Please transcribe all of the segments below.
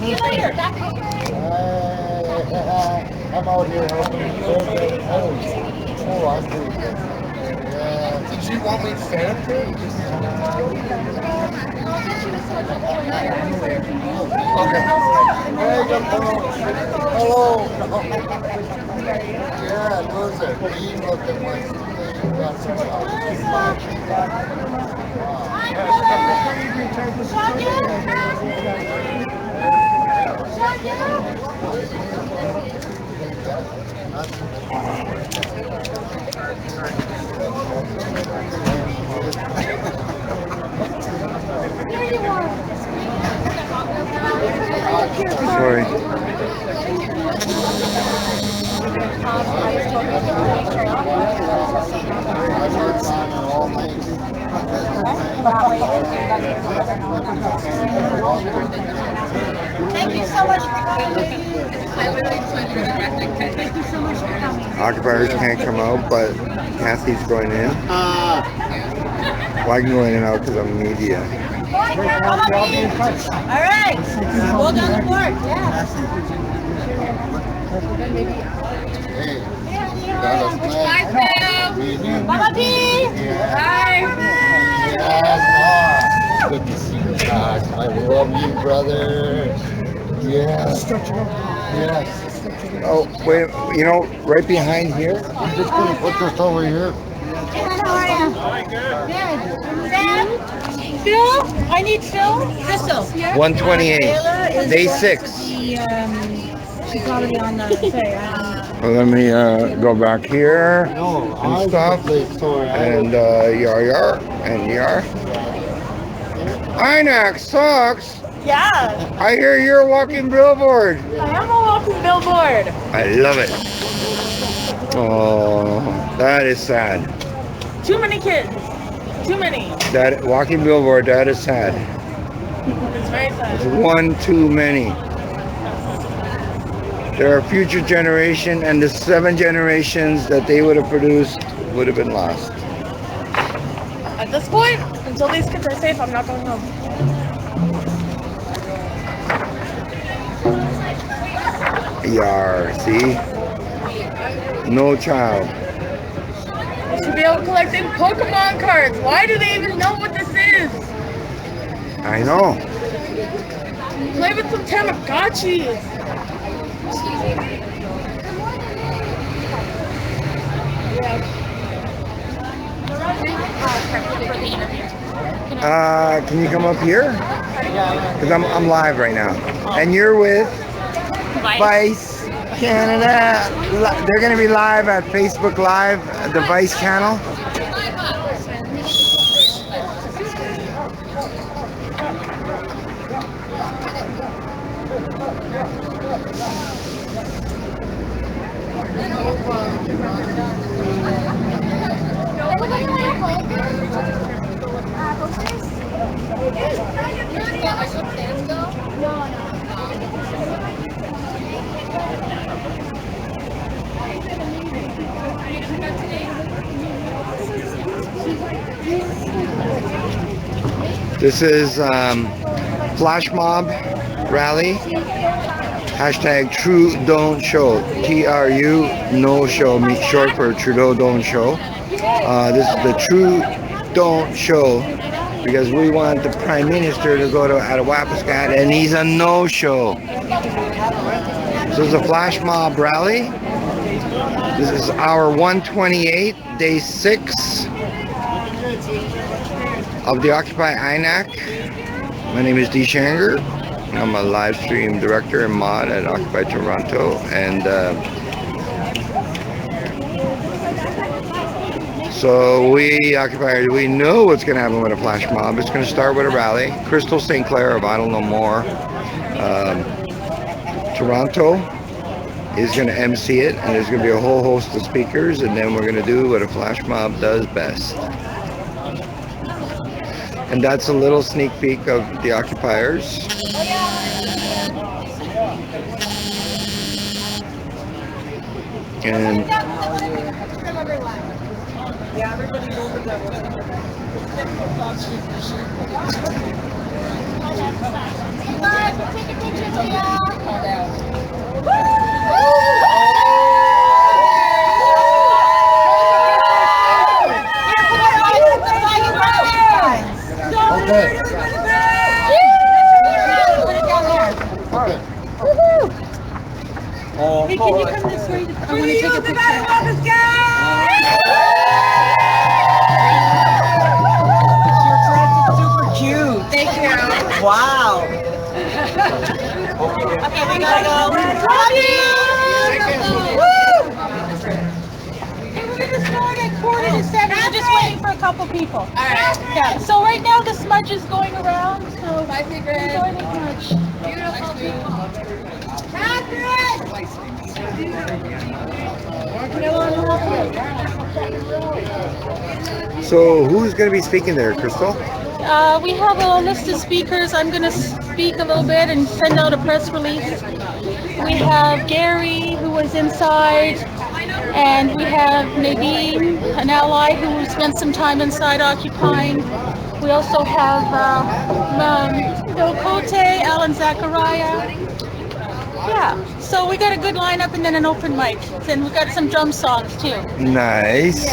See you later. I'm out here helping. Oh, I see. Yeah. Did you want me to stand up here? Okay. Hey, hello. Yeah, listen. We look at my Sorry. Thank you so much for coming. Thank you so much for coming. Occupiers can't come out, but Kathy's going in. Well, I can go in and out because I'm media. All right. Hold down the board. Yeah. Bye, Phil. Mama B. Bye. Good to see you guys. I love you, brother. Yeah. Yes. Oh, wait, you know, right behind here? I'm just going to put this over here. How are you? Good. Sam? Phil? I need Phil. Crystal. 128, day 6. She's already on the thing. Well, let me go back here and stuff. And yar, and yar. INAC sucks. Yeah. I hear you're a walking billboard. I am a walking billboard. I love it. Oh, that is sad. Too many kids. Too many. That walking billboard, that is sad. It's very sad. It's one too many. There are future generation, and the 7 generations that they would have produced would have been lost. At this point, until these kids are safe, I'm not going home. Yar, see? No child. They should be able collecting Pokemon cards. Why do they even know what this is? I know. Play with some Tamagotchis. Can you come up here? Because I'm live right now. And you're with Vice Canada. They're going to be live at Facebook Live, the Vice channel. This is Flash Mob Rally. Hashtag True Don't Show. TRU No Show, short for Trudeau Don't Show. This is the True Don't Show because we want the Prime Minister to go to Attawapiskat and he's a no-show. So it's a Flash Mob Rally. This is our 128, day 6 of the Occupy INAC. My name is D. Shanger. I'm a live stream director and mod at Occupy Toronto, and so we occupiers, we know what's going to happen with a flash mob. It's going to start with a rally. Crystal St. Clair of I don't know more. Toronto is going to MC it, and there's going to be a whole host of speakers, and then we're going to do what a flash mob does best. And that's a little sneak peek of the occupiers. And Take a picture, Okay. Okay. Hey, can you come this way? I want to take a picture. Your dress is super cute. Thank you. Wow. Okay, we gotta go. Hey, we're gonna start at 6:45. We're just waiting for a couple people. Alright. Yeah. So right now the smudge is going around. So bye, Secret. Enjoy the smudge. Beautiful people. Catherine! So who's going to be speaking there, Crystal? We have a list of speakers. I'm going to speak a little bit and send out a press release. We have Gary, who was inside, and we have Nadine, an ally who spent some time inside occupying. We also have Bill Cote, Alan Zachariah. Yeah, so we got a good lineup and then an open mic. And we got some drum songs too. Nice.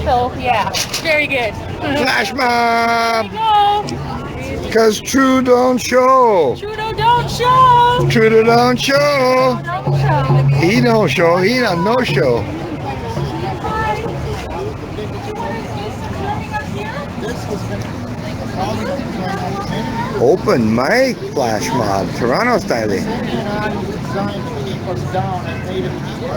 So yeah, very good. Flash mob! Go! Because True don't show. Trudeau don't show! True don't show. Don't show! He don't show. He don't no show. Open mic flash mob, Toronto style. Designed to keep us down as Native people.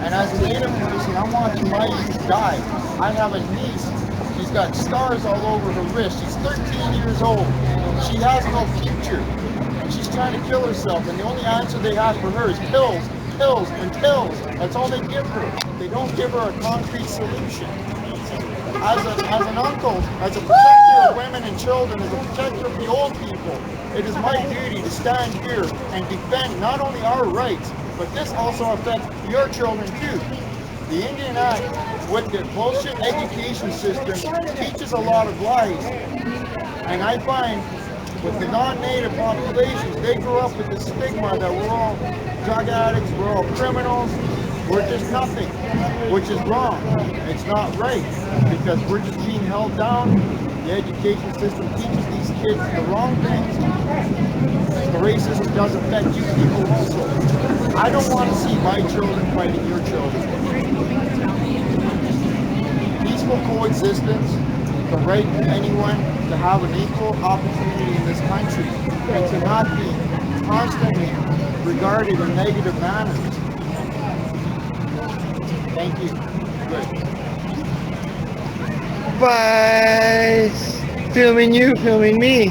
And as a Native person, I want my youth to die. I have a niece. She's got scars all over her wrist. She's 13 years old. She has no future. And she's trying to kill herself. And the only answer they have for her is pills, pills, and pills. That's all they give her. They don't give her a concrete solution. As an uncle, as a protector of women and children, as a protector of the old people, it is my duty to stand here and defend not only our rights, but this also affects your children too. The Indian Act, with the bullshit education system, teaches a lot of lies. And I find with the non-native populations, they grew up with the stigma that we're all drug addicts, we're all criminals, we're just nothing, which is wrong. It's not right, because we're just being held down. The education system teaches these kids the wrong things. The racism does affect you people also. I don't want to see my children fighting your children. Peaceful coexistence, the right of anyone to have an equal opportunity in this country, and to not be constantly regarded in negative manners. Thank you. Good. Bye. Filming you, filming me.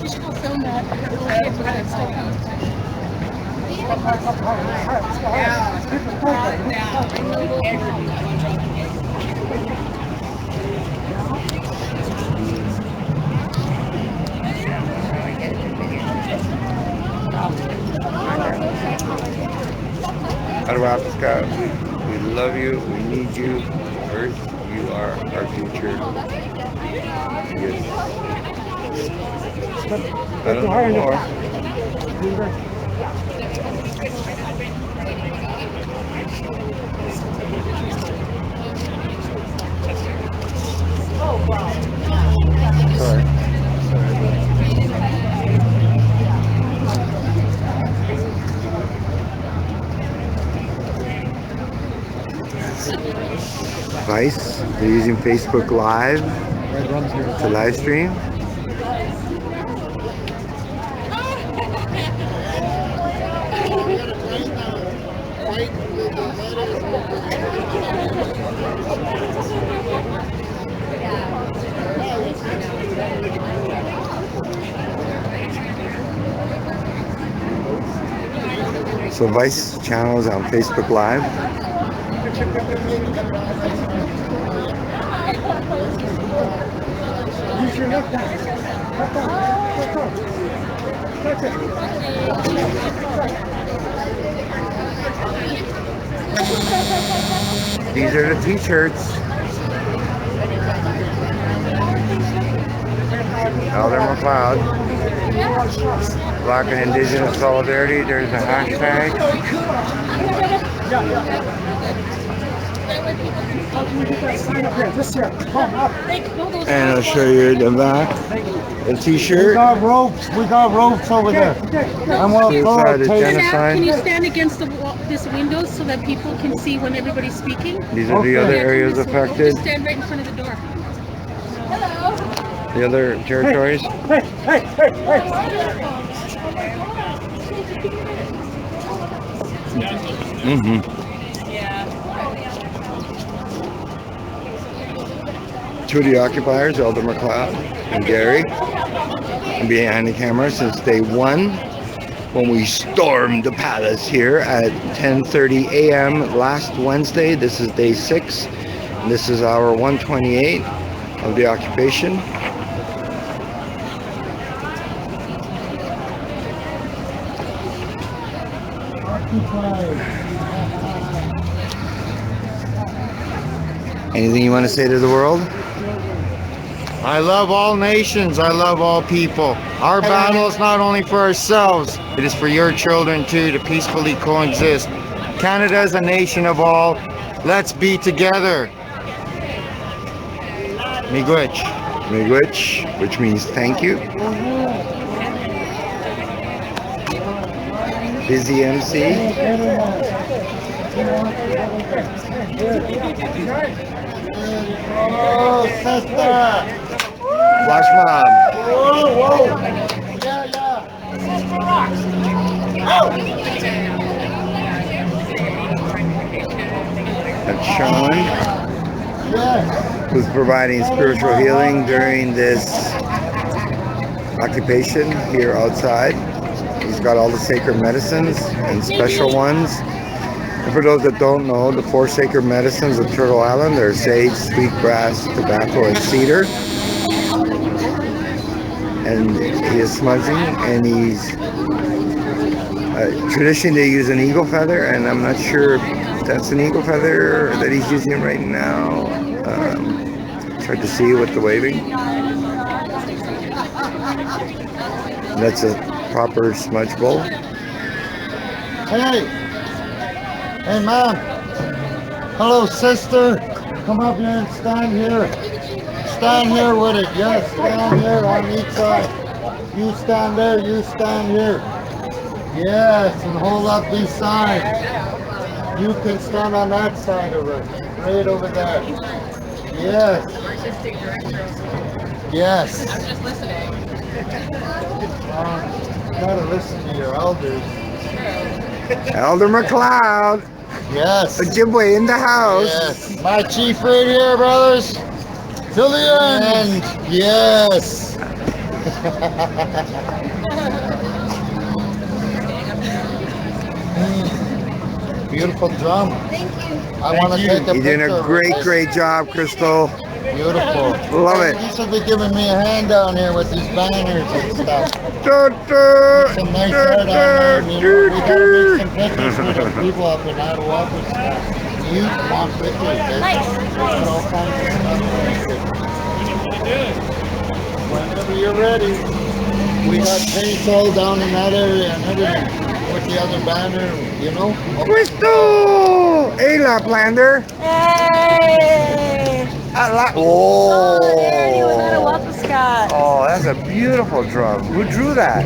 You should go film that. Arabica, we love you, we need you. Earth, you are our future. Yes. I don't know more. Sorry. Vice, they're using Facebook Live to live stream. So Vice channels on Facebook Live. You should look down. These are the t-shirts. Elder McLeod. Black and Indigenous Solidarity. There's a hashtag. And I'll show you the back. The t-shirt. We got ropes over there. I'm gonna throw Suicide a is tape. genocide. Can you stand against this window so that people can see when everybody's speaking? These are the other areas affected. Just stand right in front of the door. The other territories. Two of the occupiers, Elder McLeod and Gary, and behind the camera since day one when we stormed the palace here at 10:30 a.m. last Wednesday. This is day 6. And this is hour 128 of the occupation. Anything you want to say to the world? I love all nations. I love all people. Our battle is not only for ourselves, it is for your children too, to peacefully coexist. Canada is a nation of all. Let's be together. Miigwech. Miigwech, which means thank you. Busy MC. Oh, sister! Flash mob. Whoa, whoa! That's Sean, who's providing spiritual healing during this occupation here outside. He's got all the sacred medicines and special ones. And for those that don't know, the 4 sacred medicines of Turtle Island are sage, sweetgrass, tobacco, and cedar. And he is smudging, and he's traditionally they use an eagle feather, and I'm not sure if that's an eagle feather that he's using right now. It's hard to see with the waving. That's a proper smudge bowl. Hey! Hey, ma'am! Hello, sister! Come up here and stand here. Stand here with it. Yes, stand here on each side. You stand there, you stand here. Yes, and hold up these signs. You can stand on that side of it. Right over there. Yes. Yes. I'm just listening. You gotta listen to your elders. Elder McLeod, Yes. Ojibwe in the house. Yes. My chief right here, brothers. Till the end. Yes. Beautiful drum. Thank you. I want to take a picture. You're doing a great job, Crystal. Beautiful. Love it. You should be giving me a hand down here with these banners and stuff. Some nice art on there. You know, we gotta make some pictures for the people up in Ottawa and stuff. You want pictures? Nice. All kinds of stuff. Whenever you're ready. We got paints all down in that area and everything. With the other banner, you know. Crystal! Hey, Laplander. Hey! Oh! There he was at a Waffle Scott. Oh, that's a beautiful drum. Who drew that?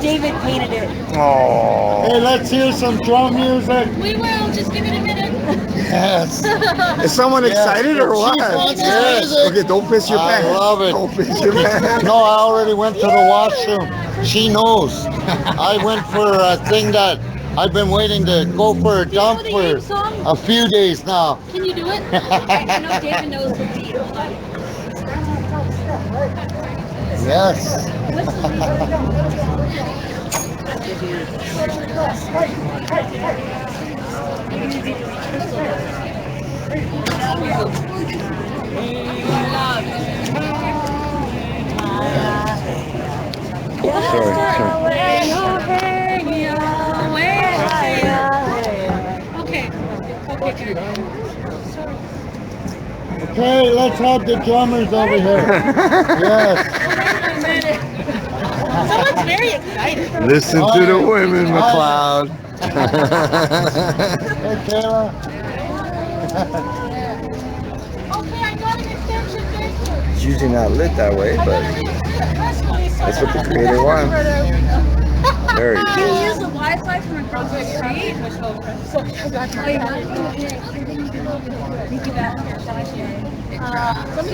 David painted it. Oh. Hey, let's hear some drum music. We will. Just give it a minute. Yes. Is someone excited or what? She wants Yes. music. Okay, don't piss your I pants. love it. Don't piss your pants. No, I already went to the washroom. She knows. I went for a thing that I've been waiting to go for a dump the for Abe song? a few days now. Can you do it? I know David knows the beat. Hold on. Yes. Sorry. Okay. Okay. Okay, let's have the drummers over here. Yes. Someone's very excited. Listen to the women, McLeod. Hey, Kayla. Okay, I got an extension. Thank you. It's usually not lit that way, but that's what the creator wants. There you Can go. you use the Wi-Fi from across the street? Somebody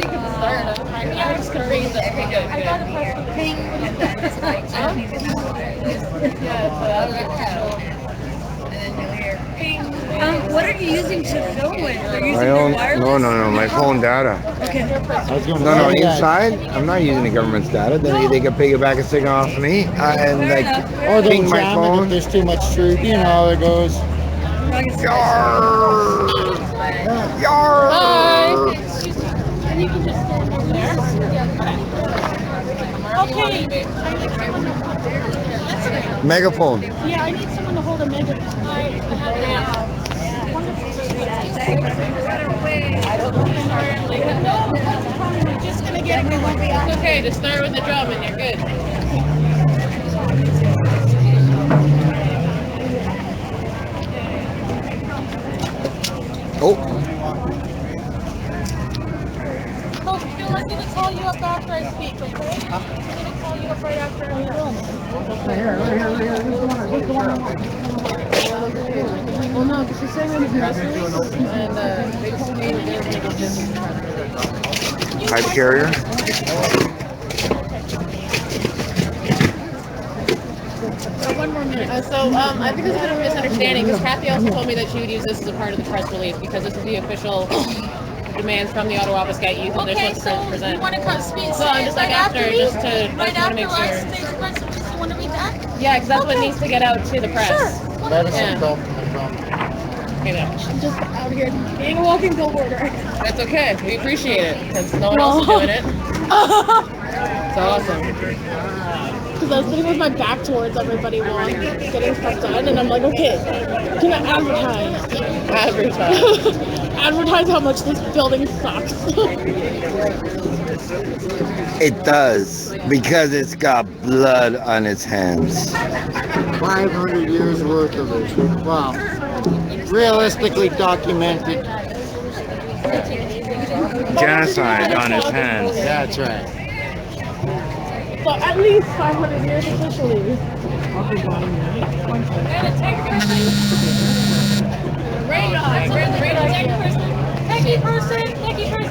could start it. Yeah, I'm just gonna raise it. Okay, good. I got a ping. What are you using to film with? Are you My using own, the wireless? no, my phone data. Okay. I was going to No, say that. inside, I'm not using the government's data. Then they can piggyback a signal off of me and like Or they'll ping my jam it if phone. there's too much truth. You know how it goes. Yarr! Yarr! And you can just stand over there. Okay. Megaphone. Yeah, I need someone to hold a megaphone. Just gonna get it. It's okay. Just start with the drum and you're good. Oh, Oh, Phil, I'm gonna call you up after I speak, okay? I'm gonna call you up right after I Well, no, because she's saying we're groceries, and they told me they're gonna just. pipe carrier. One more minute. I think there's a bit of a misunderstanding because Kathy also told me that she would use this as a part of the press release because this is the official demands from the Ottawa Scout Youth and they're supposed to present. You want to come speak? So I'm just like after, just to make sure. You want to read that? Yeah, because that's what needs to get out to the press. Medicine Yeah. belt from the drum. Okay, no. I'm just out here being a walking billboard. That's okay. We appreciate it because no one else is doing it. It's awesome. Because I was sitting with my back towards everybody while I'm getting stuff done, and I'm like, okay, can I advertise? Advertise. Advertise how much this building sucks. It does because it's got blood on its hands. 500 years worth of it. Wow. Realistically documented. Genocide on its hands. That's right. So at least 500 years officially. Techie person.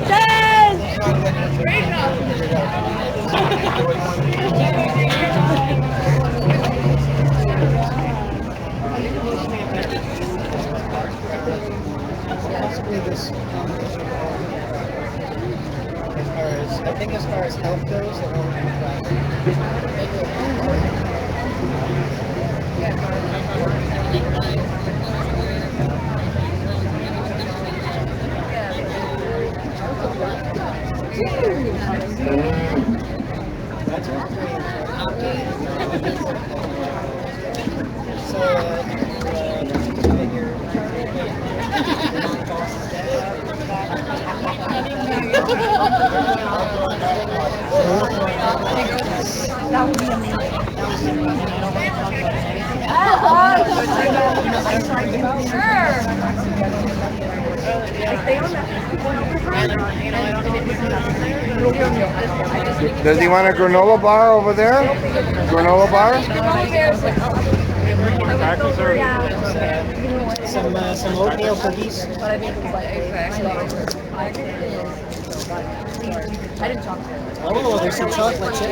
Yes! I think as far as health goes, it won't Does he want a granola bar over there? Granola bar? some oatmeal cookies. Oh, there's some chocolate chip.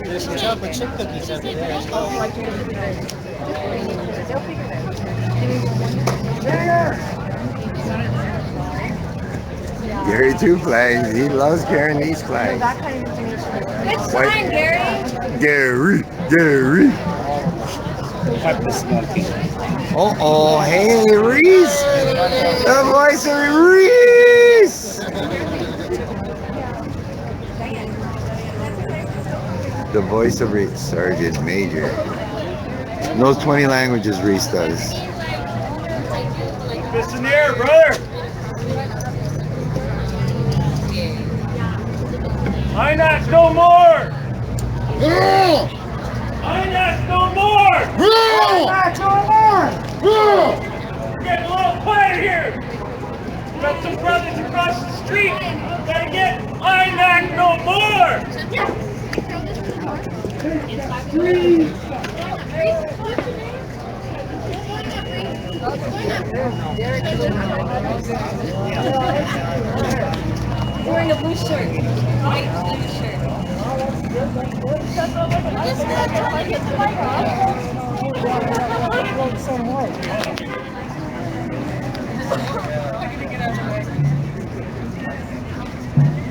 There's some chocolate chip cookies over Gary too flags. He loves carrying these flags. It's White- fine, Gary. Gary. Uh-oh, hey Reese. The voice of Reese. The voice of Sergeant Major. Knows 20 languages, Reese does. Fist in the air, brother. INAC no more. INAC no more. INAC no more. We're getting a little quiet here. Got some brothers across the street. Gotta get INAC no more. Wearing a blue shirt. White blue shirt.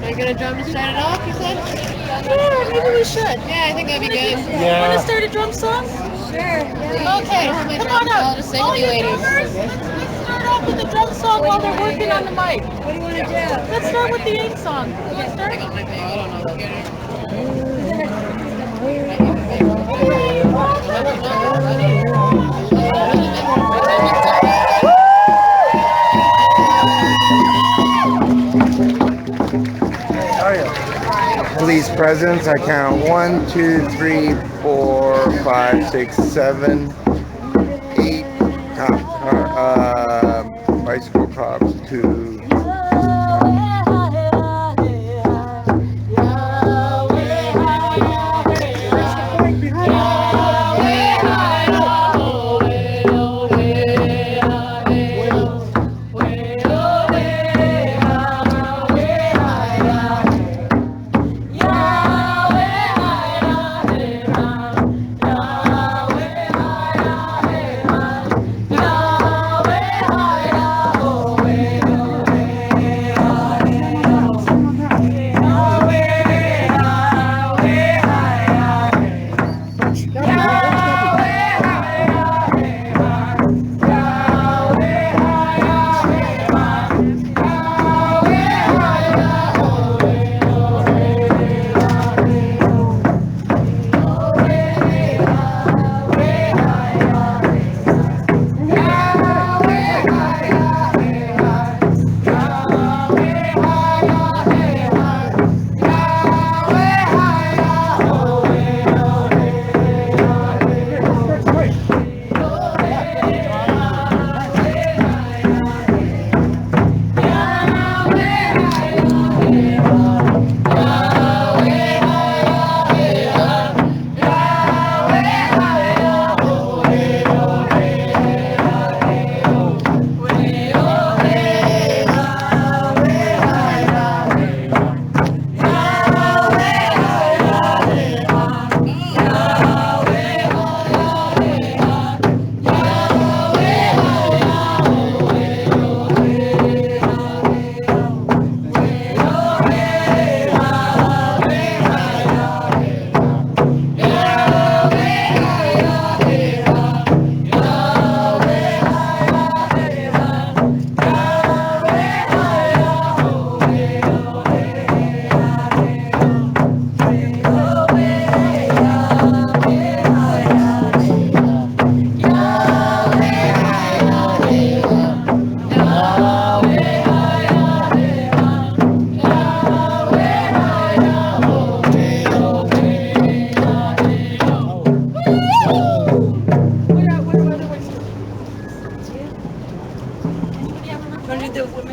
Are you gonna drum to start it off, you said? Yeah, maybe we should. Yeah, I think that'd be good. Want to start a drum song? Sure. Okay, come on up. I'll just sing All with you you ladies. drummers, let's start off with a drum song while they're working on the mic. What do you want to do? Let's start with the Ain't song. You want to start? I don't know. Police presence. I count 1, 2, 3, 4, 5, 6, 7, 8 bicycle cops, 2.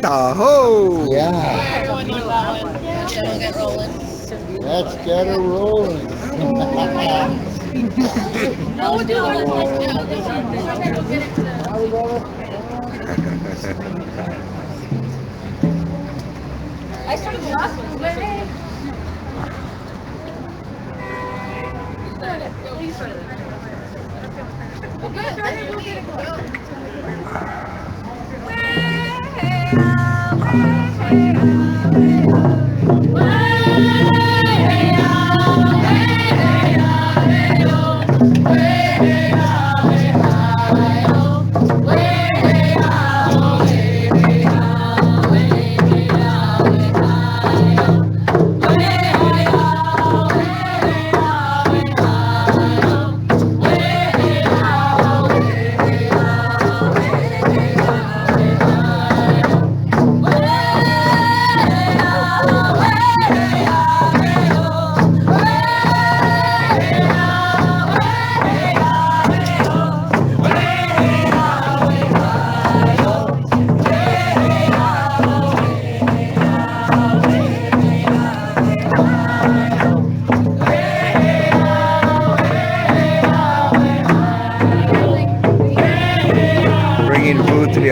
Tahoe! Yeah, Everyone knows that one. Then we'll get rolling. let's get her rolling. No, we'll do one. I started the last one. You started it. We'll get it going.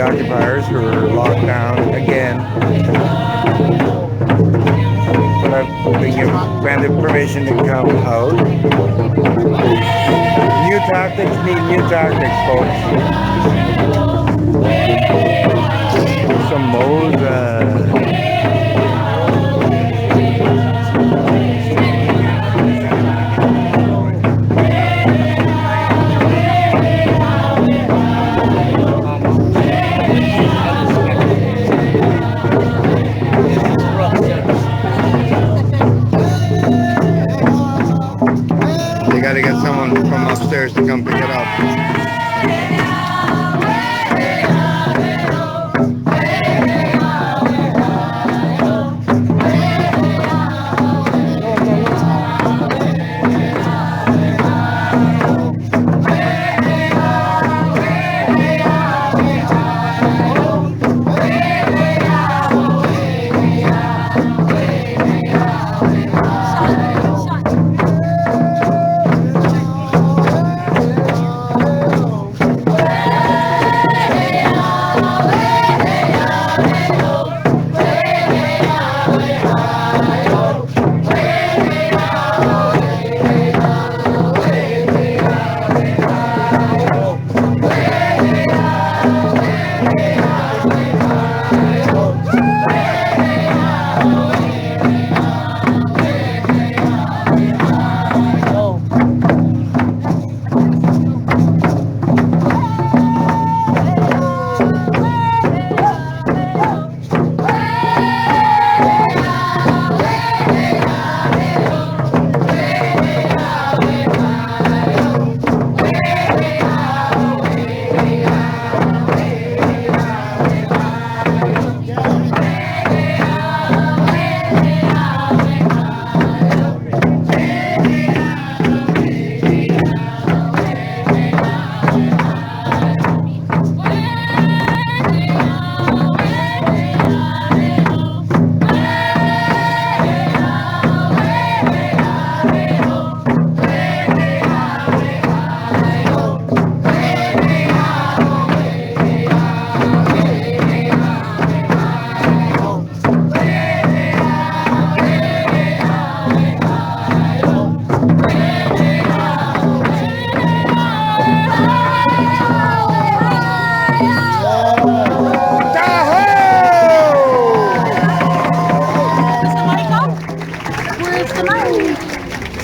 occupiers who are locked down again. But I've been granted permission to come out. New tactics need new tactics, folks. Some they gotta get someone from upstairs to come pick it up.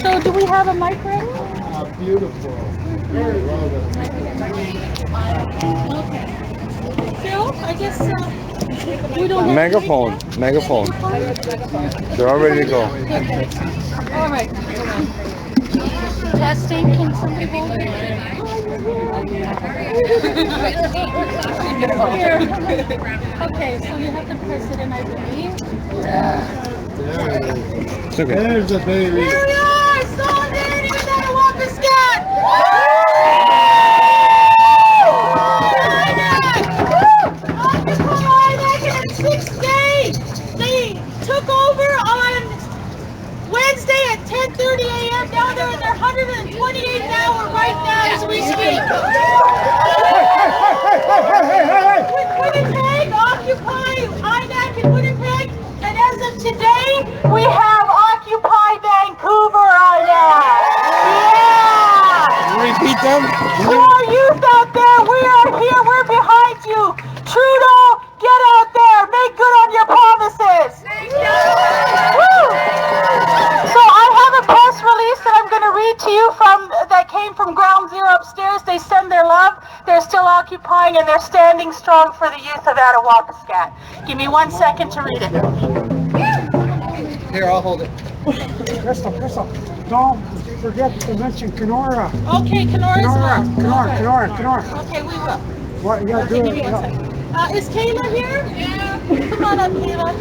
So do we have a mic ready? Beautiful. Very well done. Okay. Phil, I guess we don't have Megaphone. They're all ready to go. All right. Testing. Can somebody hold it? Here. Okay, so you have to press it in, I believe. There it is. It's okay. There's the baby. Here we are! Solidarity without a walker scat! In 6 days! They took over on Wednesday at 10:30 a.m. Now they're in their 128th hour right now as we speak. Winnipeg, Occupy, INAC in Winnipeg, and as of today, we have Occupy Vancouver INAC. Yeah! Repeat them. To our youth out there, we are here, we're behind you. Trudeau, get out there, make good on your promises. Woo! So I have a press release that I'm going to read to you that came from Ground Zero upstairs. They send their love. They're still occupying and they're standing strong for the youth of Attawapaskat. Give me 1 second to read it. Here, I'll hold it. Crystal, don't forget to mention Kenora. Okay, Kenora as well. Kenora. Okay, we will. What, you gotta Okay, do give me it. 1 second. Is Kayla here? Yeah. Come on up, Kayla.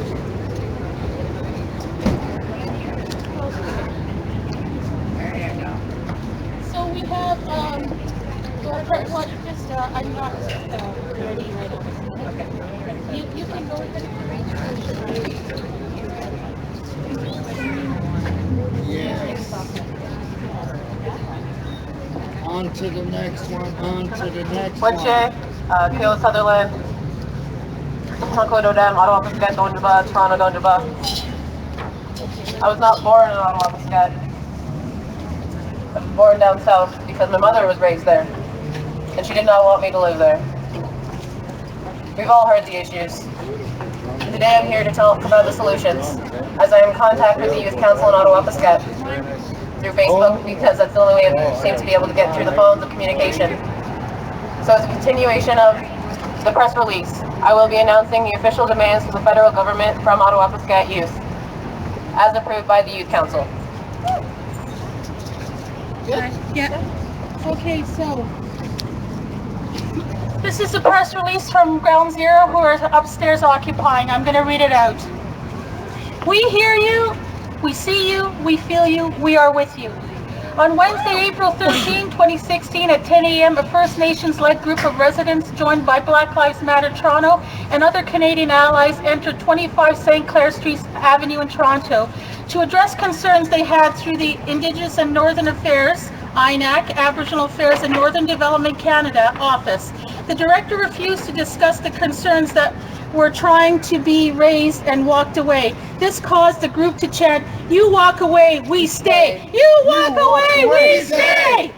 So we have, I'm not ready right now. Okay. You can go ahead. Yes. On to the next one. Kayla Sutherland. Makoto-dam, Ottawa, Pascat, Donjaba, Toronto, Donjaba. I was not born in Ottawa, Pascat. I was born down south because my mother was raised there, and she did not want me to live there. We've all heard the issues. Today I'm here to talk about the solutions, as I am in contact with the Youth Council in Ottawa, Pascat through Facebook, because that's the only way I seem to be able to get through the phones of communication. So as a continuation of the press release, I will be announcing the official demands of the federal government from Ottawa Pascat Youth, as approved by the Youth Council. Yeah. Okay, so this is a press release from Ground Zero, who are upstairs occupying. I'm going to read it out. We hear you, we see you, we feel you, we are with you. On Wednesday, April 13, 2016 at 10 a.m., a First Nations-led group of residents joined by Black Lives Matter Toronto and other Canadian allies entered 25 St. Clair Street Avenue in Toronto to address concerns they had through the Indigenous and Northern Affairs, INAC, Aboriginal Affairs and Northern Development Canada office. The director refused to discuss the concerns that were trying to be raised and walked away. This caused the group to chant, "You walk away, we stay! You walk away, we stay!"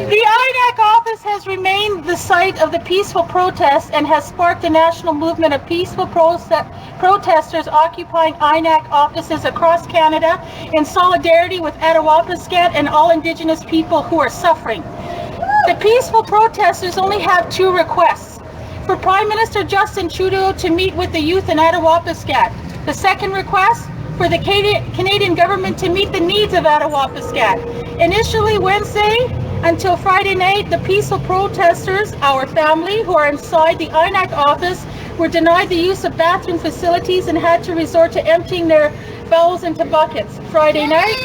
The INAC office has remained the site of the peaceful protest and has sparked a national movement of peaceful protesters occupying INAC offices across Canada in solidarity with Attawapiskat and all Indigenous people who are suffering. The peaceful protesters only have two requests: for Prime Minister Justin Trudeau to meet with the youth in Attawapiskat. The second request, for the Canadian government to meet the needs of Attawapiskat. Initially Wednesday until Friday night, the peaceful protesters, our family, who are inside the INAC office, were denied the use of bathroom facilities and had to resort to emptying their bowels into buckets. Friday night,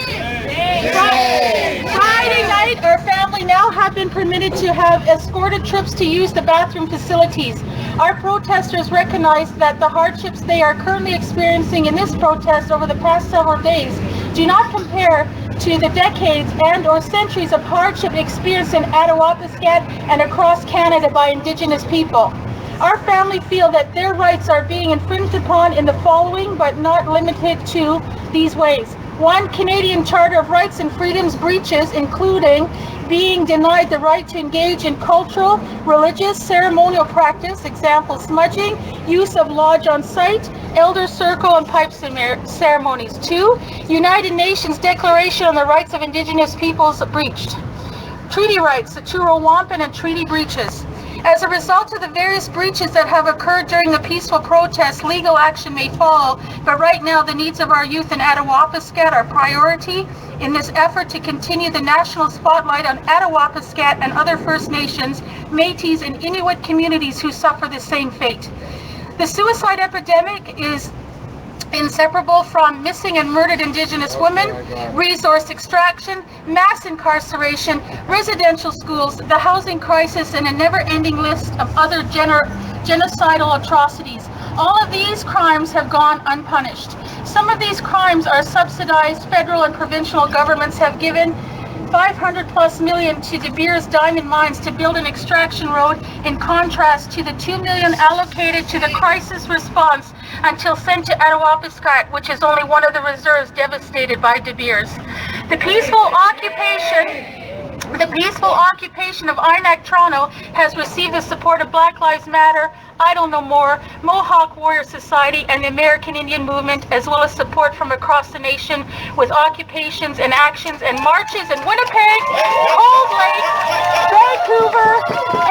our family now have been permitted to have escorted trips to use the bathroom facilities. Our protesters recognize that the hardships they are currently experiencing in this protest over the past several days do not compare to the decades and or centuries of hardship experienced in Attawapiskat and across Canada by Indigenous people. Our family feel that their rights are being infringed upon in the following, but not limited to these ways. 1. Canadian Charter of Rights and Freedoms breaches, including being denied the right to engage in cultural, religious, ceremonial practice, example smudging, use of lodge on site, elder circle and pipe ceremonies. 2. United Nations Declaration on the Rights of Indigenous Peoples breached. Treaty rights, the Truro Wampum and treaty breaches. As a result of the various breaches that have occurred during the peaceful protest, legal action may follow, but right now the needs of our youth in Attawapiskat are priority in this effort to continue the national spotlight on Attawapiskat and other First Nations, Métis and Inuit communities who suffer the same fate. The suicide epidemic is inseparable from missing and murdered Indigenous women, resource extraction, mass incarceration, residential schools, the housing crisis, and a never-ending list of other genocidal atrocities. All of these crimes have gone unpunished. Some of these crimes are subsidized. Federal and provincial governments have given $500+ million to De Beers Diamond Mines to build an extraction road, in contrast to the $2 million allocated to the crisis response until sent to Attawapiskat, which is only one of the reserves devastated by De Beers. The peaceful occupation of INAC Toronto has received the support of Black Lives Matter, I Don't Know More, Mohawk Warrior Society, and the American Indian Movement, as well as support from across the nation with occupations and actions and marches in Winnipeg, Cold Lake, Vancouver,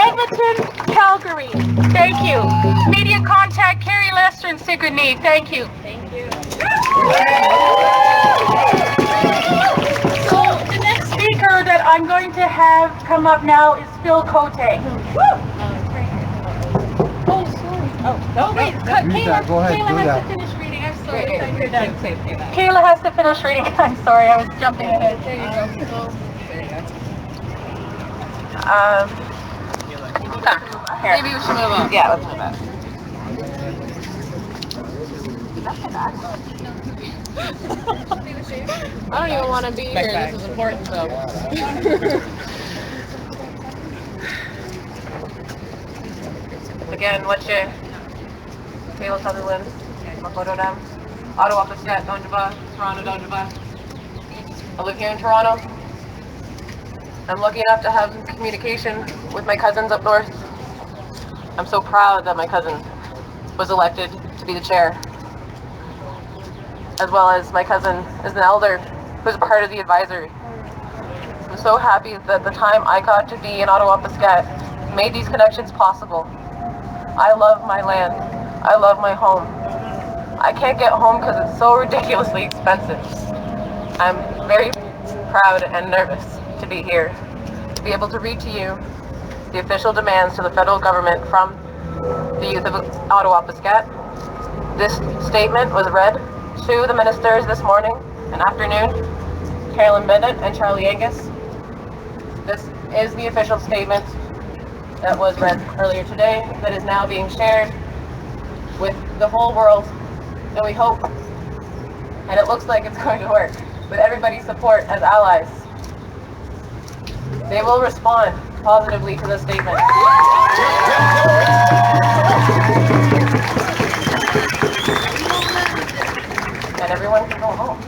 Edmonton, Calgary. Thank you. Media contact Carrie Lester and Sigrid Neve. Thank you. Thank you. So the next speaker that I'm going to have come up now is Phil Cote. Oh, sorry. Oh, wait. Kayla, Go ahead, Kayla do has that. to finish reading. I'm sorry. Kayla has to finish reading. I'm sorry. I was jumping ahead. There you go. Here. Maybe we should move on. Yeah, let's move on. I don't even want to be here. This is important though. again, Wache, Taylor Sutherland, Makotoram, Ottawa, Pascat, Donjaba, Toronto, Donjaba. I live here in Toronto. I'm lucky enough to have communication with my cousins up north. I'm so proud that my cousin was elected to be the chair, as well as my cousin is an elder who's a part of the advisory. I'm so happy that the time I got to be in Ottawa, Pascat made these connections possible. I love my land. I love my home. I can't get home because it's so ridiculously expensive. I'm very proud and nervous to be here, to be able to read to you the official demands to the federal government from the youth of Ottawa, Pascat. This statement was read to the ministers this morning and afternoon, Carolyn Bennett and Charlie Angus. This is the official statement that was read earlier today that is now being shared with the whole world, and we hope, and it looks like it's going to work, with everybody's support as allies. They will respond positively to this statement. And everyone can go home.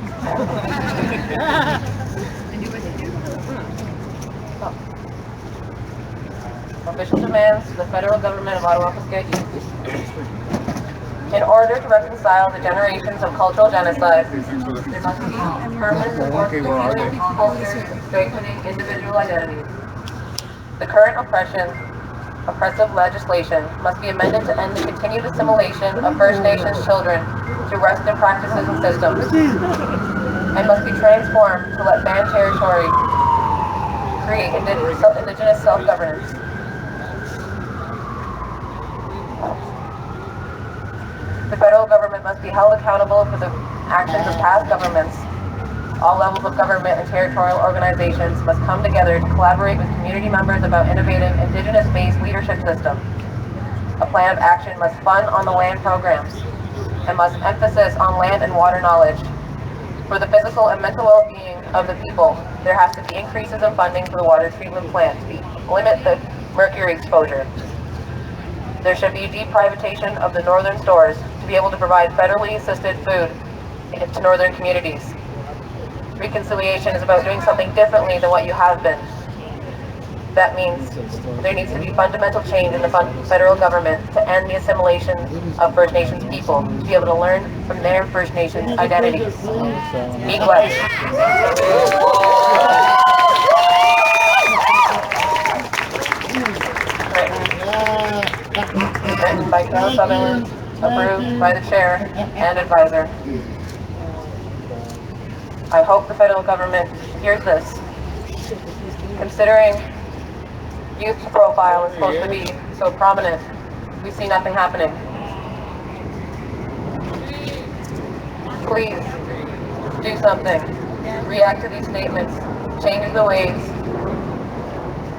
Official demands to the federal government of Ottawa, Pascat Youth. In order to reconcile the generations of cultural genocide, there must be permanent support for healing cultures and strengthening individual identities. The current oppressive legislation must be amended to end the continued assimilation of First Nations children through Western practices and systems, and must be transformed to let banned territory create Indigenous self-governance. The federal government must be held accountable for the actions of past governments. All levels of government and territorial organizations must come together to collaborate with community members about innovative Indigenous-based leadership systems. A plan of action must fund on the land programs and must emphasis on land and water knowledge. For the physical and mental well-being of the people, there has to be increases in funding for the water treatment plant to limit the mercury exposure. There should be deprivatization of the northern stores to be able to provide federally assisted food to northern communities. Reconciliation is about doing something differently than what you have been. That means there needs to be fundamental change in the federal government to end the assimilation of First Nations people, to be able to learn from their First Nations identities. Miigwech. Written by Taylor Sutherland, approved by the chair and advisor. I hope the federal government hears this. Considering youth profile is supposed to be so prominent, we see nothing happening. Please do something. React to these statements. Change the ways.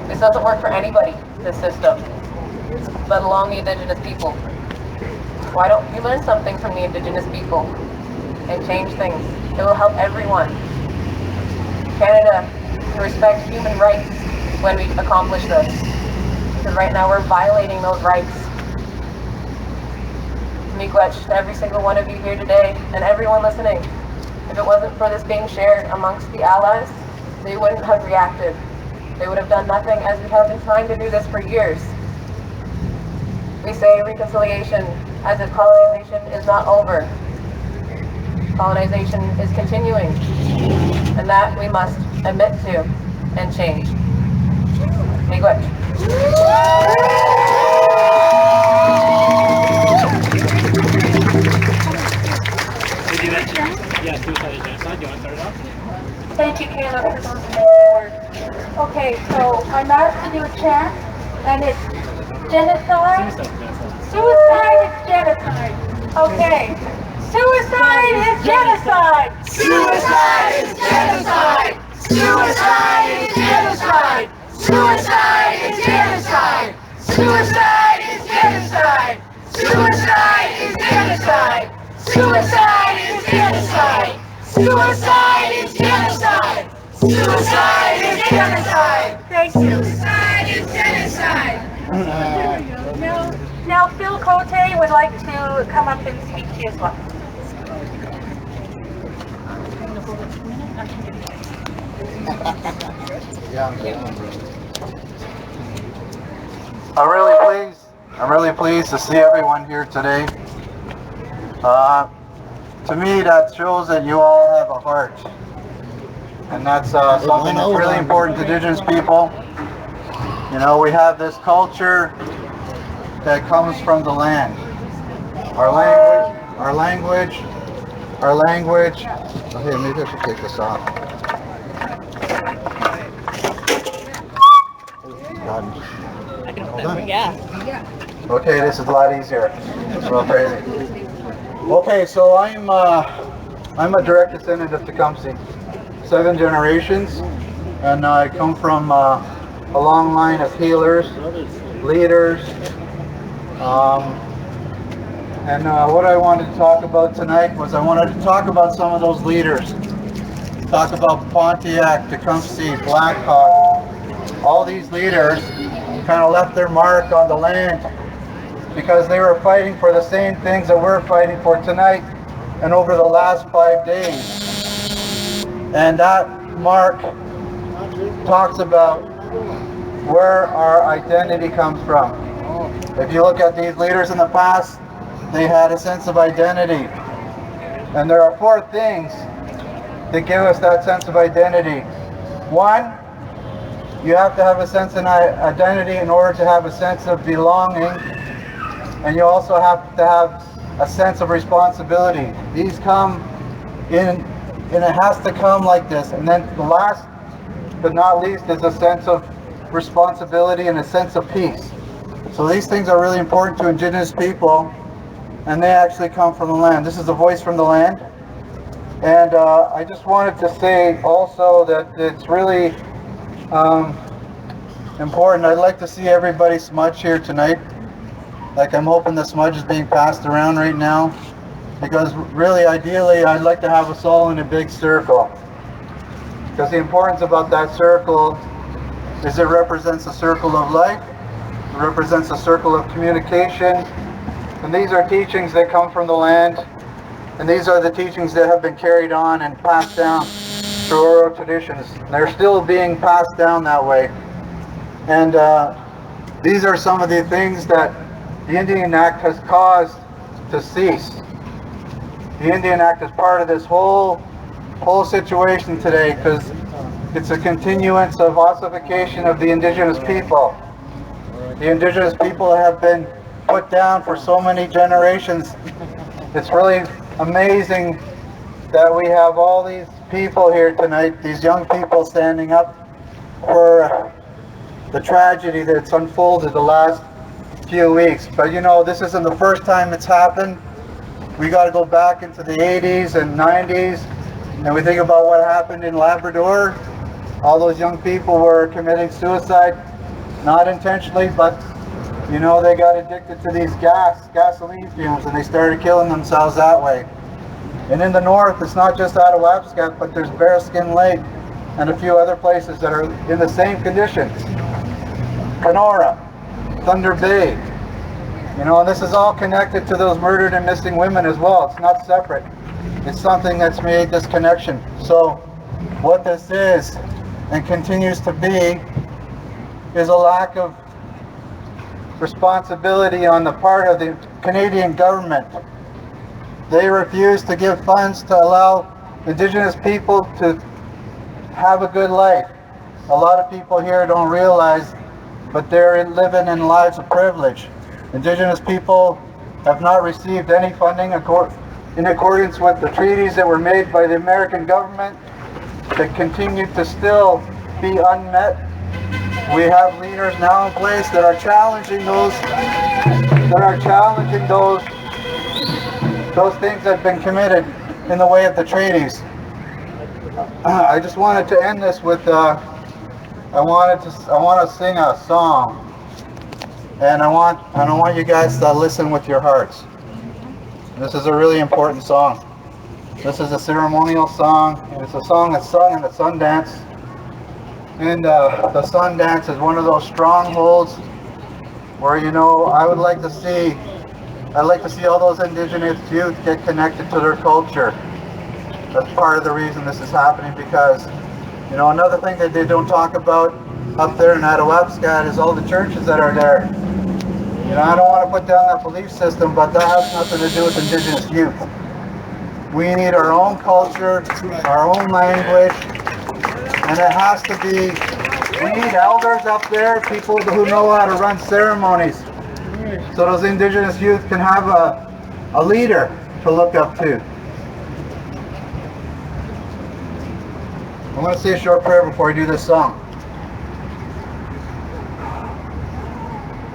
This doesn't work for anybody, this system, let alone the Indigenous people. Why don't you learn something from the Indigenous people and change things? It will help everyone. Canada can respect human rights when we accomplish this, because right now we're violating those rights. Miigwech to every single one of you here today and everyone listening. If it wasn't for this being shared amongst the allies, they wouldn't have reacted. They would have done nothing, as we have been trying to do this for years. We say reconciliation as if colonization is not over. Colonization is continuing, and that we must admit to and change. Miigwech. Thank you, Kayla, for those amazing words. Okay, so I'm asked to do a chant, and it's genocide. Suicide is genocide. Okay. Suicide is genocide. Suicide is genocide. Suicide is genocide. Suicide is genocide. Suicide is genocide. Suicide is genocide. Suicide is genocide. Suicide is genocide. Suicide is genocide. Thank you. Suicide is genocide. Now would like to come up and speak to you as well. I'm really pleased to see everyone here today. To me, that shows that you all have a heart, and that's something that's really important to Indigenous people. You know, we have this culture that comes from the land. Our language. Okay, maybe I should take this off. Hold on. Yeah. Okay, this is a lot easier. It's real crazy. Okay, so I'm a direct descendant of Tecumseh, 7 generations, and I come from a long line of healers, leaders, and what I wanted to talk about tonight was I wanted to talk about some of those leaders. Talk about Pontiac, Tecumseh, Black Hawk. All these leaders kind of left their mark on the land because they were fighting for the same things that we're fighting for tonight and over the last 5 days. And that mark talks about where our identity comes from. If you look at these leaders in the past, they had a sense of identity. And there are 4 things that give us that sense of identity. 1, you have to have a sense of identity in order to have a sense of belonging. And you also have to have a sense of responsibility. These come in, and it has to come like this. And then the last but not least is a sense of responsibility and a sense of peace. So these things are really important to Indigenous people, and they actually come from the land. This is a voice from the land. And I just wanted to say also that it's really important. I'd like to see everybody smudge here tonight. Like, I'm hoping the smudge is being passed around right now, because really, ideally, I'd like to have us all in a big circle. Because the importance about that circle is it represents a circle of life, it represents a circle of communication, and these are teachings that come from the land, and these are the teachings that have been carried on and passed down through oral traditions. They're still being passed down that way. And these are some of the things that the Indian Act has caused to cease. The Indian Act is part of this whole situation today, because it's a continuance of ossification of the Indigenous people. The Indigenous people have been put down for so many generations. It's really amazing that we have all these people here tonight, these young people standing up for the tragedy that's unfolded the last few weeks. But you know, this isn't the first time it's happened. We got to go back into the 80s and 90s, and we think about what happened in Labrador. All those young people were committing suicide, not intentionally, but you know, they got addicted to these gasoline fumes, and they started killing themselves that way. And in the north, it's not just Attawapskat, but there's Bearskin Lake and a few other places that are in the same conditions. Kenora, Thunder Bay, you know, and this is all connected to those murdered and missing women as well. It's not separate. It's something that's made this connection. So what this is and continues to be is a lack of responsibility on the part of the Canadian government. They refuse to give funds to allow Indigenous people to have a good life. A lot of people here don't realize, but they're living in lives of privilege. Indigenous people have not received any funding in accordance with the treaties that were made by the American government that continue to still be unmet. We have leaders now in place that are challenging those things that have been committed in the way of the treaties. I just wanted to end this with I want to sing a song, and I want you guys to listen with your hearts. This is a really important song. This is a ceremonial song, and it's a song that's sung in the Sundance. And the Sundance is one of those strongholds where, you know, I would like to see I'd like to see all those indigenous youth get connected to their culture. That's part of the reason this is happening, because, you know, another thing that they don't talk about up there in Attawapskat is all the churches that are there. You know, I don't want to put down that belief system, but that has nothing to do with indigenous youth. We need our own culture, our own language, and it has to be, we need elders up there, people who know how to run ceremonies, so those indigenous youth can have a leader to look up to. I want to say a short prayer before I do this song.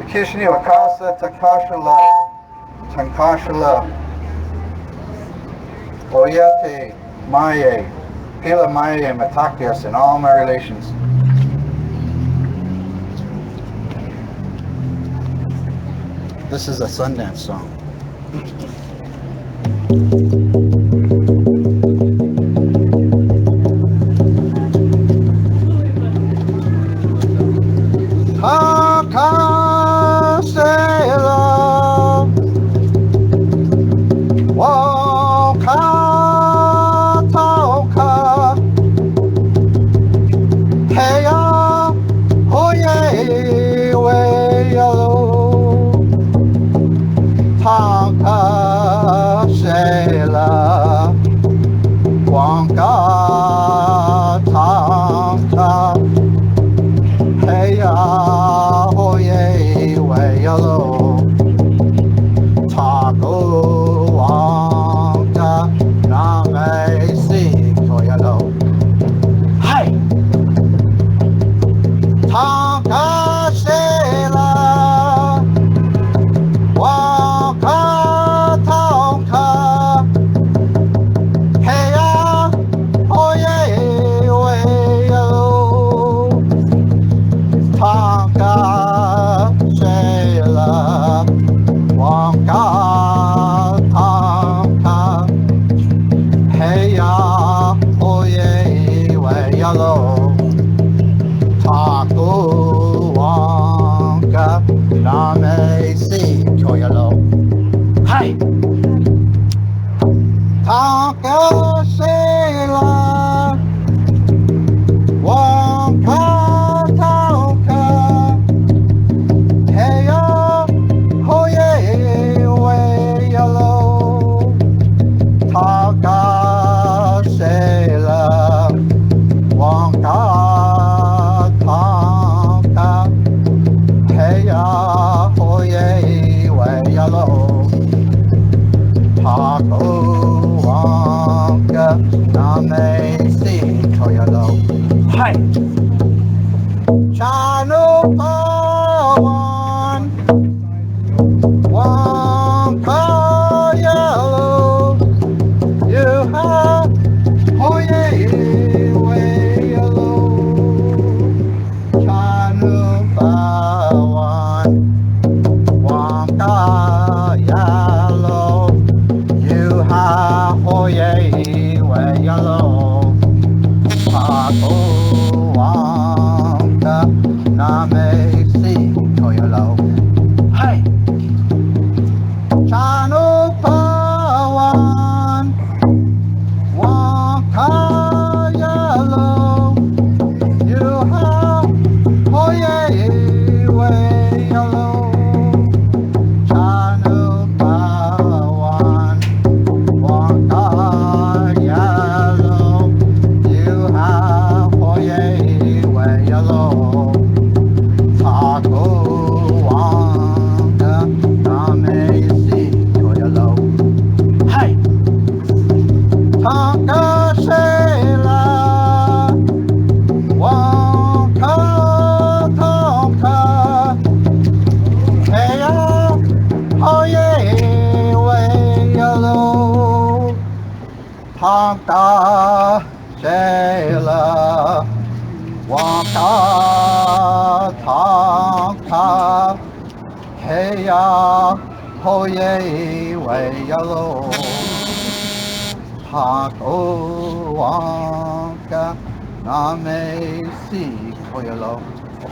Kishni wakasa takashala tankashala oyate maye pila maye matakias in all my relations. This is a Sundance song.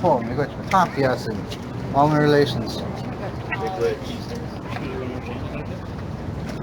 Oh, my gosh, all my relations.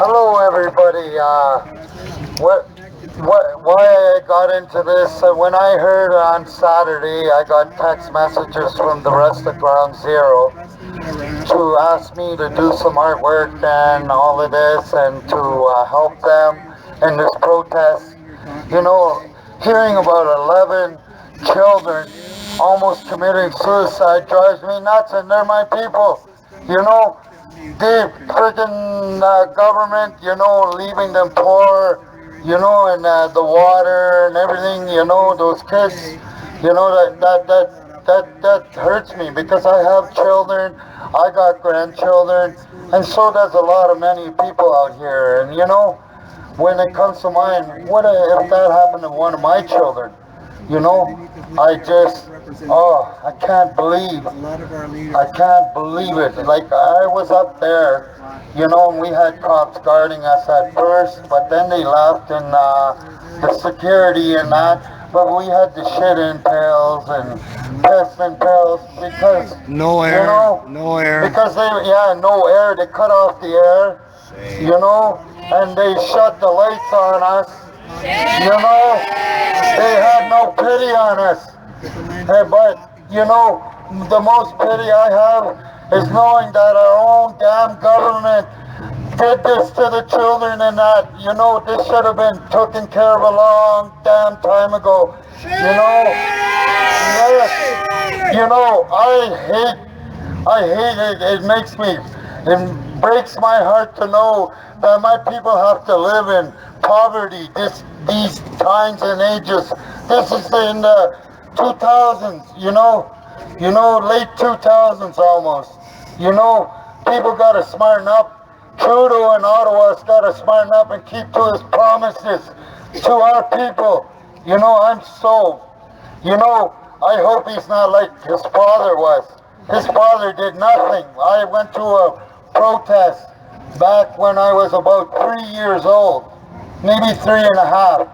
Hello, everybody. Why I got into this? When I heard on Saturday, I got text messages from the rest of Ground Zero to ask me to do some artwork and all of this, and to help them in this protest. You know, hearing about 11 children almost committing suicide drives me nuts, and they're my people. You know, the freaking government, you know, leaving them poor, you know, and the water and everything, you know, those kids, you know, that hurts me, because I have children, I got grandchildren, and so does a lot of many people out here. And you know, when it comes to mine, what if that happened to one of my children? You know, I just, I can't believe it. Like, I was up there, you know, and we had cops guarding us at first, but then they left, and the security and that, but we had to shit in pails and piss in pails, because, No you air, know, no air. because no air, they cut off the air, you know, and they shut the lights on us, you know, they had no pity on us. Hey, but, you know, the most pity I have is knowing that our own damn government did this to the children, and that, you know, this should have been taken care of a long damn time ago. You know, yes, you know, I hate it. It breaks my heart to know that my people have to live in poverty these times and ages. This is in the 2000s, you know, late 2000s almost. You know, people got to smarten up. Trudeau in Ottawa's got to smarten up and keep to his promises to our people. You know, you know, I hope he's not like his father was. His father did nothing. I went to a protest back when I was about 3 years old, maybe 3.5.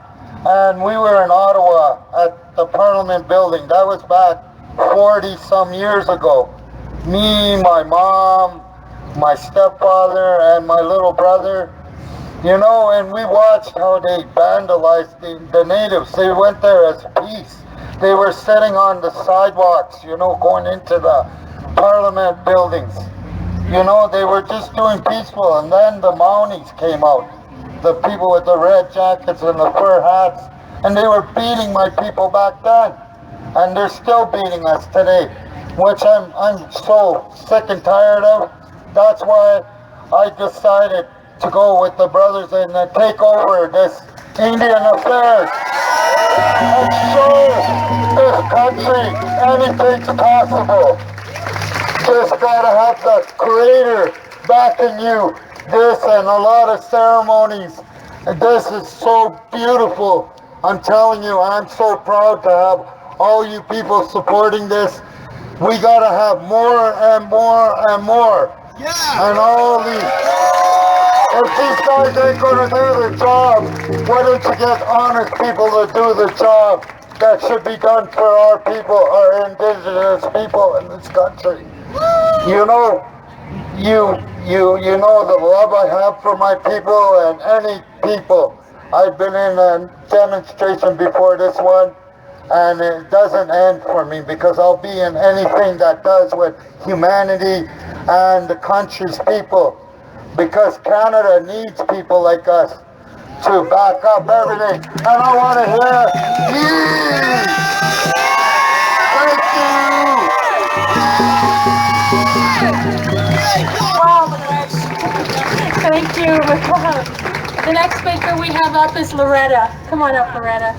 And we were in Ottawa at the Parliament building. That was back 40 some years ago. Me, my mom, my stepfather, and my little brother, you know, and we watched how they vandalized the natives. They went there as peace. They were sitting on the sidewalks, you know, going into the Parliament buildings. You know, they were just doing peaceful, and then the Mounties came out, the people with the red jackets and the fur hats, and they were beating my people back then, and they're still beating us today, which I'm so sick and tired of. That's why I decided to go with the brothers and take over this Indian affairs and show this country anything's possible. Just gotta have the Creator backing you. This and a lot of ceremonies. This is so beautiful. I'm telling you, I'm so proud to have all you people supporting this. We gotta have more and more and more. Yeah. And all these. If these guys ain't gonna do the job, why don't you get honest people to do the job that should be done for our people, our indigenous people in this country? You know, you know the love I have for my people and any people. I've been in a demonstration before this one, and it doesn't end for me, because I'll be in anything that does with humanity and the country's people, because Canada needs people like us to back up everything. And I want to hear you. Thank you. Wow, thank you. The next speaker we have up is Loretta. Come on up, Loretta.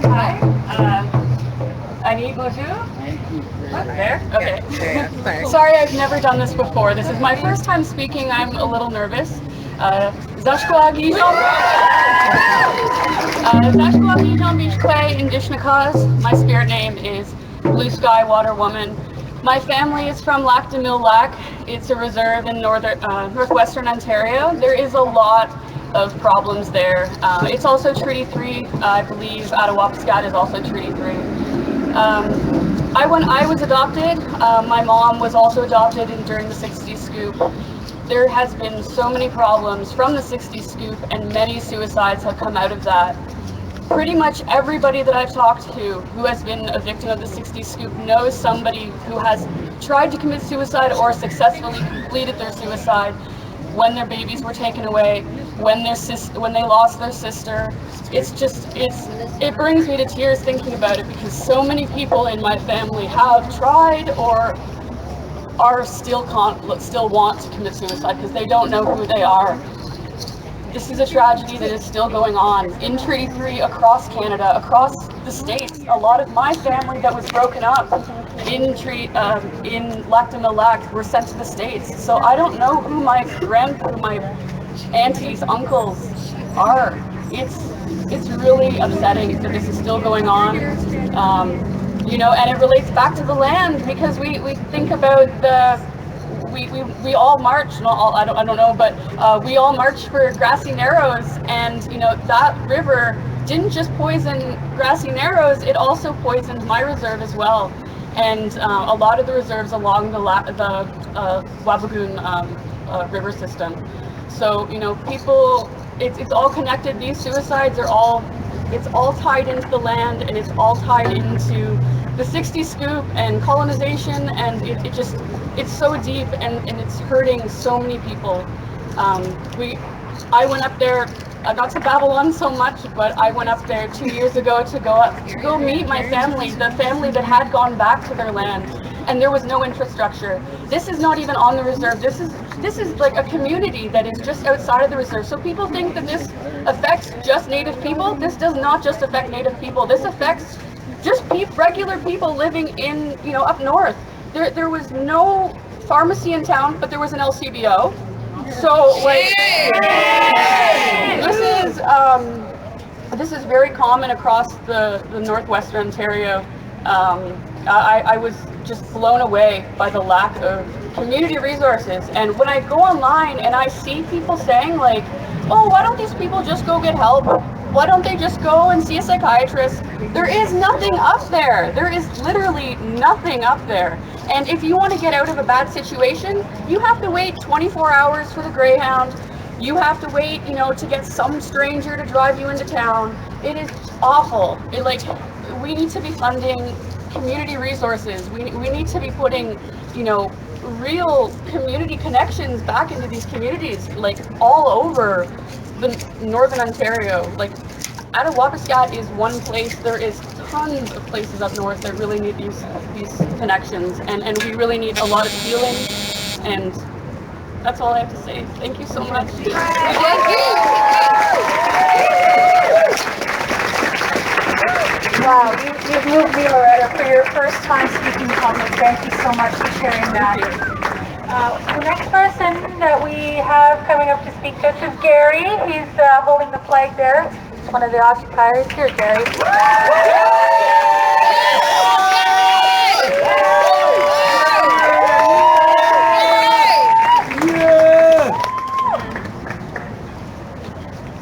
Hi, Annie Bonjour. There? Okay. Sorry, I've never done this before. This is my first time speaking. I'm a little nervous. Zashkwag Yijom. Zashkwag Yijom Bishkwe Indishnakas. My spirit name is Blue Sky Water Woman. My family is from Lac de Mille Lac. It's a reserve in northwestern Ontario. There is a lot of problems there. It's also Treaty 3. I believe Attawapiskat is also Treaty 3. when I was adopted, my mom was also adopted during the 60s scoop. There has been so many problems from the 60s scoop, and many suicides have come out of that. Pretty much everybody that I've talked to who has been a victim of the 60s scoop knows somebody who has tried to commit suicide or successfully completed their suicide when their babies were taken away, when they lost their sister. It brings me to tears thinking about it, because so many people in my family have tried or are still want to commit suicide because they don't know who they are. This is a tragedy that is still going on in Treaty 3 across Canada, across the states. A lot of my family that was broken up in Lac de Mille Lac were sent to the States. So I don't know who my aunties, uncles are. It's really upsetting that this is still going on. You know, and it relates back to the land, because we think about we all march, not all, I don't know, but we all march for Grassy Narrows, and you know, that river didn't just poison Grassy Narrows, it also poisoned my reserve as well, and a lot of the reserves along the Wabigoon river system. So, you know, people, it's all connected. These suicides are it's all tied into the land, and it's all tied into the 60s scoop and colonization, and it's so deep, and it's hurting so many people. I went up there, not to babble on so much, but I went up there 2 years ago to go meet my family, the family that had gone back to their land, and there was no infrastructure. This is not even on the reserve. This is like a community that is just outside of the reserve. So people think that this affects just Native people. This does not just affect Native people. This affects just regular people living in, you know, up north. There was no pharmacy in town, but there was an LCBO. So like, this is very common across the northwestern Ontario. I was just blown away by the lack of community resources. And when I go online and I see people saying like, oh, why don't these people just go get help? Why don't they just go and see a psychiatrist? There is nothing up there. There is literally nothing up there. And if you want to get out of a bad situation, you have to wait 24 hours for the Greyhound. You have to wait, you know, to get some stranger to drive you into town. It is awful. We need to be funding community resources. We need to be putting, you know, real community connections back into these communities, like all over the northern Ontario. Like Attawapiskat is one place. There is tons of places up north that really need these connections, and we really need a lot of healing. And that's all I have to say. Thank you so much. Thank you. Wow, you've moved me, Loretta, for your first time speaking in public. Thank you so much for sharing that. The next person that we have coming up to speak to us is Gary. He's holding the flag there. He's one of the occupiers. Here, Gary.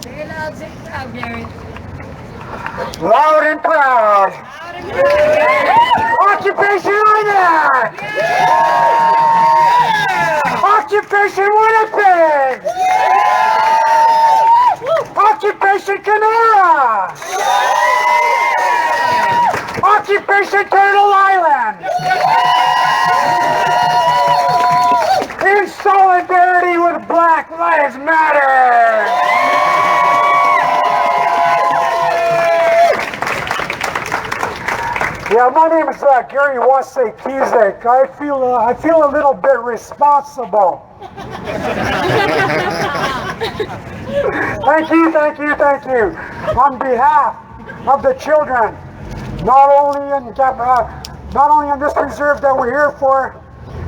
Say it loud, Gary. Loud and proud. Occupation Winner! Occupation Winnipeg! Occupation Kenora! Occupation Turtle Island! In solidarity with Black Lives Matter! Yeah, my name is Gary Wasey-Kizek. I feel a little bit responsible. Thank you. On behalf of the children, not only in this reserve that we're here for,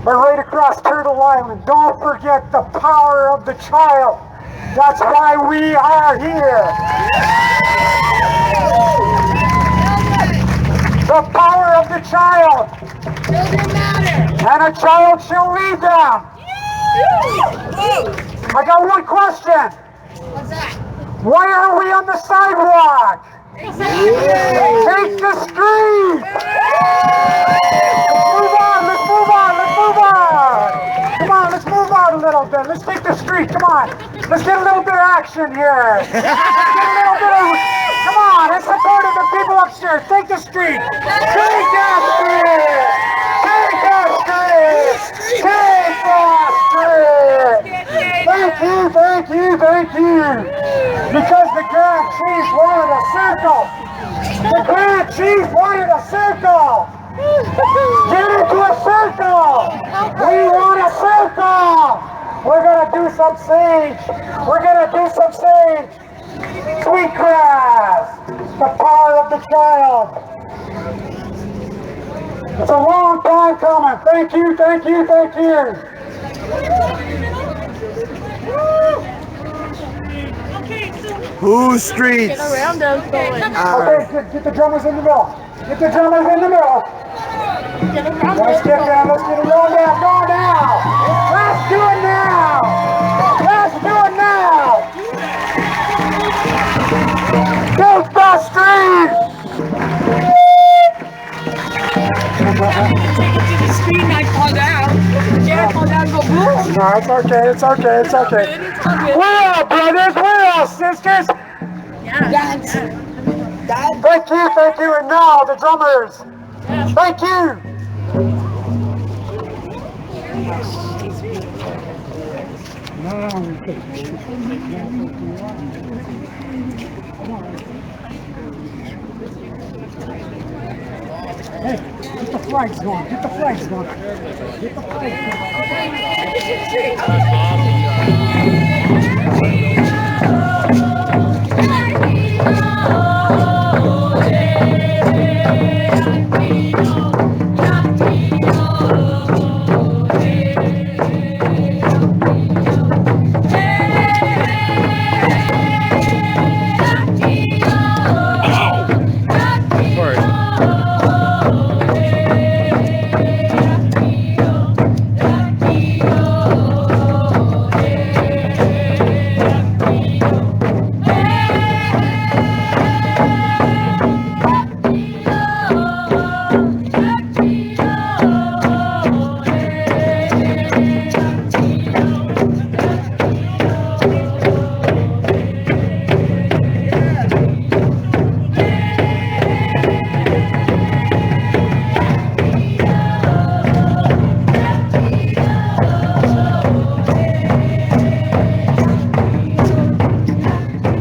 but right across Turtle Island. Don't forget the power of the child. That's why we are here. The power of the child. Children matter. And a child shall lead them. I got one question. What's that? Why are we on the sidewalk? Take the street! Move on, let's move on, let's move on! Come on, let's move on a little bit. Let's take the street, come on. Let's get a little bit of action here. Let's get a little bit of, come on, in support of the people upstairs. Take the street! Take that street! Take that street! Take that street! Thank you, thank you, thank you! Because the Grand Chief wanted a circle! The Grand Chief wanted a circle! Get into a circle! We want a circle! We're gonna do some sage! We're gonna do some sage! Sweetgrass! The power of the child! It's a long time coming! Thank you, thank you, thank you! Who streets? Okay, get the drummers in the middle. Get the drummers in the middle. Let's get down, let's get it going down, go now. Let's do it now. Let's do it now. Take the street. Take it to the street and I fall down. Yeah, I fall down and go boom. No, it's okay, it's okay, it's okay. We're all brothers, we're all sisters. Dance. Thank you, and now the drummers. Thank you. Hey, get the flags going, get the flags going. Get the flags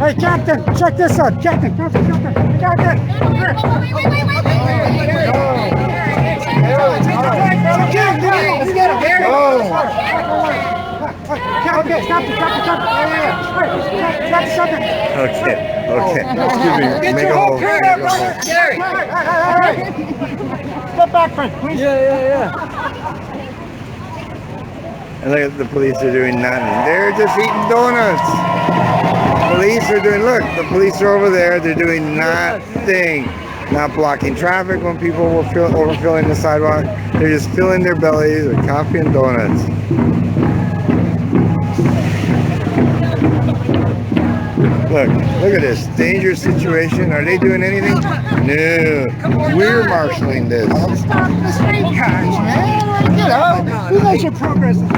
Hey, Captain, check this out. Captain. Wait. Let's get him. Okay, stop. Okay. Excuse me. Make a hole. Step back, friend, please. Yeah. And look at the police are doing nothing. They're just eating donuts. Police are doing, look, the police are over there. They're doing nothing. Not blocking traffic when people were overfilling the sidewalk. They're just filling their bellies with coffee and donuts. Look at this dangerous situation. Are they doing anything? No. We're marshaling this. Stop the street cars, man. Get out. You guys are progressive.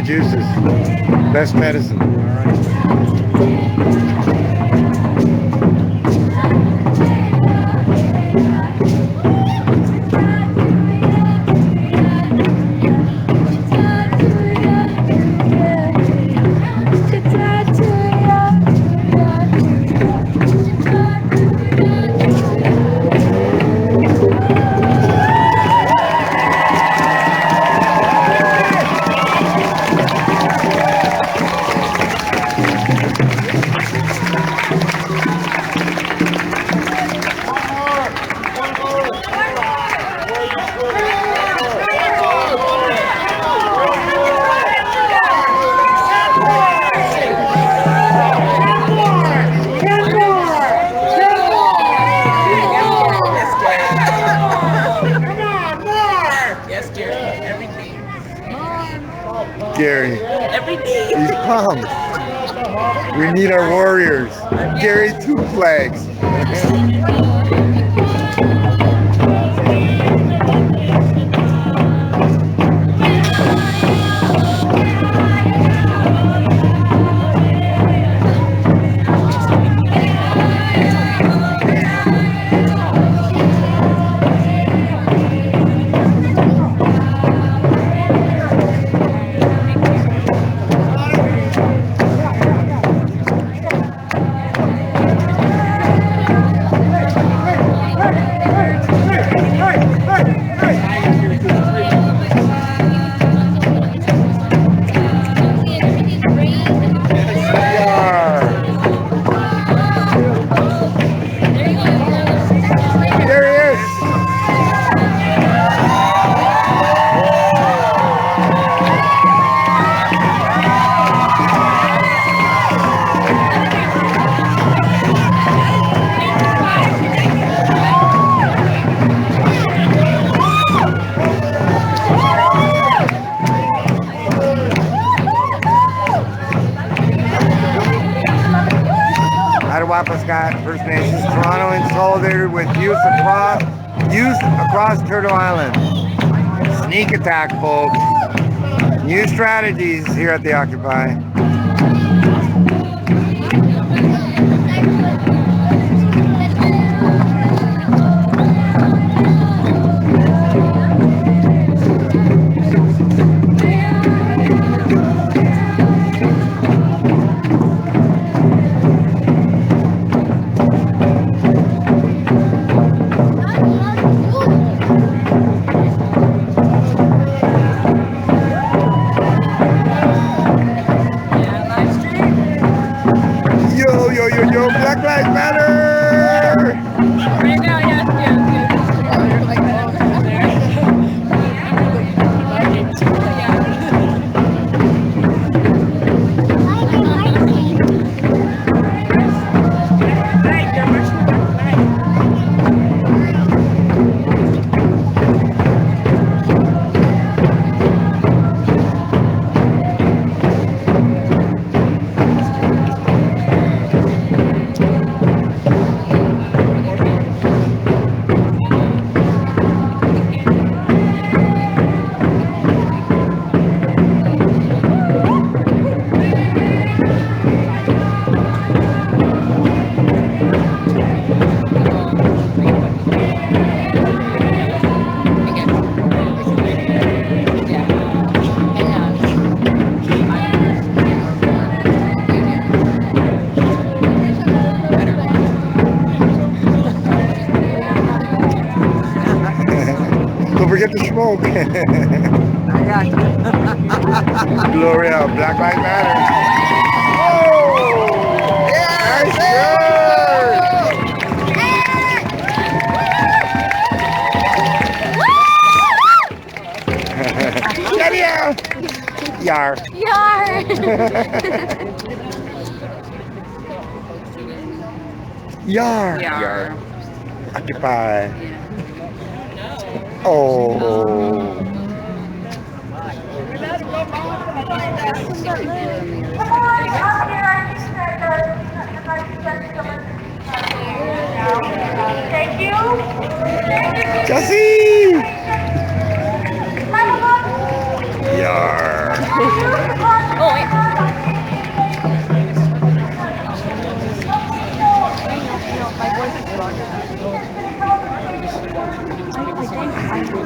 juices. Best medicine. Gary. He's pumped. We need our warriors. Gary, 2 flags. Scott, First Nations, Toronto, in solidarity with youth across Turtle Island. Sneak attack, folks. New strategies here at the Occupy. Yo, Black Lives Matter! Right now, yes. Don't forget to smoke. Gloria, Black Lives Matter. Oh! Nice shirt! Yar. Yar. Yar. Occupy. Oh. Thank you. Jesse! Yar. Oh, wait.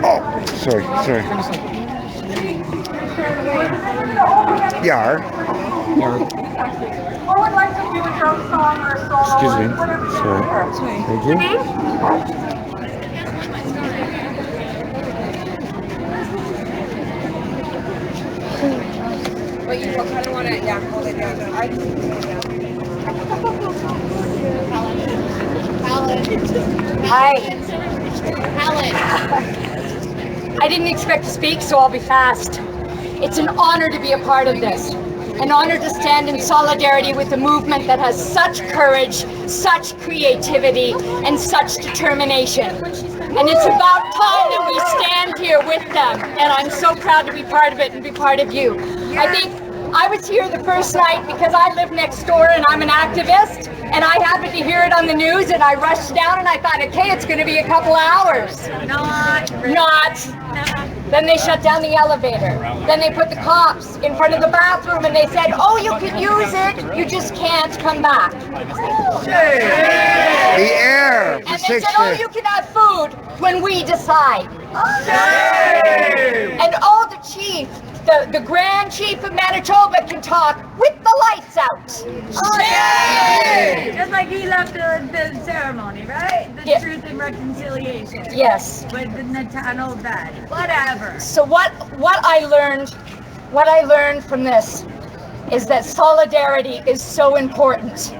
Oh, sorry. Yar. Who would like to do a drum song or a solo? Excuse me. Whatever you Sorry. prefer. Thank you. But you kind of want to, yeah, hold it down. Hi. I didn't expect to speak, so I'll be fast. It's an honor to be a part of this. An honor to stand in solidarity with a movement that has such courage, such creativity, and such determination. And it's about time that we stand here with them. And I'm so proud to be part of it and be part of you. I think I was here the first night because I live next door and I'm an activist. And I happened to hear it on the news and I rushed down and I thought, okay, it's going to be a couple hours. Not. Then they shut down the elevator. Then they put the cops in front of the bathroom and they said, oh, you can use it, you just can't come back. The air. And they said, oh, you can have food when we decide. And all the chief, the Grand Chief of Manitoba can talk with the lights out. Just like he left the ceremony, right? The truth and reconciliation. Yes. With the Natano bed. Whatever. So what I learned from this is that solidarity is so important.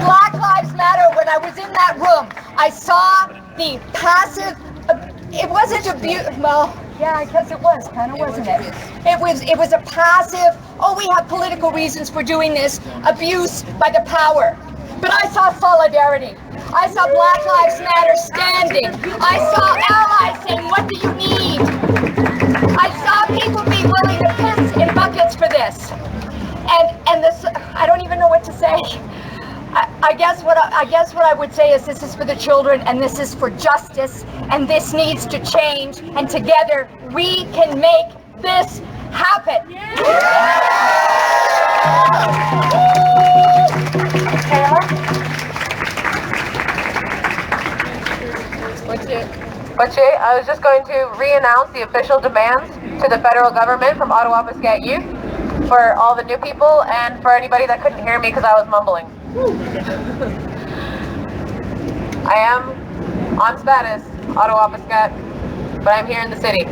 Black Lives Matter, when I was in that room, I saw the passive, it wasn't abuse, well, yeah, I guess it was, kind of, wasn't it? It was a passive, oh, we have political reasons for doing this, abuse by the power. But I saw solidarity. I saw Black Lives Matter standing. I saw allies saying, what do you need? I saw people be willing to piss in buckets for this. And this, I don't even know what to say. I guess what I would say is this is for the children and this is for justice and this needs to change and together we can make this happen. I was just going to re-announce the official demands to the federal government from Ottawa Muscat Youth for all the new people and for anybody that couldn't hear me because I was mumbling. I am on status, Ottawa Muscat, but I'm here in the city.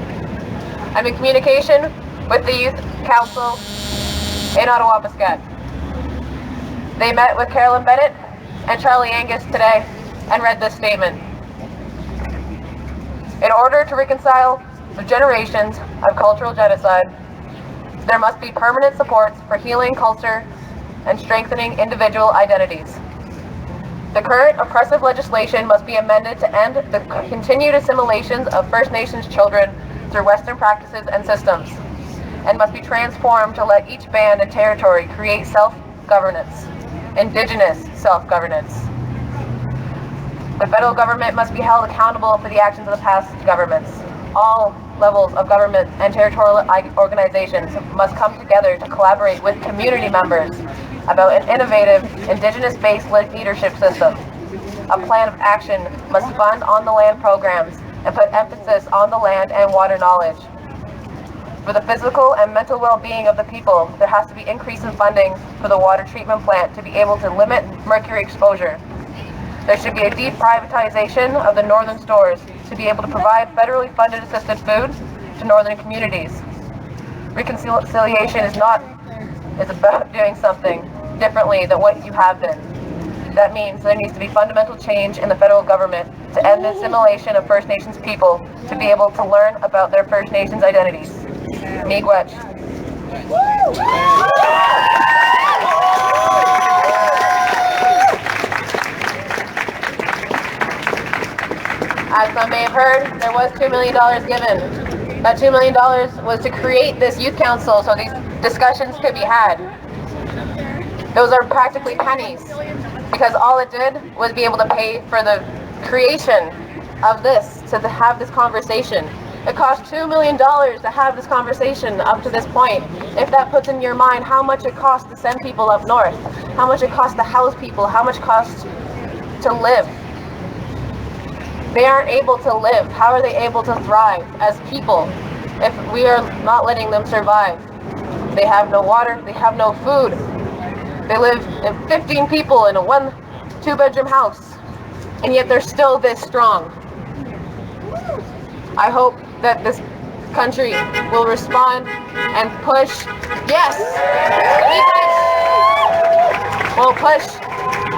I'm in communication with the Youth Council in Ottawa Muscat. They met with Carolyn Bennett and Charlie Angus today and read this statement. In order to reconcile the generations of cultural genocide, there must be permanent supports for healing culture and strengthening individual identities. The current oppressive legislation must be amended to end the continued assimilations of First Nations children through Western practices and systems, and must be transformed to let each band and territory create self-governance, Indigenous self-governance. The federal government must be held accountable for the actions of the past governments. All levels of government and territorial organizations must come together to collaborate with community members about an innovative, Indigenous-based leadership system. A plan of action must fund on-the-land programs and put emphasis on the land and water knowledge. For the physical and mental well-being of the people, there has to be increase in funding for the water treatment plant to be able to limit mercury exposure. There should be a deep privatization of the northern stores to be able to provide federally funded assisted food to northern communities. Reconciliation is about doing something differently than what you have been. That means there needs to be fundamental change in the federal government to end the assimilation of First Nations people to be able to learn about their First Nations identities. Miigwech. As some may have heard, there was $2 million given. That $2 million was to create this youth council so these discussions could be had. Those are practically pennies because all it did was be able to pay for the creation of this, to have this conversation. It cost $2 million to have this conversation up to this point. If that puts in your mind how much it costs to send people up north, how much it costs to house people, how much it costs to live. They aren't able to live. How are they able to thrive as people if we are not letting them survive? They have no water, they have no food. They live in 15 people in a 2-bedroom house, and yet they're still this strong. I hope that this country will respond and push, yes, will push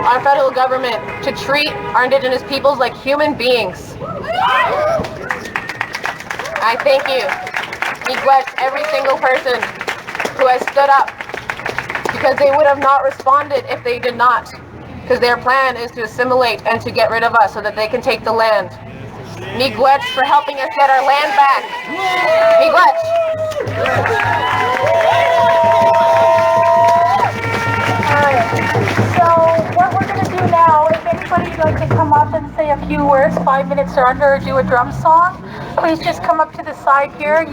our federal government to treat our Indigenous peoples like human beings. I thank you. Miigwech, every single person who has stood up, because they would have not responded if they did not, because their plan is to assimilate and to get rid of us so that they can take the land. Miigwech for helping us get our land back. Miigwech. Alright, so what we're going to do now, if anybody'd like to come up and say a few words, 5 minutes or under, or do a drum song, please just come up to the side here.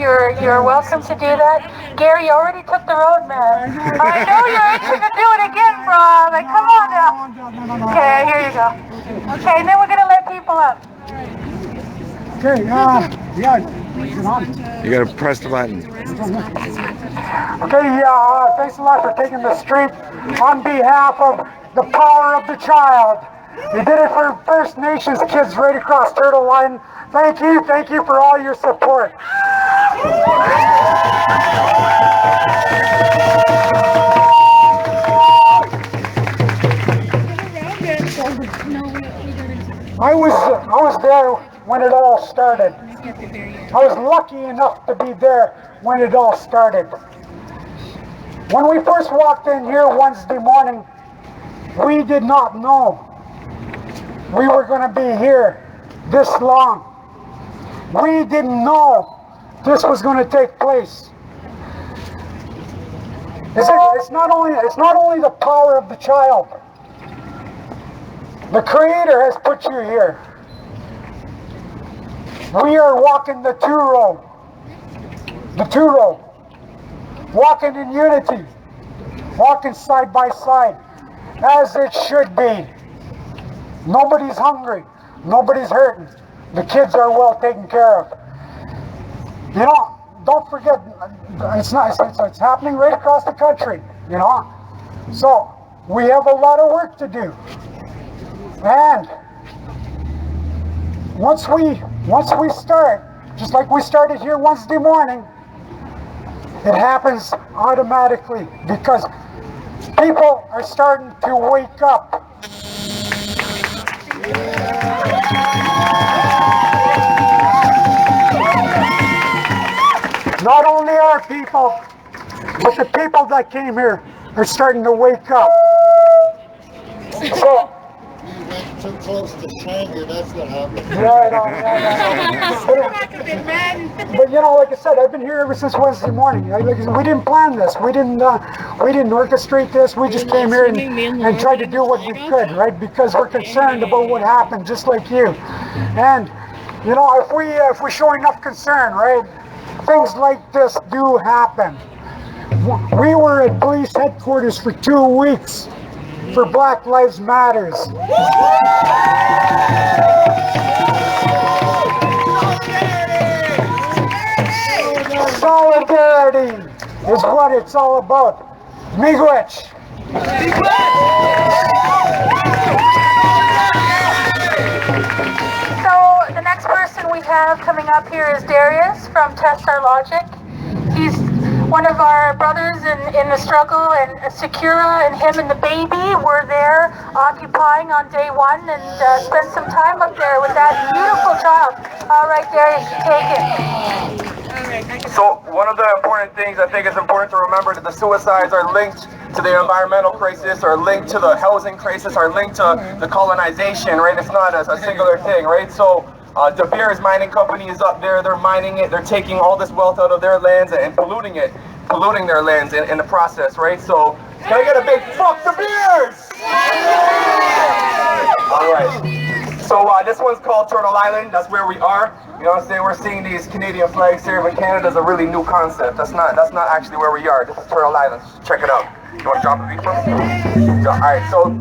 You're welcome to do that. Gary, you already took the road, man. I know you're itching to do it again, bro. Like, come on now. Okay, here you go. Okay, and then we're going to let people up. Okay, yeah, You gotta press the button. okay, thanks a lot for taking the street on behalf of the power of the child. You did it for First Nations kids right across Turtle Island. Thank you for all your support. I was there when it all started. I was lucky enough to be there when it all started. When we first walked in here Wednesday morning, we did not know we were going to be here this long. We didn't know this was going to take place. It's not only the power of the child. The Creator has put you here. We are walking the two road. Walking in unity. Walking side by side. As it should be. Nobody's hungry. Nobody's hurting. The kids are well taken care of. You know, don't forget, it's happening right across the country, you know. So, we have a lot of work to do. And once we start, just like we started here Wednesday morning, it happens automatically because people are starting to wake up. Not only our people, but the people that came here are starting to wake up. So, You went too close to Sanger, that's what happened. yeah. But you know, like I said, I've been here ever since Wednesday morning. We didn't plan this. We didn't orchestrate this. We just came here and tried to do what we could, right? Because we're concerned about what happened, just like you. And you know, if we show enough concern, right, things like this do happen. We were at police headquarters for 2 weeks for Black Lives Matters. Solidarity is what it's all about. Miigwech. So the next person we have coming up here is Darius from Test Our Logic. He's one of our brothers in the struggle, and Sakura and him and the baby were there occupying on day one and spent some time up there with that beautiful child. All right, Darius, take it. So one of the important things I think is important to remember that the suicides are linked to the environmental crisis, are linked to the housing crisis, are linked to the colonization, right? It's not a singular thing, right? So De Beers mining company is up there, they're mining it, they're taking all this wealth out of their lands and polluting their lands in the process, right? So can I get a big fuck De Beers? All right. So This one's called Turtle Island. That's where we are. You know what I'm saying? We're seeing these Canadian flags here, but Canada's a really new concept. That's not actually where we are. This is Turtle Island. Check it out. You want to drop a beat for me? Alright, so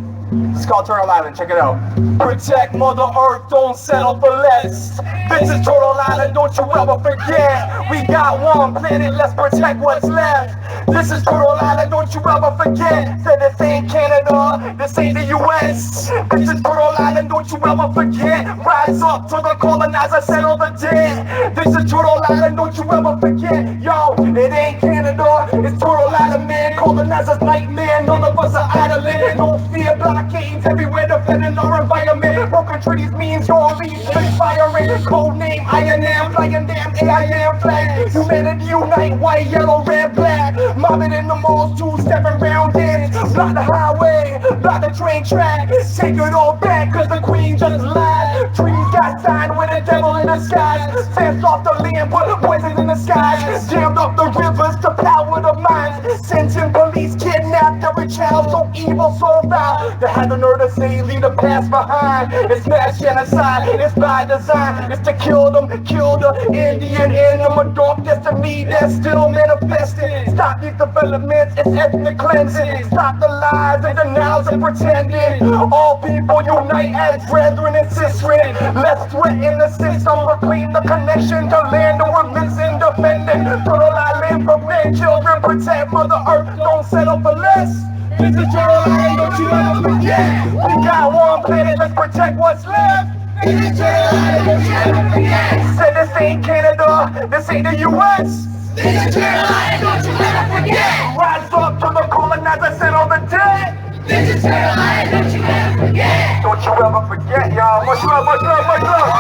it's called Turtle Island. Check it out. Protect Mother Earth, don't settle for less. This is Turtle Island, don't you ever forget. We got one planet, let's protect what's left. This is Turtle Island, don't you ever forget. Said this ain't Canada, this ain't the US. This is Turtle Island, don't you ever forget. Rise up to the colonizer, settle the debt. This is Turtle Island, don't you ever forget. Yo, it ain't Canada, it's Turtle Island, man. Colonizer's nightmare, none of us are idling. No fear, blockades everywhere, defending our environment. Broken treaties means your leaves firing. Code name, I am flying damn AIM flag. Humanity unite, white, yellow, red, black. Mobbing in the malls, two-stepping round in. Block the highway, block the train track. Take it all back, cause the queen just lied. Trees got signed with a devil in the skies. Fenced off the land, put poison in the skies. Jammed up the rivers to power the minds. Sentient police kidnapped every child, so evil, so foul. They had the nerve to say, leave the past behind. It's mass genocide, it's by design. It's to kill them, kill the Indian in them. A dark destiny that's still manifesting. Stop these developments, it's ethnic cleansing. Stop the lies and denials and pretending. All people unite as brethren and sistren. Let's threaten the system, proclaim the connection to land that we're missing, defending. Turtle Island, prevent children, protect Mother Earth, don't settle for less. This is Turtle Island, don't you ever forget. We got one planet, let's protect what's left. This is Turtle Island, don't you ever forget. Said this ain't Canada, this ain't the US. This is Turtle Island, don't you ever forget. Rise up to the colonizer, settle the debt. This is Turtle Island, don't you ever forget. Don't you ever forget, y'all. Much love, much love, much love.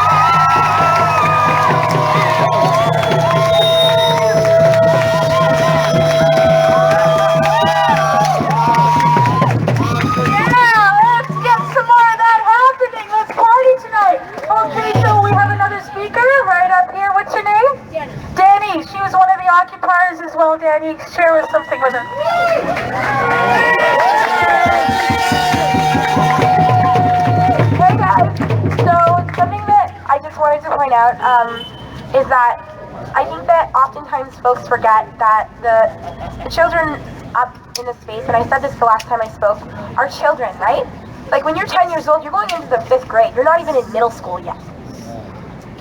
Okay, so we have another speaker right up here. What's your name? Danny. She was one of the occupiers as well, Danny. Share us something with her. Hey guys. So something that I just wanted to point out is that I think that oftentimes folks forget that the children up in the space, and I said this the last time I spoke, are children, right? Like when you're 10 years old, you're going into the 5th grade. You're not even in middle school yet.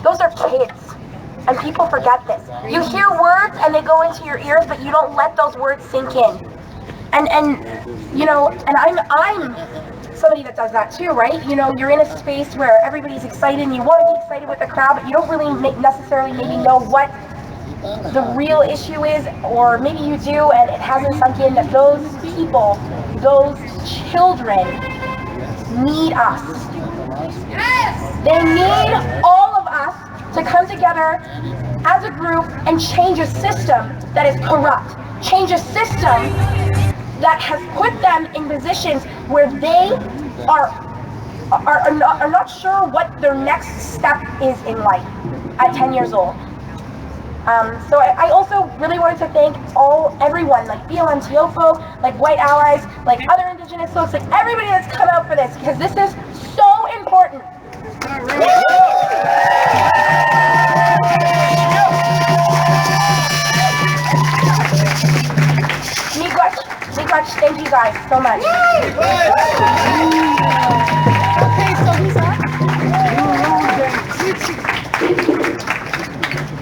Those are kids. And people forget this. You hear words and they go into your ears, but you don't let those words sink in. And you know, and I'm somebody that does that too, right? You know, you're in a space where everybody's excited and you want to be excited with the crowd, but you don't really necessarily maybe know what the real issue is, or maybe you do and it hasn't sunk in that those people, those children need us. Yes! They need all of us to come together as a group and change a system that is corrupt. Change a system that has put them in positions where they are not sure what their next step is in life at 10 years old. So I also really wanted to thank everyone, like BLM Teofo, like White Allies, like other Indigenous folks, like everybody that's come out for this, because this is so important. Miigwech, thank you guys so much. Okay, so who's up?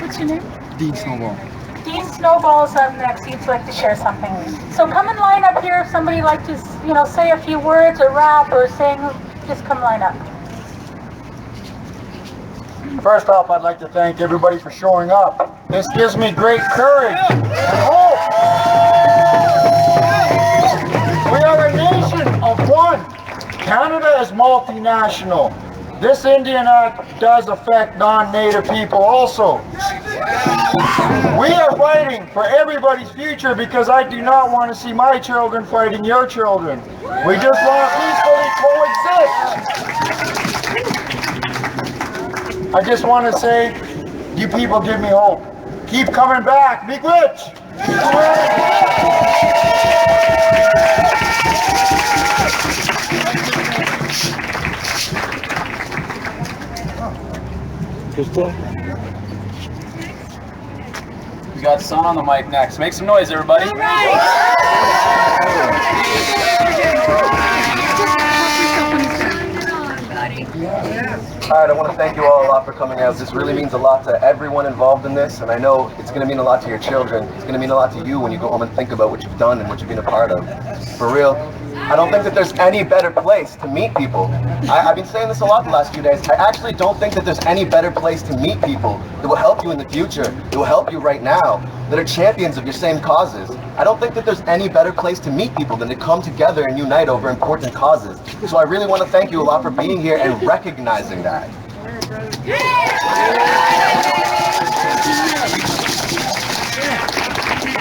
What's your name? Dean Snowball. Dean Snowball's up next. He'd like to share something. So come and line up here if somebody like to, you know, say a few words or rap or sing. Just come line up. First off, I'd like to thank everybody for showing up. This gives me great courage and hope. We are a nation of one. Canada is multinational. This Indian Act does affect non-Native people also. We are fighting for everybody's future because I do not want to see my children fighting your children. We just want to peacefully coexist. I just want to say, you people give me hope. Keep coming back. Miigwech! Crystal? We got Son on the mic next. Make some noise, everybody. Alright, I want to thank you all a lot for coming out. This really means a lot to everyone involved in this, and I know it's going to mean a lot to your children. It's going to mean a lot to you when you go home and think about what you've done and what you've been a part of. For real, I don't think that there's any better place to meet people. I've been saying this a lot the last few days. I actually don't think that there's any better place to meet people that will help you in the future, that will help you right now, that are champions of your same causes. I don't think that there's any better place to meet people than to come together and unite over important causes. So I really want to thank you a lot for being here and recognizing that.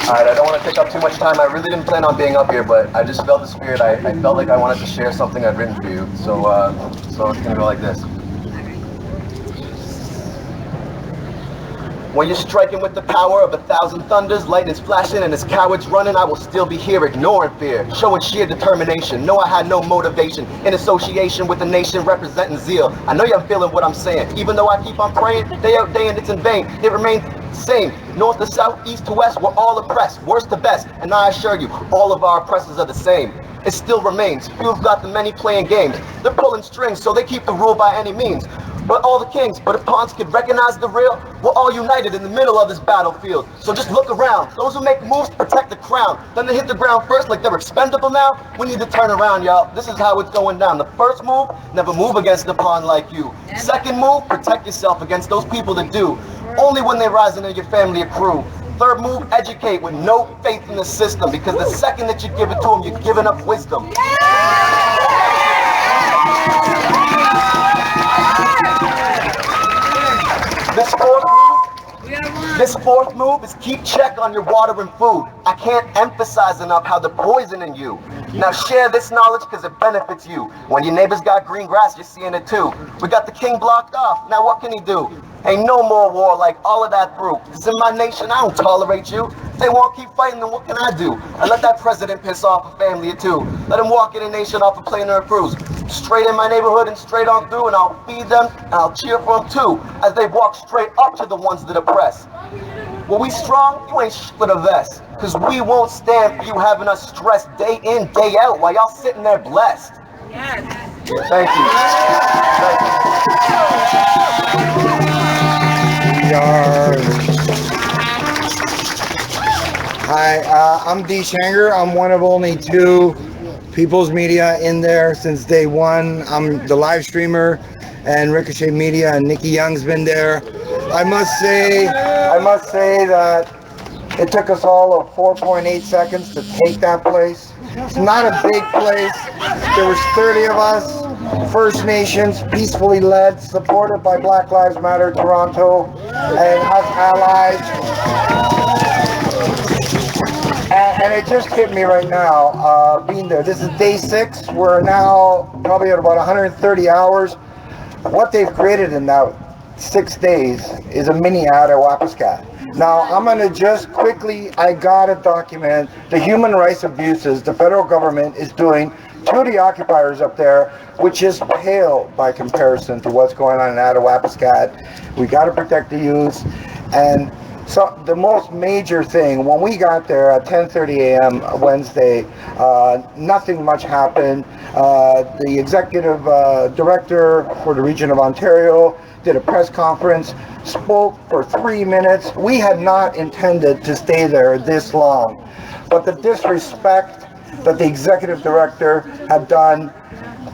Alright, I don't want to take up too much time. I really didn't plan on being up here, but I just felt the spirit. I felt like I wanted to share something I'd written for you. So it's going to go like this. When you're striking with the power of 1,000 thunders, lightning's flashing and his cowards running, I will still be here ignoring fear, showing sheer determination. No, I had no motivation, in association with the nation representing zeal. I know you're feeling what I'm saying, even though I keep on praying, day out, day in, it's in vain. It remains same, north to south, east to west, we're all oppressed, worst to best, and I assure you, all of our oppressors are the same. It still remains, few have got the many playing games. They're pulling strings, so they keep the rule by any means. But all the kings, but if pawns could recognize the real, we're all united in the middle of this battlefield. So just look around, those who make moves to protect the crown, then they hit the ground first like they're expendable now. We need to turn around, y'all. This is how it's going down. The first move, never move against the pawn like you. Second move, protect yourself against those people that do. Only when they rise into your family approve. Third move, educate with no faith in the system, because the second that you give it to them, you're giving up wisdom. This fourth move is keep check on your water and food. I can't emphasize enough how they're poisoning you. Now share this knowledge because it benefits you. When your neighbor's got green grass, you're seeing it too. We got the king blocked off. Now what can he do? Ain't no more war like all of that through. It's in my nation, I don't tolerate you. If they won't keep fighting, then what can I do? I let that president piss off a family or two. Let him walk in a nation off a plane or a cruise. Straight in my neighborhood and straight on through, and I'll feed them and I'll cheer for them too, as they walk straight up to the ones that oppress. Well, we strong, you ain't shit with a vest, cause we won't stand for you having us stressed day in, day out, while y'all sitting there blessed. Yes. Thank you. Hi, I'm D. Shanger. I'm one of only 2 People's Media in there since day 1. I'm the live streamer, and Ricochet Media and Nikki Young's been there. I must say that it took us all of 4.8 seconds to take that place. It's not a big place. There was 30 of us, First Nations, peacefully led, supported by Black Lives Matter Toronto and us allies. And it just hit me right now, being there. This is day 6. We're now probably at about 130 hours. What they've created in that 6 days is a mini Attawapiskat. Now, I'm going to just quickly, I got to document the human rights abuses the federal government is doing to the occupiers up there, which is pale by comparison to what's going on in Attawapiskat. We got to protect the youth. And so the most major thing, when we got there at 10:30 a.m. Wednesday, nothing much happened. The executive director for the region of Ontario did a press conference, spoke for 3 minutes. We had not intended to stay there this long, but the disrespect that the executive director had done,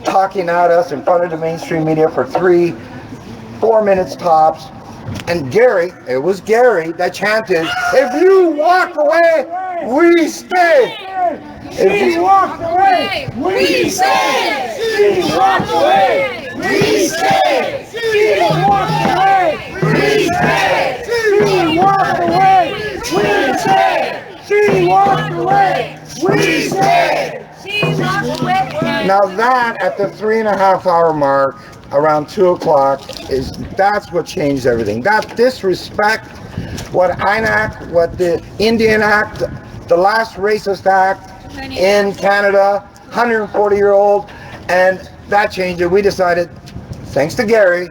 talking at us in front of the mainstream media for 3-4 minutes tops. And Gary, it was Gary that chanted, "If you walk away, we stay. If you walk away, we stay. She walked away, we stay. She walked away, we stay. She walked away, we stay. She walked away, we stay." Now that at the 3.5 hour mark, around 2 o'clock, that's what changed everything. That disrespect, what INAC, what the Indian Act, the last racist act in Canada, 140-year-old, and that changed it. We decided, thanks to Gary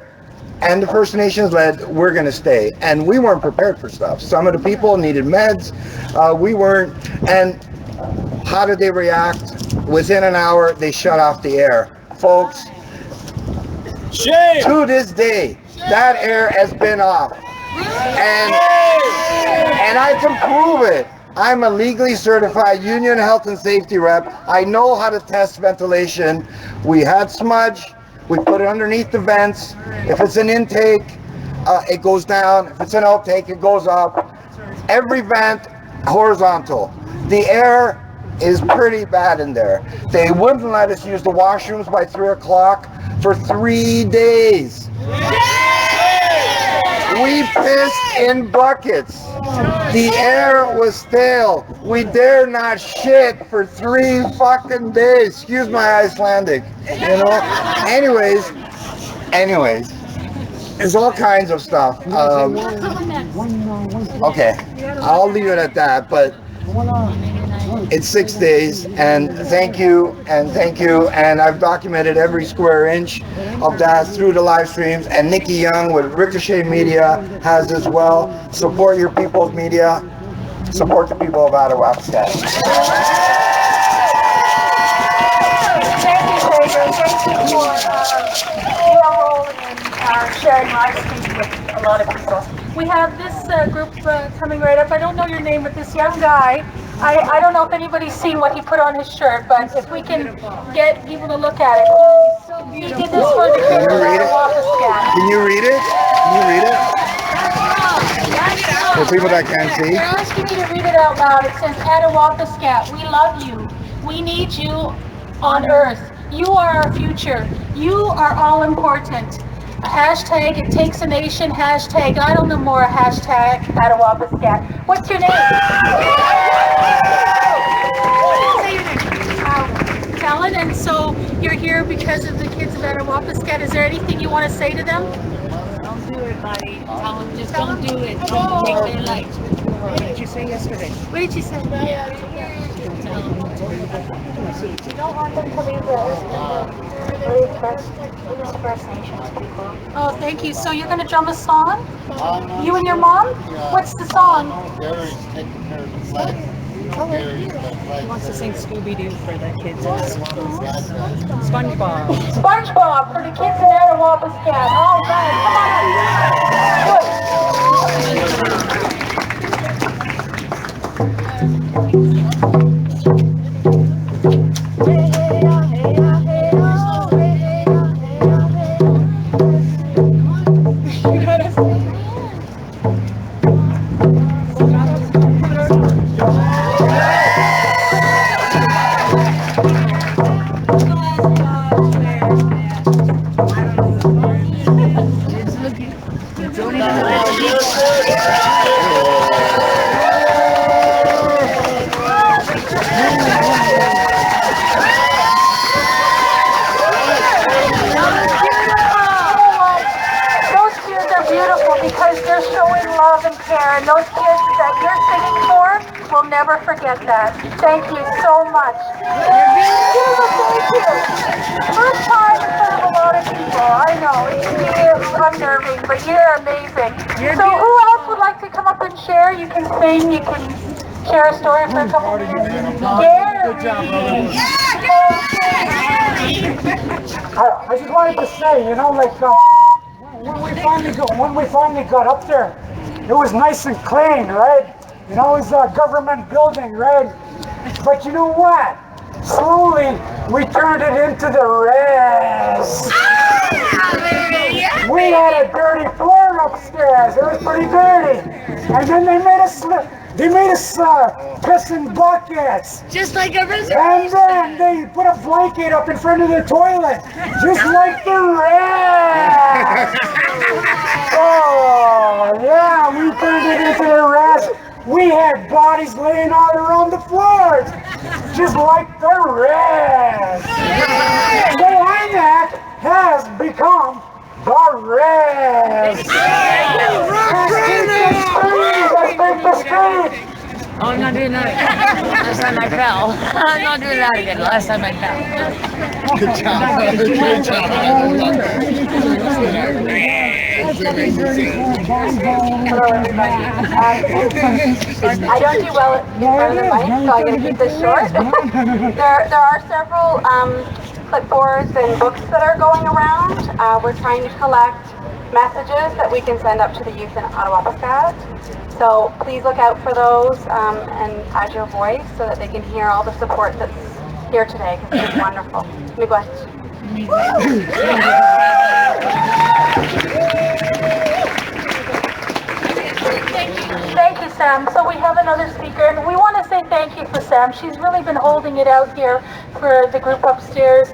and the First Nations led, we're going to stay. And we weren't prepared for stuff. Some of the people needed meds. We weren't. And how did they react? Within an hour, they shut off the air. Folks, to this day, that air has been off. And I can prove it. I'm a legally certified union health and safety rep. I know how to test ventilation. We had smudge. We put it underneath the vents. If it's an intake, it goes down. If it's an outtake, it goes up. Every vent, horizontal. The air is pretty bad in there. They wouldn't let us use the washrooms by 3 o'clock for 3 days. We pissed in buckets. The air was stale. We dare not shit for 3 fucking days. Excuse my Icelandic, you know? Anyways, there's all kinds of stuff. Okay, I'll leave it at that, but it's 6 days, and thank you, and I've documented every square inch of that through the live streams, and Nikki Young with Ricochet Media has as well. Support your people's media, support the people of Attawapskat. Thank you, Pedro. Thank you for your role in sharing live streams with a lot of people. We have this group coming right up. I don't know your name, but this young guy, I don't know if anybody's seen what he put on his shirt, but if we can get people to look at it. He did this for the kids of Attawapskat. Can you read it? Can you read it? For people that can't see. They're asking me to read it out loud. It says, Attawapskat, we love you. We need you on Earth. You are our future. You are all important. Hashtag it takes a nation. Hashtag I don't know more. Hashtag Attawapskat. What's your name? Helen, and so you're here because of the kids of Attawapskat. Is there anything you want to say to them? Don't do it, buddy. Tell them just don't do it. Don't take their life. What did you say yesterday? What did you say? You don't want them to leave the First Nations people. Oh, thank you. So you're going to drum a song? You and your mom? What's the song? Gary's taking care of the flag. He wants to sing Scooby-Doo for the kids in Attawapskat. SpongeBob. SpongeBob for the kids in Attawapskat. All right, and those kids that you're singing for will never forget that. Thank you so much. Thank you. First time in front of a lot of people. I know, it can be unnerving, but you're amazing. So who else would like to come up and share? You can sing, you can share a story for a couple minutes. Gary! Good job, brother. I just wanted to say, you know, like when we finally got up there, it was nice and clean, right? You know, it was a government building, right? But you know what? Slowly, we turned it into the res. We had a dirty floor upstairs. It was pretty dirty. And then they made us piss in buckets. Just like a reservation. And then they put a blanket up in front of the toilet, just like the rest. Oh, yeah, we turned it into the rest. We had bodies laying all around the floors, just like the rest. The IMAC has become the rest. Let's take the street. Oh, I'm not doing that again. Last time I fell. I'm not doing that again. Last time I fell. Good job. Good job. Hello, everybody. I don't do well in front of the mic, so I'm going to keep this short. there are several clipboards and books that are going around. We're trying to collect messages that we can send up to the youth in Ottawa. So please look out for those and add your voice so that they can hear all the support that's here today, because it's wonderful. Miigwech. Thank you, Sam. So we have another speaker, and we want to say thank you for Sam. She's really been holding it out here for the group upstairs,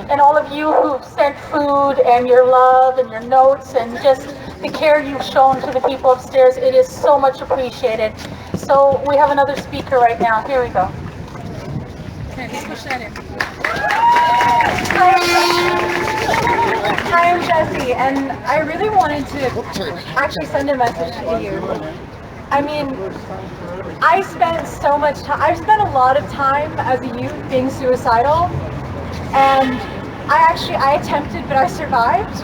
and all of you who've sent food and your love and your notes and just the care you've shown to the people upstairs. It is so much appreciated. So we have another speaker right now. Here we go. Hi, I'm Jessie, and I really wanted to actually send a message to you. I mean, I've spent a lot of time as a youth being suicidal, and I attempted, but I survived.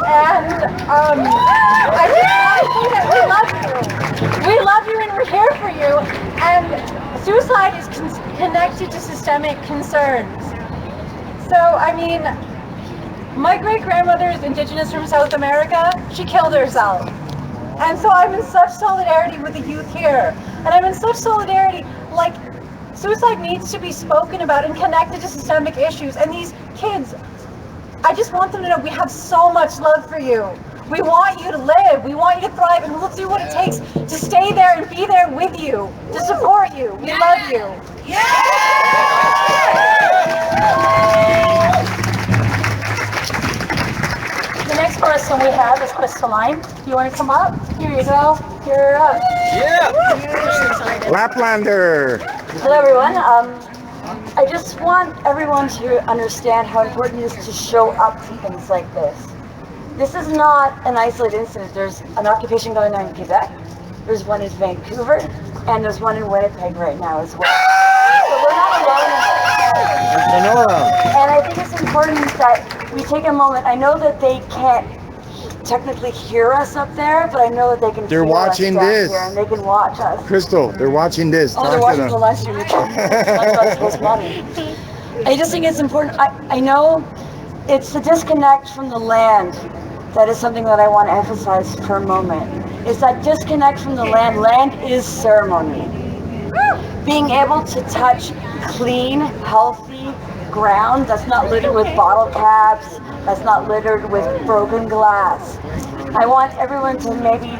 And I just want to say that we love you, and we're here for you. And suicide is connected to systemic concerns. So, I mean, my great-grandmother is indigenous from South America. She killed herself. And so I'm in such solidarity with the youth here. And I'm in such solidarity, like, suicide needs to be spoken about and connected to systemic issues. And these kids, I just want them to know we have so much love for you. We want you to live, we want you to thrive, and we'll do what it takes to stay there and be there with you, to support you. We love you. The next person we have is Crystalline. You want to come up? Here you go. You're up. Laplander. Hello, everyone. I just want everyone to understand how important it is to show up to things like this. This is not an isolated incident. There's an occupation going on in Quebec, there's one in Vancouver, and there's one in Winnipeg right now as well. So we're not alone in this. And I think it's important that we take a moment. I know that they can't technically hear us up there, but I know that they can They're feel watching us down this. here, and they can watch us. Crystal, they're watching this. Oh, Talk they're to watching them. the live stream. That's postmodern. I just think it's important. I know it's the disconnect from the land that is something that I want to emphasize for a moment. It's that disconnect from the land. Land is ceremony. Being able to touch clean, healthy ground that's not littered with bottle caps, that's not littered with broken glass. I want everyone to maybe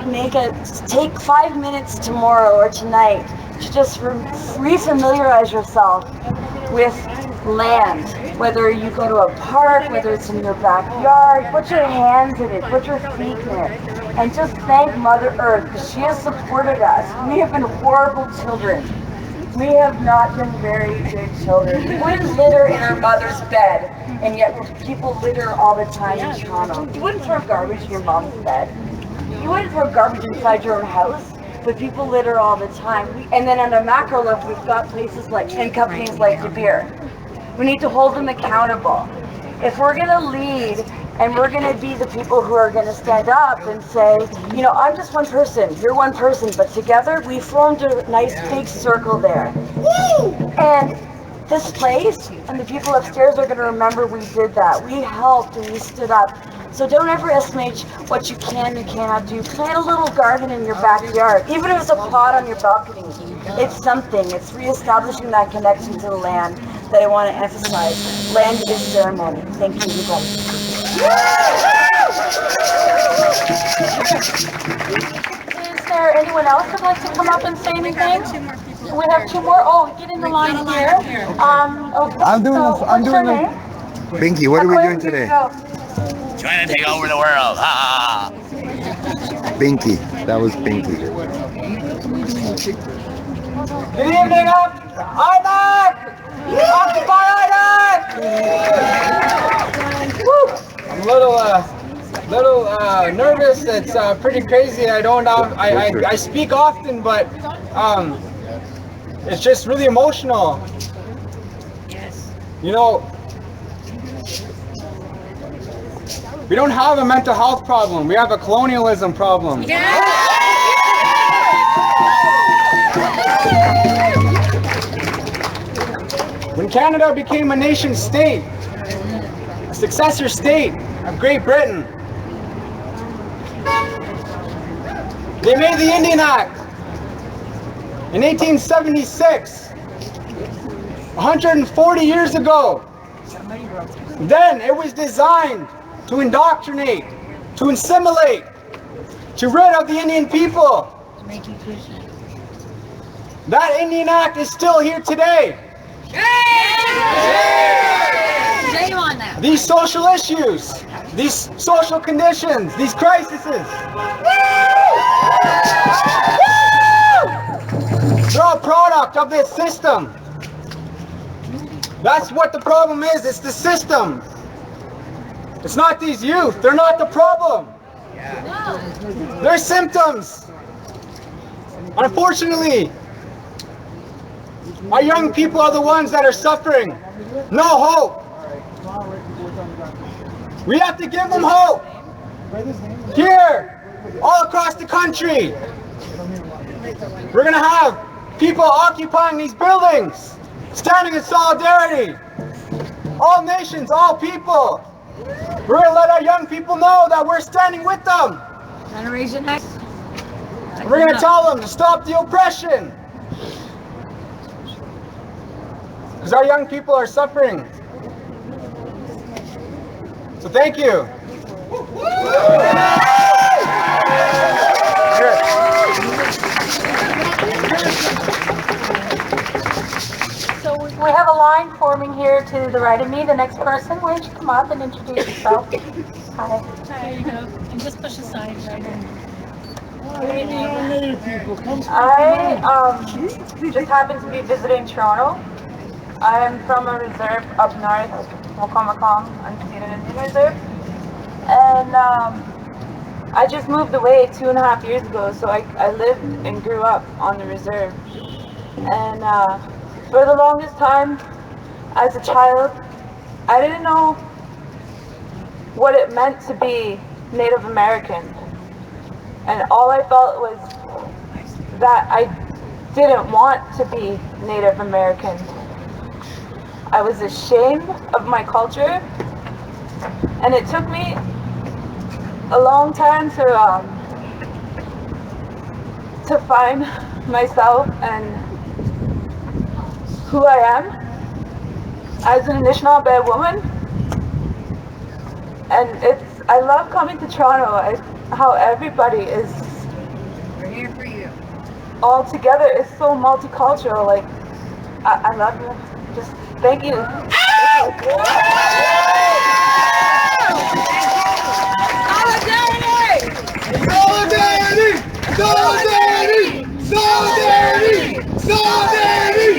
take 5 minutes tomorrow or tonight to just refamiliarize yourself with land. Whether you go to a park, whether it's in your backyard, put your hands in it, put your feet in it, and just thank Mother Earth, because she has supported us. We have been horrible children. We have not been very good children. We wouldn't litter in our mother's bed, and yet people litter all the time in Toronto. You wouldn't throw garbage in your mom's bed. You wouldn't throw garbage inside your own house, but people litter all the time. And then on the macro level, we've got places like, and companies like De Beer. We need to hold them accountable. If we're going to lead and we're going to be the people who are going to stand up and say, you know, I'm just one person, you're one person, but together we formed a nice big circle there. And this place and the people upstairs are going to remember we did that. We helped and we stood up. So don't underestimate what you can and cannot do. Plant a little garden in your backyard, even if it's a pot on your balcony. It's something. It's reestablishing that connection to the land that I want to emphasize. Land is ceremony. Thank you, everybody. Is there anyone else who'd like to come up and say anything? We have two more. Oh, get in the line here. Okay, I'm doing what's your name? Binky, what are we doing today? Trying to take over the world. Ha! Binky. That was Binky. Good evening, Isaac! Occupy Isaac! I'm a little nervous. It's pretty crazy. I speak often, but it's just really emotional. Yes. You know, We don't have a mental health problem. We have a colonialism problem. When Canada became a nation state, a successor state of Great Britain, they made the Indian Act in 1876, 140 years ago. Then it was designed to indoctrinate, to assimilate, to rid of the Indian people. That Indian Act is still here today. Shame on that. These social issues, these social conditions, these crises, they're all a product of this system. That's what the problem is. It's the system. It's not these youth. They're not the problem. They're symptoms. Unfortunately, our young people are the ones that are suffering. No hope. We have to give them hope. Here, all across the country, we're going to have people occupying these buildings, standing in solidarity. All nations, all people. We're going to let our young people know that we're standing with them. Generation X. We're going to tell them to stop the oppression. Because our young people are suffering. So thank you. So we have a line forming here to the right of me. The next person, why don't you come up and introduce yourself? Hi. There you go. And just push aside right now. I just happened to be visiting Toronto. I'm from a reserve up north, Wacomakong, unceded Indian Reserve. And I just moved away 2.5 years ago, so I lived and grew up on the reserve. And for the longest time, as a child, I didn't know what it meant to be Native American. And all I felt was that I didn't want to be Native American. I was ashamed of my culture, and it took me a long time to find myself and who I am as an Anishinaabe woman. And I love coming to Toronto. How everybody is here for you. All together. It's so multicultural. Like I love you. Just thank you. Solidarity! Solidarity! Solidarity! Solidarity! Solidarity!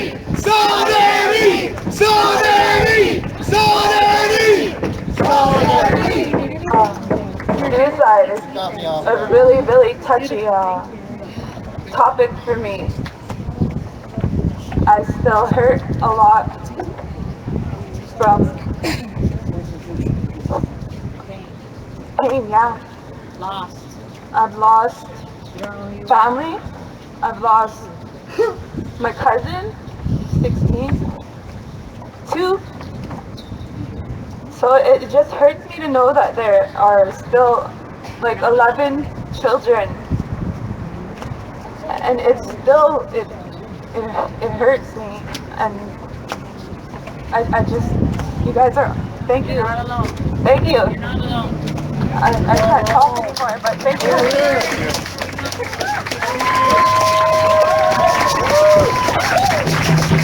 Solidarity! Solidarity! Suicide is a really, really touchy topic for me. I still hurt a lot from, Lost. I've lost family. I've lost my cousin, 16, 2. So it just hurts me to know that there are still like 11 children, and it's still it hurts me, and I just, you guys are, thank you. You're not alone. Thank you. You're not alone. I can't talk anymore, but thank you.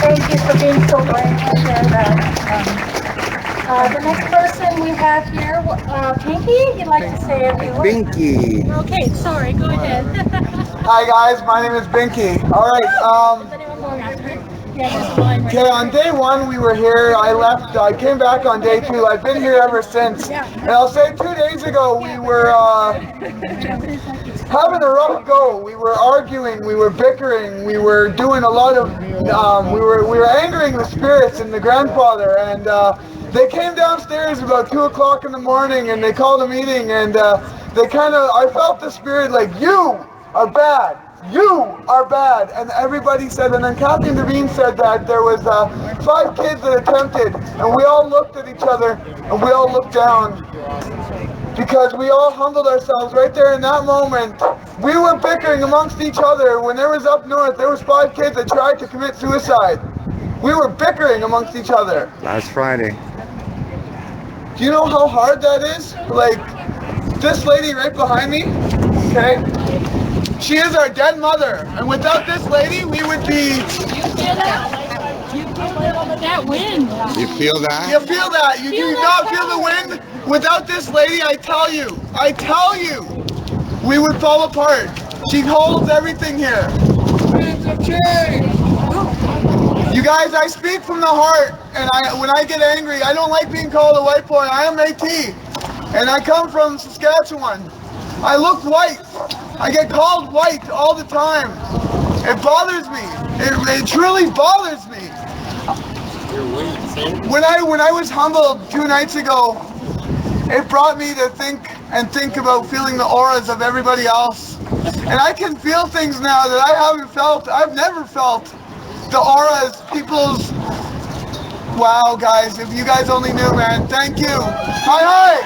Thank you for being so brave to share that. The next person we have here, Pinky, you'd like to say a few words? Binky. Okay, sorry, go ahead. Hi guys, my name is Binky. Alright, okay, on day 1 we were here. I came back on day 2. I've been here ever since. And I'll say 2 days ago we were having a rough go. We were arguing, we were bickering, we were doing a lot of, we were angering the spirits and the grandfather, and They came downstairs about 2 o'clock in the morning and they called a meeting, and they kind of, I felt the spirit like, you are bad, you are bad, and everybody said, and then Captain Devine said that there was 5 kids that attempted, and we all looked at each other and we all looked down because we all humbled ourselves right there in that moment. We were bickering amongst each other. When there was up north, there was 5 kids that tried to commit suicide. We were bickering amongst each other. Last Friday. Do you know how hard that is? Like, this lady right behind me, okay? She is our dead mother, and without this lady, we would be... You feel that? You feel that wind? You feel that? You feel that? You do not feel the wind? Without this lady, I tell you, we would fall apart. She holds everything here. You guys, I speak from the heart, and when I get angry, I don't like being called a white boy. I am Métis, and I come from Saskatchewan. I look white. I get called white all the time. It bothers me. It truly bothers me. When I was humbled 2 nights ago, it brought me to think about feeling the auras of everybody else. And I can feel things now that I haven't felt. I've never felt. The auras, people's... Wow, guys, if you guys only knew, man. Thank you. Hi,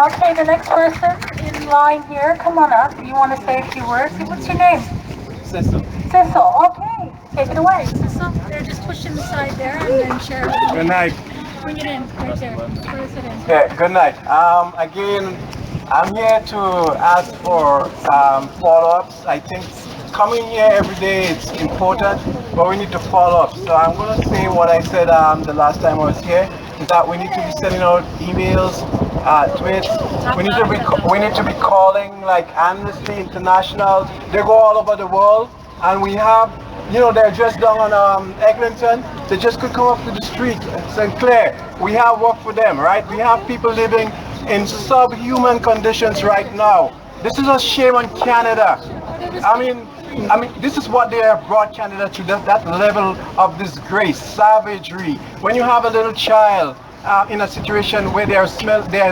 Okay, the next person in line here, come on up. You want to say a few words? What's your name? Cecil. Cecil, okay. Take it away. Cecil, they're just pushing the side there and then share it. Good night. Bring it in, right there. President. Okay, good night. Again, I'm here to ask for follow-ups. I think coming here every day is important, but we need to follow up. So I'm going to say what I said the last time I was here, is that we need to be sending out emails, tweets. We need to be calling like Amnesty International. They go all over the world, and we have, you know, they're just down on Eglinton. They just could come up to the street. St. Clair, we have work for them, right? We have people living in subhuman conditions right now. This is a shame on Canada. I mean, this is what they have brought Canada to, that level of disgrace, savagery. When you have a little child in a situation where they are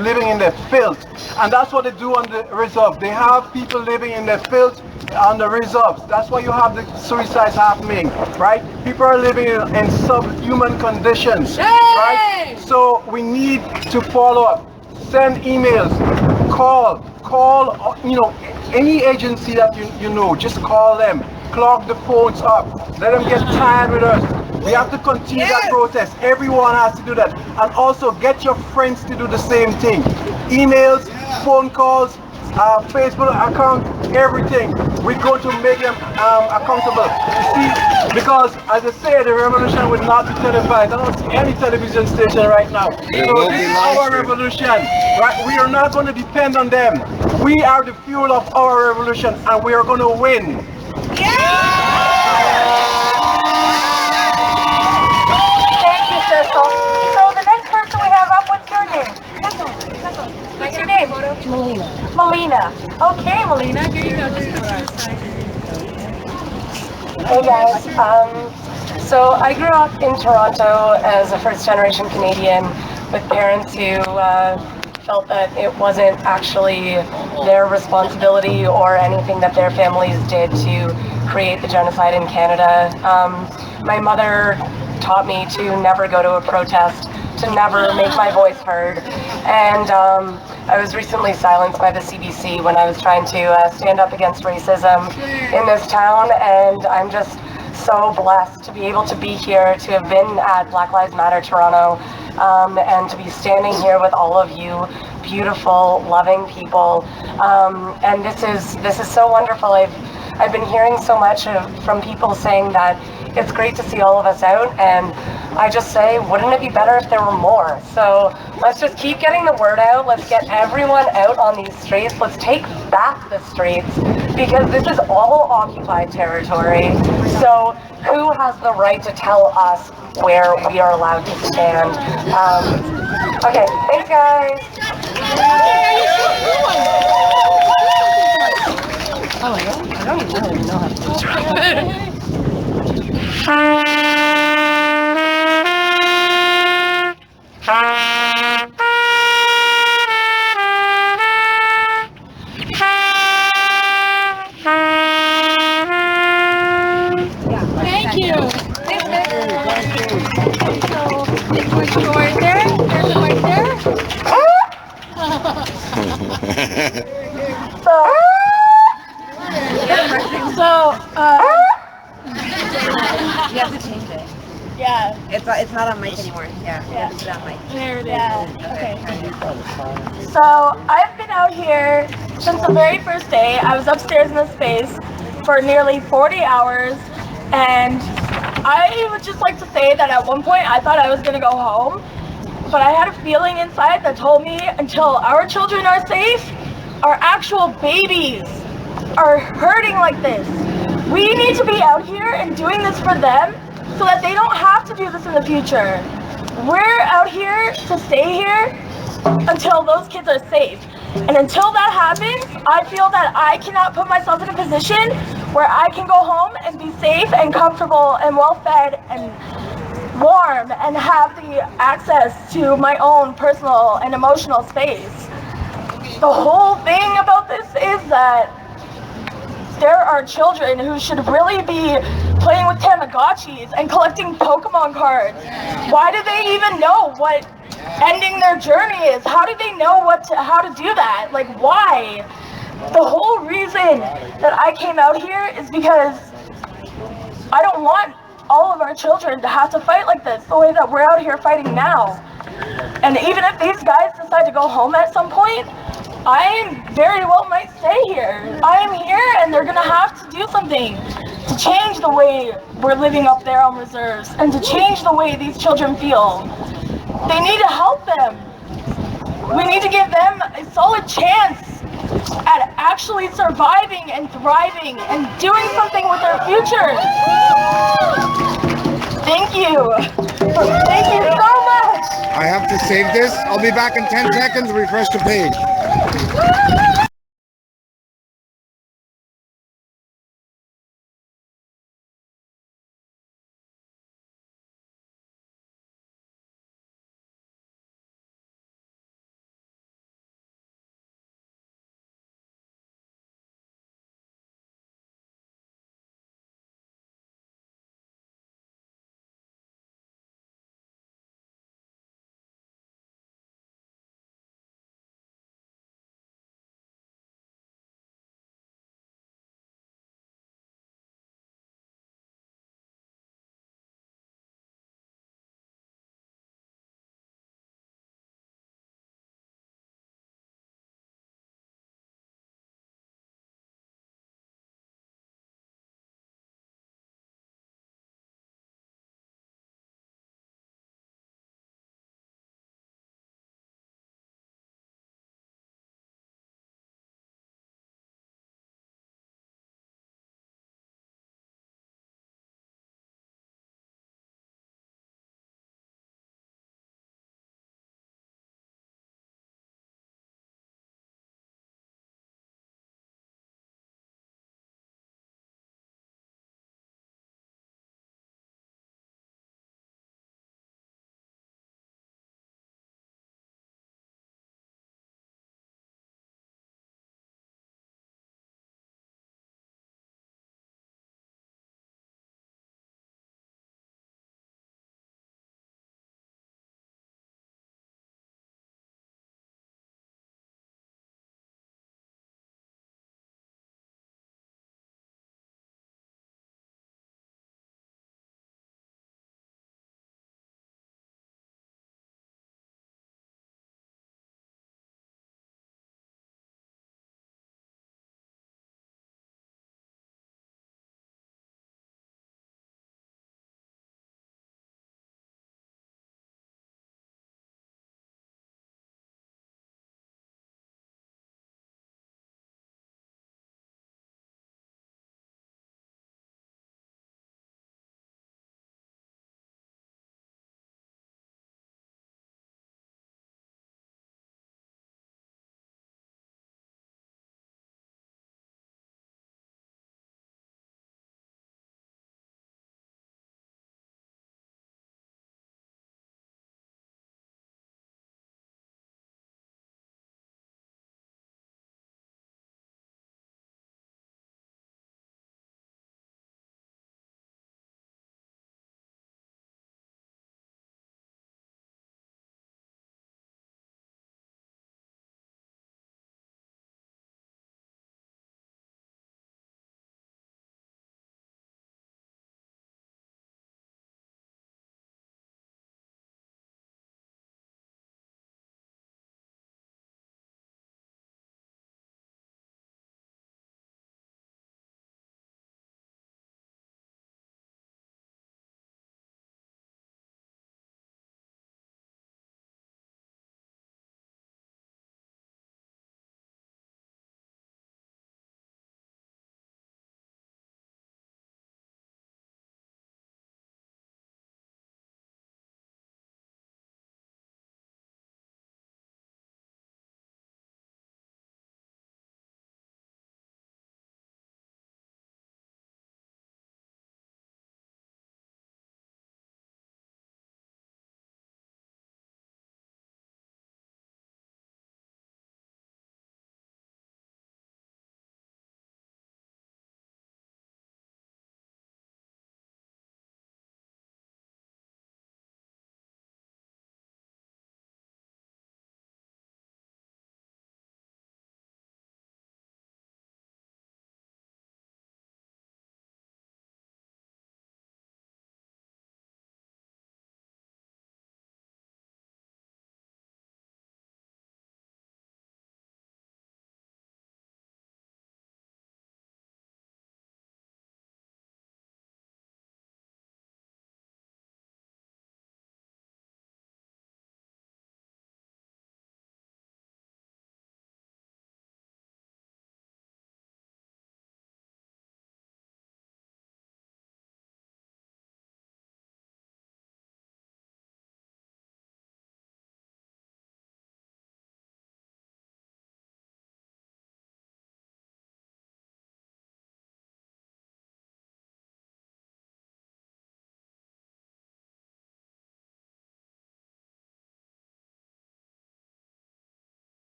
living in the filth, and that's what they do on the reserve. They have people living in the filth on the reserves. That's why you have the suicides happening, right? People are living in subhuman conditions, right? So we need to follow up. Send emails, call, you know, any agency that you know, just call them, clog the phones up, let them get tired with us. We have to continue that protest. Everyone has to do that. And also get your friends to do the same thing. Emails, phone calls, Facebook account, everything. We're going to make them accountable. You see, because as I say, the revolution will not be televised. I don't see any television station right now. So this is our revolution. Right? We are not going to depend on them. We are the fuel of our revolution, and we are going to win. Thank you, Cecil. So the next person we have up, what's your name? What's your name? Melina. Melina. Okay, Melina, here you go. Just put it aside. Hey guys, so I grew up in Toronto as a first-generation Canadian with parents who felt that it wasn't actually their responsibility or anything that their families did to create the genocide in Canada. My mother taught me to never go to a protest, to never make my voice heard, and I was recently silenced by the CBC when I was trying to stand up against racism in this town, and I'm just so blessed to be able to be here, to have been at Black Lives Matter Toronto, and to be standing here with all of you beautiful, loving people, and this is so wonderful. I've been hearing so much from people saying that it's great to see all of us out, and I just say, wouldn't it be better if there were more? So let's just keep getting the word out. Let's get everyone out on these streets. Let's take back the streets, because this is all occupied territory. So who has the right to tell us where we are allowed to stand? Okay, thanks guys. Oh my God. Thank you. So this one's right there. There's one right there. You have to change it. Yeah. It's not on mic anymore. Yeah. You have to put it on mic. There it is. Yeah. Okay. So I've been out here since the very first day. I was upstairs in this space for nearly 40 hours, and I would just like to say that at one point I thought I was going to go home, but I had a feeling inside that told me until our children are safe, our actual babies are hurting like this. We need to be out here and doing this for them so that they don't have to do this in the future. We're out here to stay here until those kids are safe. And until that happens, I feel that I cannot put myself in a position where I can go home and be safe and comfortable and well fed and warm and have the access to my own personal and emotional space. The whole thing about this is that there are children who should really be playing with Tamagotchis and collecting Pokemon cards. Why do they even know what ending their journey is? How do they know how to do that? Like, why? The whole reason that I came out here is because I don't want all of our children to have to fight like this, the way that we're out here fighting now. And even if these guys decide to go home at some point, I very well might stay here. I am here and they're gonna have to do something to change the way we're living up there on reserves and to change the way these children feel. They need to help them. We need to give them a solid chance at actually surviving and thriving and doing something with their future. Thank you. Thank you so much. I have to save this. I'll be back in 10 seconds. Refresh the page.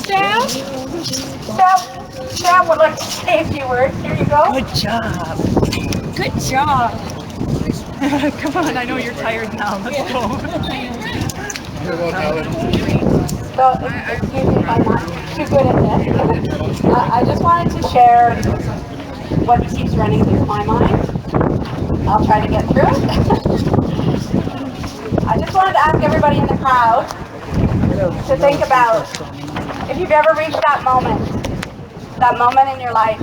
Sam? Sam would like to say a few words. Here you go. Good job. Good job. Come on, I know you're tired now. Let's go. So, excuse me if I'm not too good at this. I just wanted to share what keeps running through my mind. I'll try to get through it. I just wanted to ask everybody in the crowd to think about if you've ever reached that moment in your life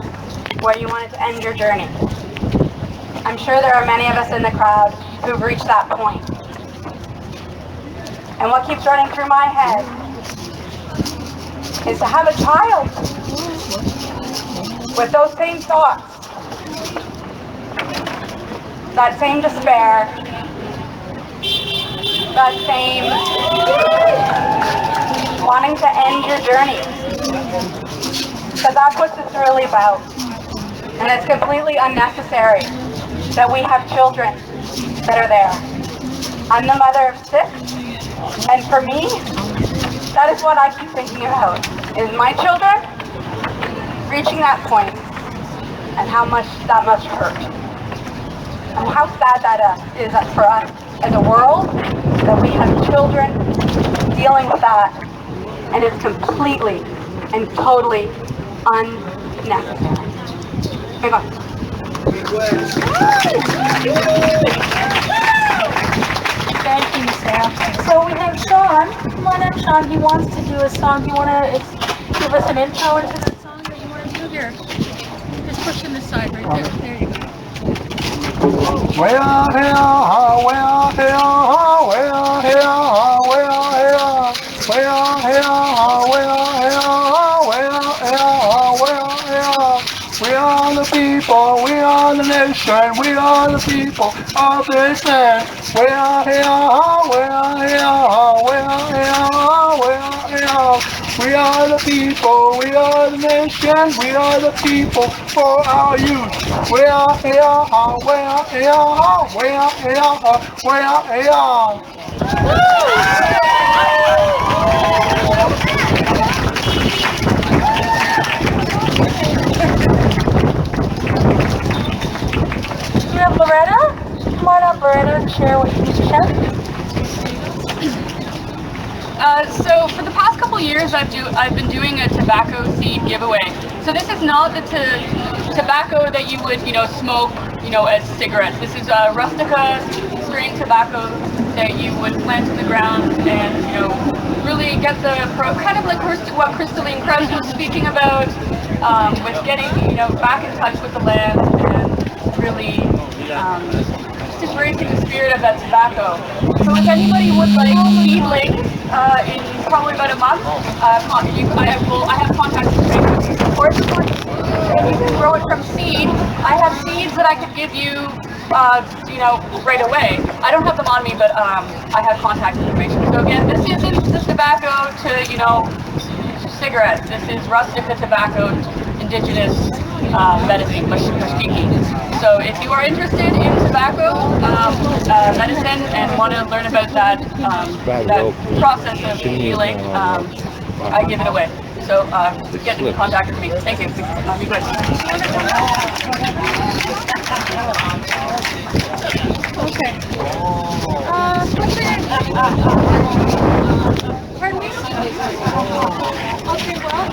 where you wanted to end your journey. I'm sure there are many of us in the crowd who've reached that point. And what keeps running through my head is to have a child with those same thoughts, that same despair, that same wanting to end your journey. Because that's what it's really about. And it's completely unnecessary that we have children that are there. I'm the mother of 6, and for me, that is what I keep thinking about, is my children reaching that point, and how much that must hurt. And how sad that is for us as a world, that we have children dealing with that, and it's completely and totally unnecessary. Hang on. Thank you, Sam. So we have Sean. Come on up, Sean. He wants to do a song. Do you want to give us an intro into that song that you want to do here? Just push in the side right there. There you go. Well, here, well, here, well, here, well, here, well, here, well, here. We are the people, we are the nation, we are the people of this land. We are here, we are here, we are here, we are here. We are the people, we are the nation, we are the people for our youth. We are here, we are here, we are here, we are here. We have Loretta. Come on up, Loretta, and share what you need to share. So for the past couple years, I've been doing a tobacco seed giveaway. So this is not the tobacco that you would smoke as cigarettes. This is rustica strain tobacco that you would plant in the ground and really get the kind of like what Crystalline Krebs was speaking about with getting back in touch with the land and really just embracing the spirit of that tobacco. So if anybody would like seedlings in probably about a month, I have contact information. Or if you want and you can grow it from seed, I have seeds that I could give you, right away. I don't have them on me, but I have contact information. So again, this isn't the tobacco to cigarettes. This is rustica tobacco, indigenous medicine, mashpiki. So if you are interested in tobacco medicine and want to learn about that process of healing, I give it away. So get in contact with me. Thank you. Be good. Okay. Pardon me? Okay, well,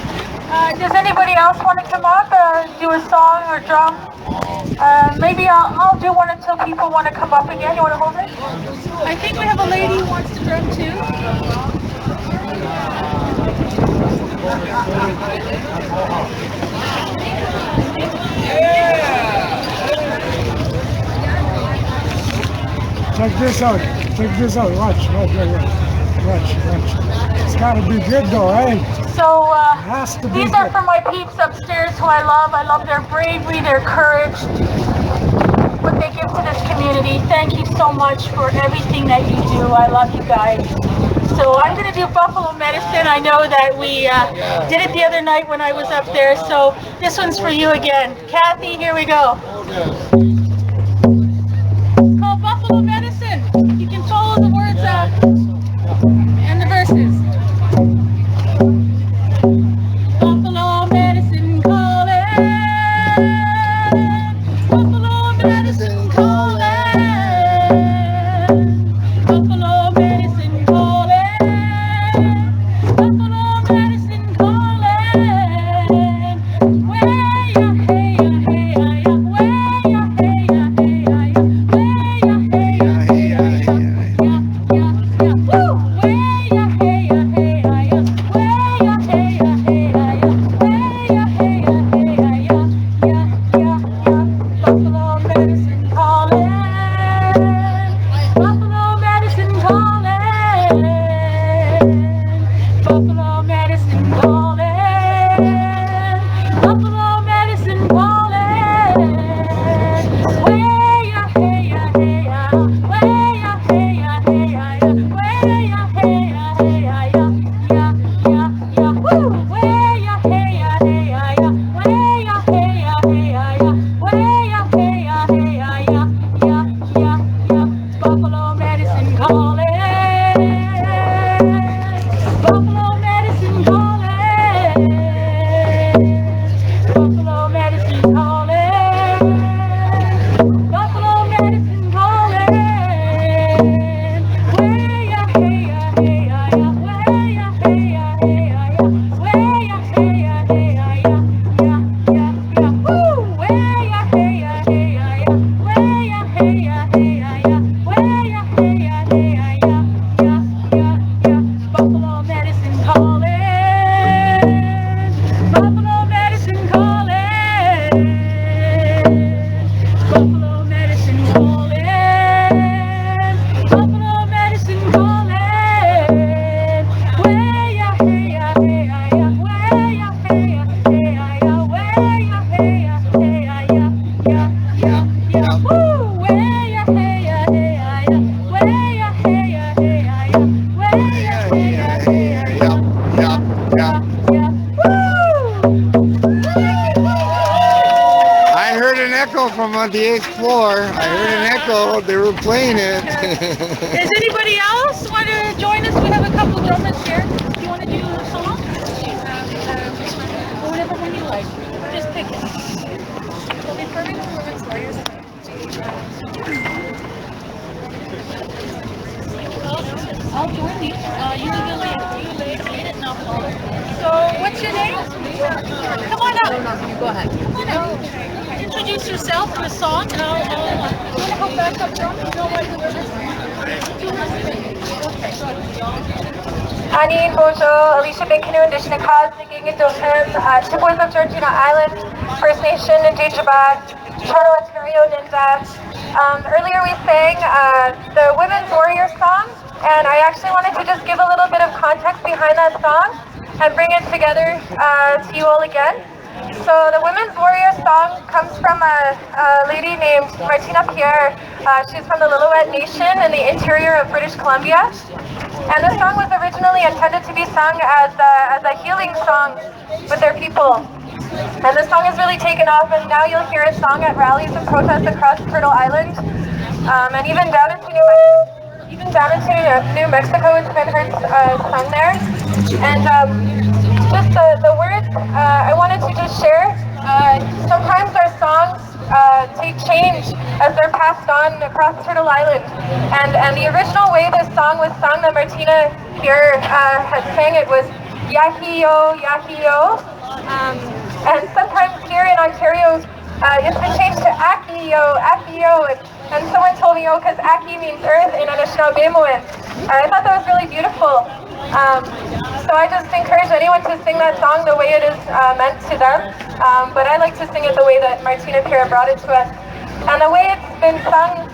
does anybody else want to come up, do a song or drum? Maybe I'll do one until people want to come up again. You want to hold it? I think we have a lady who wants to drum too. Check this out. Check this out. Watch. It's got to be good though, right? So these are for my peeps upstairs who I love. I love their bravery, their courage, what they give to this community. Thank you so much for everything that you do. I love you guys. So I'm going to do buffalo medicine. I know that we did it the other night when I was up there. So this one's for you again. Kathy, here we go. It's called buffalo medicine. You can follow the words and the verses. Buffalo medicine calling. Buffalo medicine calling. Buffalo medicine calling. Buffalo medicine calling. Way ya hey ya hey ya ya. Way ya hey ya hey ya ya. Way ya hey ya hey ya ya ya ya ya. Woo! Way ya hey ya hey ya ya. Way ya hey ya hey ya ya. Way ya hey ya hey ya ya. I heard an echo from on the 8th floor. I heard an echo. They were playing it. Does anybody else want to join us? We have a couple drummers here. Do you want to do a song? Or whatever one you like. Just pick it. Will be perfect for women's warriors. I'll join you. You lead it and I'll follow. So, what's your name? Come on up. No, you go ahead. Come on up. Introduce yourself and a song, and I'll you want to help back up drum? Ani Bojo, Alicia Baconu, Indigenous Cause, Singing Indochem, Chippewas of Georgina Island, First Nation, Indigenous, Toronto, Ontario, Nindat. Earlier we sang the Women's Warrior song, and I actually wanted to just give a little bit of context behind that song and bring it together to you all again. So the Women's Warrior song comes from a lady named Martina Pierre. She's from the Lillooet Nation in the interior of British Columbia. And the song was originally intended to be sung as a healing song with their people. And the song has really taken off, and now you'll hear it sung at rallies and protests across Turtle Island. And even down into New Mexico, it's been heard sung there. And just the words I wanted to just share. Sometimes our songs take change as they're passed on across Turtle Island. And the original way this song was sung that Martina here had sang it was Yahi-yo, Yahi-yo. And sometimes here in Ontario, it's been changed to Aki-yo, Aki-yo. And someone told me, oh, because Aki means earth in Anishinaabemowin. I thought that was really beautiful. So I just encourage anyone to sing that song the way it is meant to them. But I like to sing it the way that Martina Pierre brought it to us. And the way it's been sung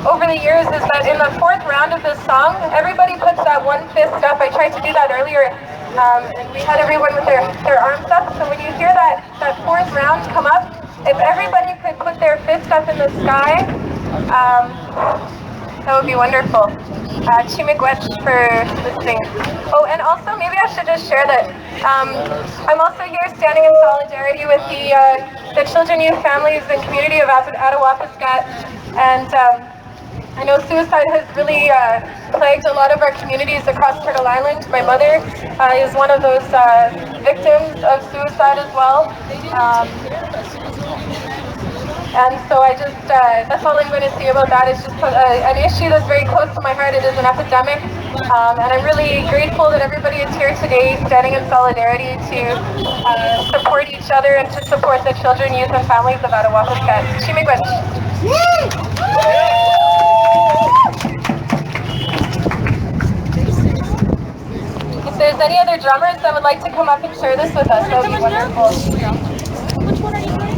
over the years is that in the fourth round of this song, everybody puts that one fist up. I tried to do that earlier. And we had everyone with their arms up. So when you hear that fourth round come up, if everybody could put their fist up in the sky, that would be wonderful. Chimigwech for listening. Oh, and also maybe I should just share that I'm also here standing in solidarity with the children, youth, families, and community of Attawapiskat. And I know suicide has really plagued a lot of our communities across Turtle Island. My mother is one of those victims of suicide as well. And so I just, that's all I'm going to say about that. It's just an issue that's very close to my heart. It is an epidemic. And I'm really grateful that everybody is here today standing in solidarity to support each other and to support the children, youth, and families of Attawapiskat. Chimigwech. If there's any other drummers that would like to come up and share this with us, that would be wonderful. Which one are you doing?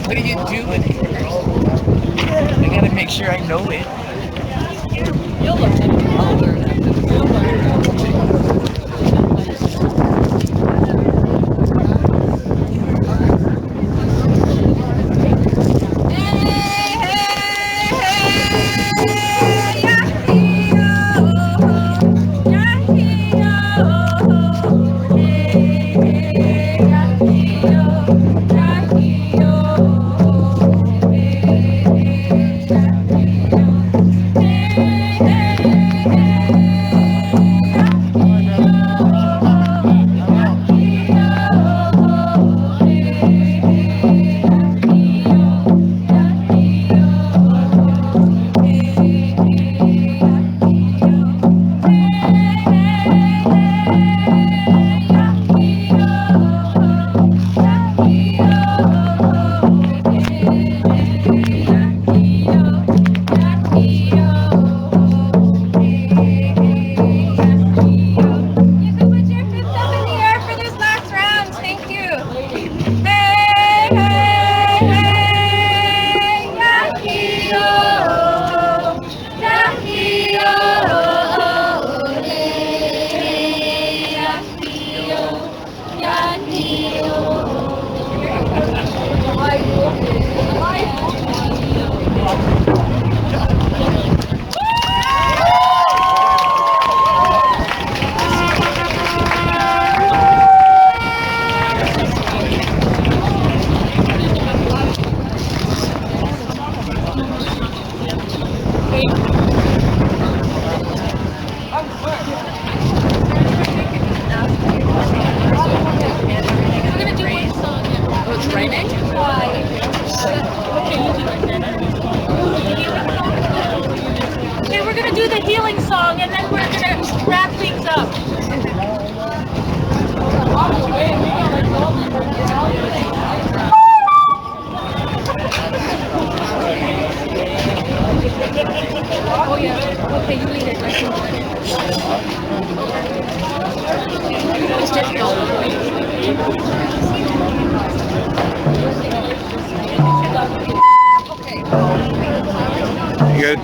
What are you doing here, girl? I gotta make sure I know it. You'll look at it. I'll learn Hey, hey, hey. Oh, it's raining? Okay, we're gonna do the healing song and then we're gonna wrap things up. Oh yeah. Okay, you lead it. It's Good.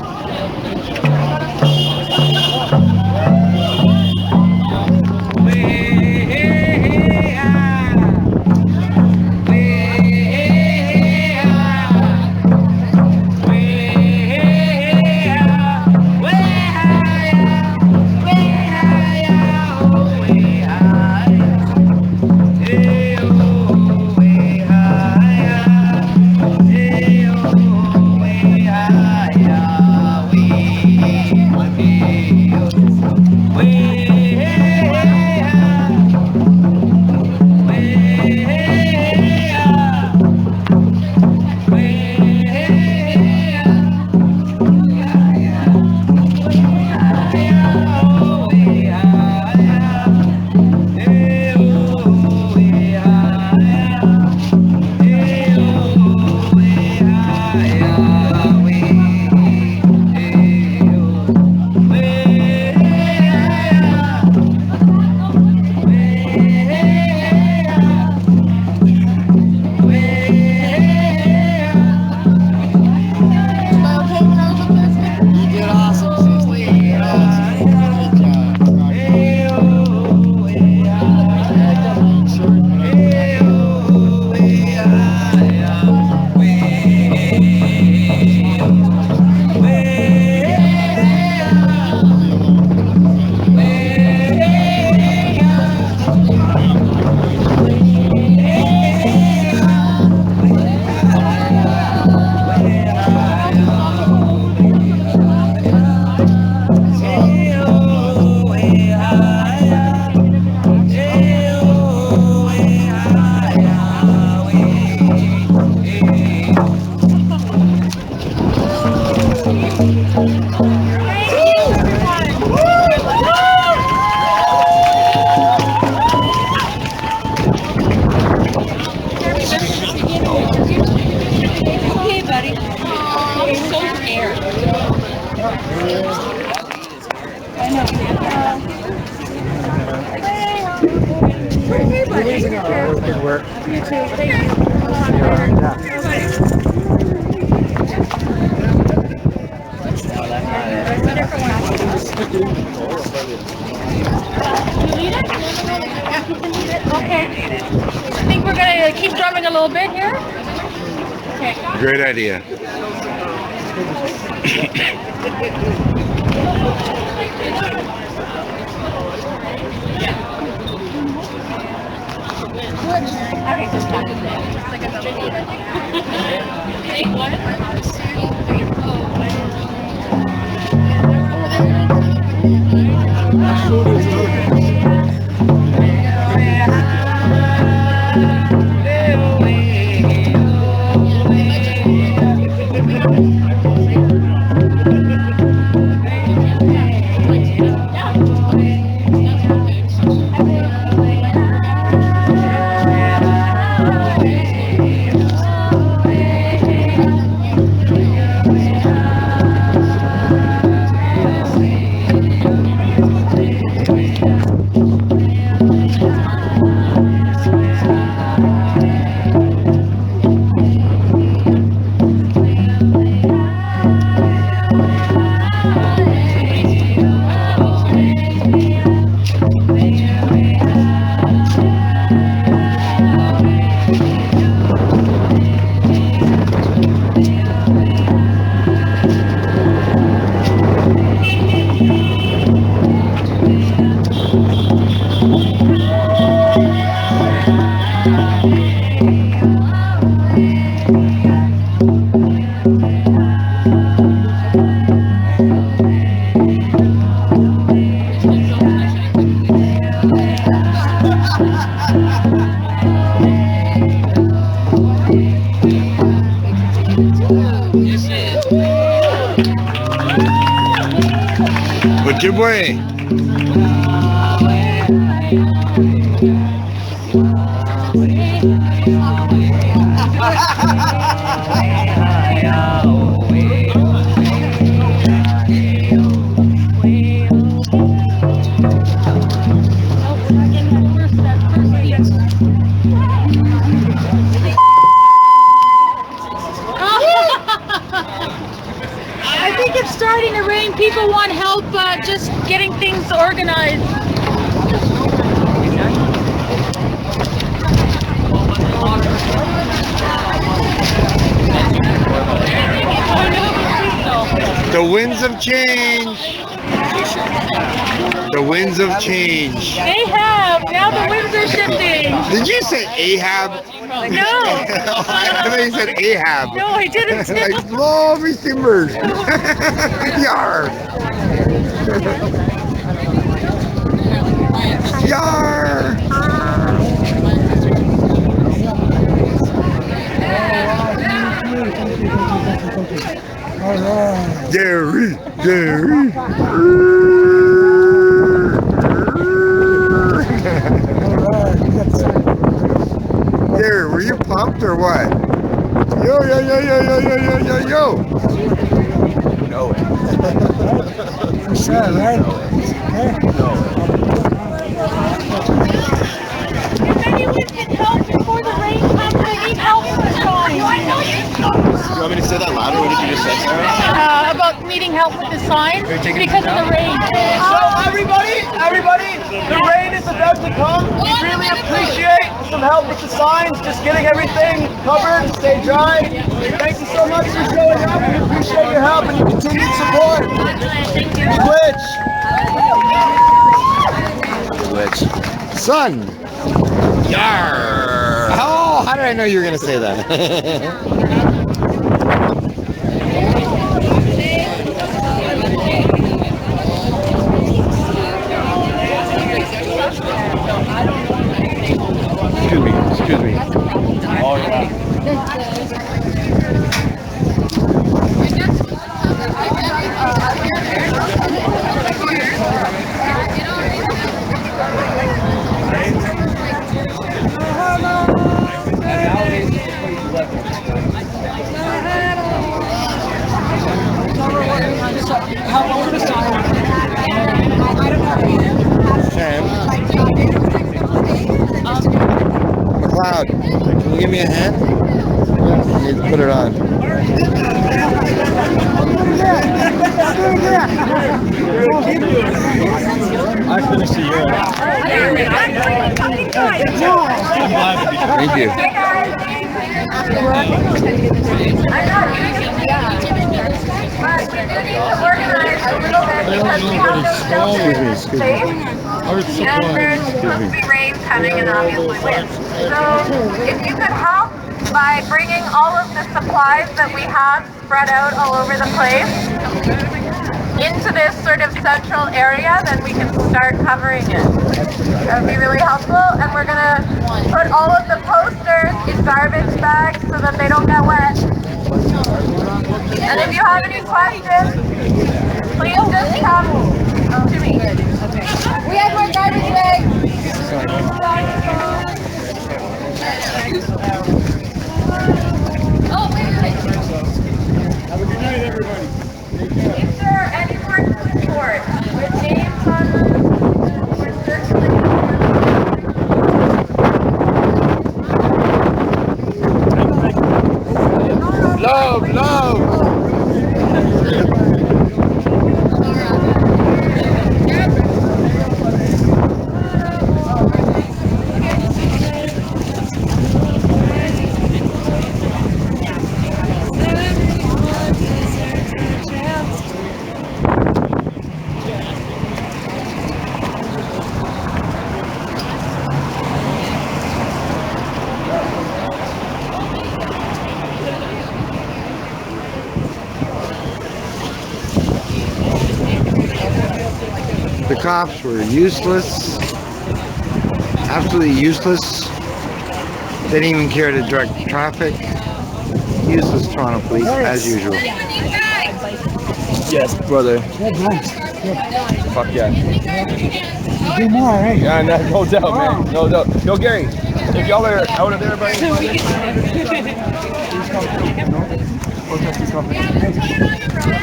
okay, buddy. He's so scared. I know. Okay, buddy. Good work. You too. Thank you. Okay. I think we're gonna keep drumming a little bit here. Okay. Great idea. Okay, just stop. Take one. Chibwe. I think it's starting to rain. People want help just getting things organized. The winds of change. The winds of change. They have. Now the winds are shifting. Did you say Ahab? No. I thought you said Ahab. No, I didn't. Like, blow me timbers. Yar. Yar. Gary. Gary, were you pumped or what? Yo. know it. Sad, right? If anyone can help before the rain comes, I need help with the sign. Do you want me to say that louder? What did you just say, Sarah? About needing help with the sign because of the rain. So everybody, the rain is about to come. We really appreciate some help with the signs, just getting everything covered, stay dry. Thank you so much for showing up. We appreciate your help and your continued support. Which? Son. Yar. How did I know you were gonna say that? Excuse me. Oh, yeah. McLeod, can you give me a hand? I need to put it on. I finished the year. Thank you. Excuse me. And there's supposed to be rain coming and obviously wind. So if you could help by bringing all of the supplies that we have spread out all over the place into this sort of central area, then we can start covering it. That would be really helpful. And we're going to put all of the posters in garbage bags so that they don't get wet. And if you have any questions, please just come to me. We have more garbage bags. Oh, wait. Have a good night, everybody. Is there any more support with names on them? We're circulating. Love. The cops were useless, absolutely useless. They didn't even care to direct traffic. Useless Toronto police, as usual. Yes, brother. Good, nice. Good. Fuck yeah. Do more, right? Yeah, no doubt, man. No doubt. Yo, Gary, if y'all are out of there, buddy.